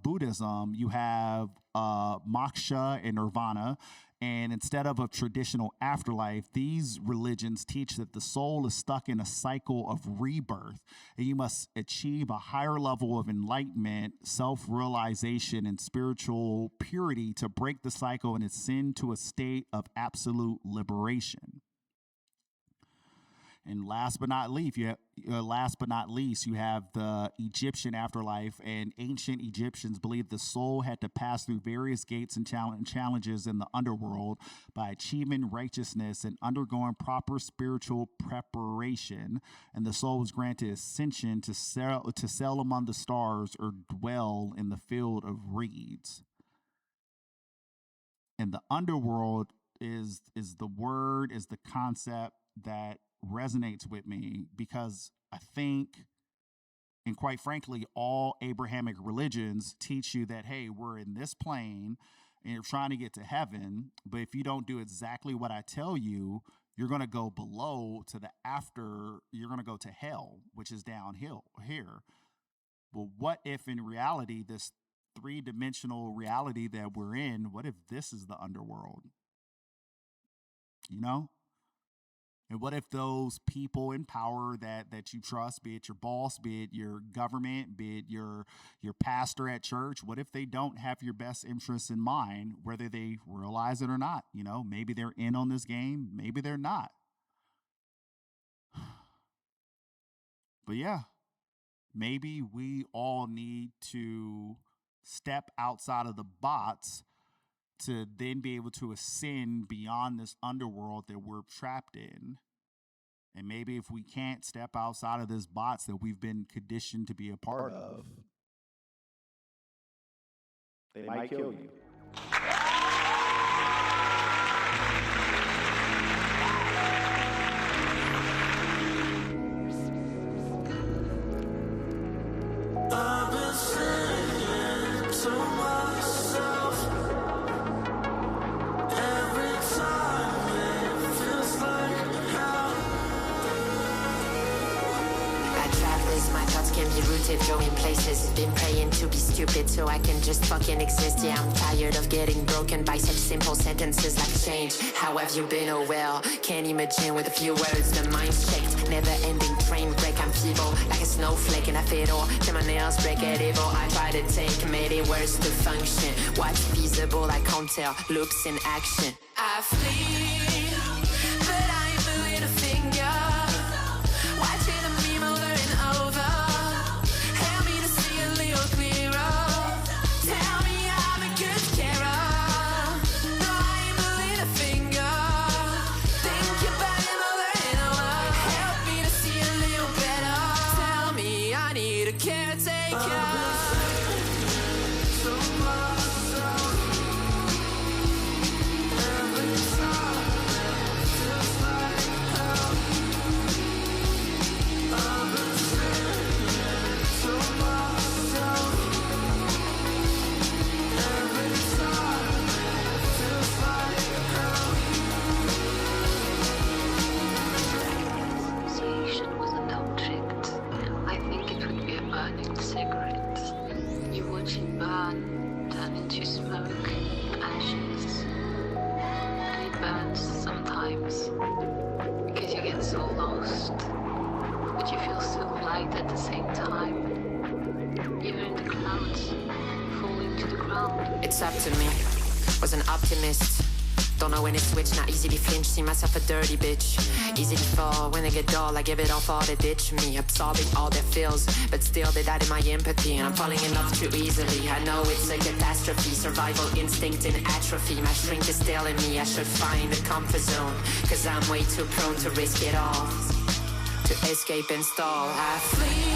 [SPEAKER 3] Buddhism, you have moksha and nirvana. And instead of a traditional afterlife, these religions teach that the soul is stuck in a cycle of rebirth, and you must achieve a higher level of enlightenment, self-realization, and spiritual purity to break the cycle and ascend to a state of absolute liberation. And last but not least, last but not least, you have the Egyptian afterlife, and ancient Egyptians believed the soul had to pass through various gates and challenges in the underworld by achieving righteousness and undergoing proper spiritual preparation, and the soul was granted ascension to sail among the stars or dwell in the field of reeds. And the underworld is the word, is the concept that resonates with me, because I think, and quite frankly, all Abrahamic religions teach you that, hey, we're in this plane and you're trying to get to heaven, but if you don't do exactly what I tell you, you're going to go below to the after, you're going to go to hell, which is downhill here. Well, what if in reality, this three-dimensional reality that we're in, what if this is the underworld? You know? And what if those people in power that you trust, be it your boss, be it your government, be it your pastor at church, what if they don't have your best interests in mind, whether they realize it or not? You know, maybe they're in on this game, maybe they're not. But yeah, maybe we all need to step outside of the box to then be able to ascend beyond this underworld that we're trapped in. And maybe if we can't step outside of this box that we've been conditioned to be a part of, they might kill you.
[SPEAKER 2] I've been saying to myself, every time it feels like hell.
[SPEAKER 19] I travelers, my thoughts can be rooted, going places. Been praying to be stupid so I can just fucking exist. Yeah, I'm tired of getting broken by such simple sentences like change. How have you been? Oh well, can't imagine with a few words. The mind's shaked, never ending train wreck. I'm feeble like a snowflake and I fiddle till my nails break at evil. I try to take many words to function. What's feasible I can't tell, loops in action. I flee, but I ain't moving a finger. Watching a meme over and over. Help me to see a little clearer. Tell me I'm a good carer. No, I ain't moving a finger. Think about him over and over. Help me to see a little better. Tell me I need a caretaker.
[SPEAKER 1] Association with an object. I think it would be a burning cigarette. You watch it burn, turn into smoke, ashes. And it burns sometimes because you get so lost, but you feel so light at the same time. You're in the clouds, falling to the ground.
[SPEAKER 19] It's up to me, was an optimist. Don't know when to switch, not easily flinch. See myself a dirty bitch. Easily fall when they get dull. I give it all for they ditch me. Absorbing all their feels, but still they died in my empathy. And I'm falling in love too easily. I know it's a catastrophe. Survival instinct in atrophy. My shrink is telling me I should find a comfort zone. Cause I'm way too prone to risk it all. To escape and stall. I flee.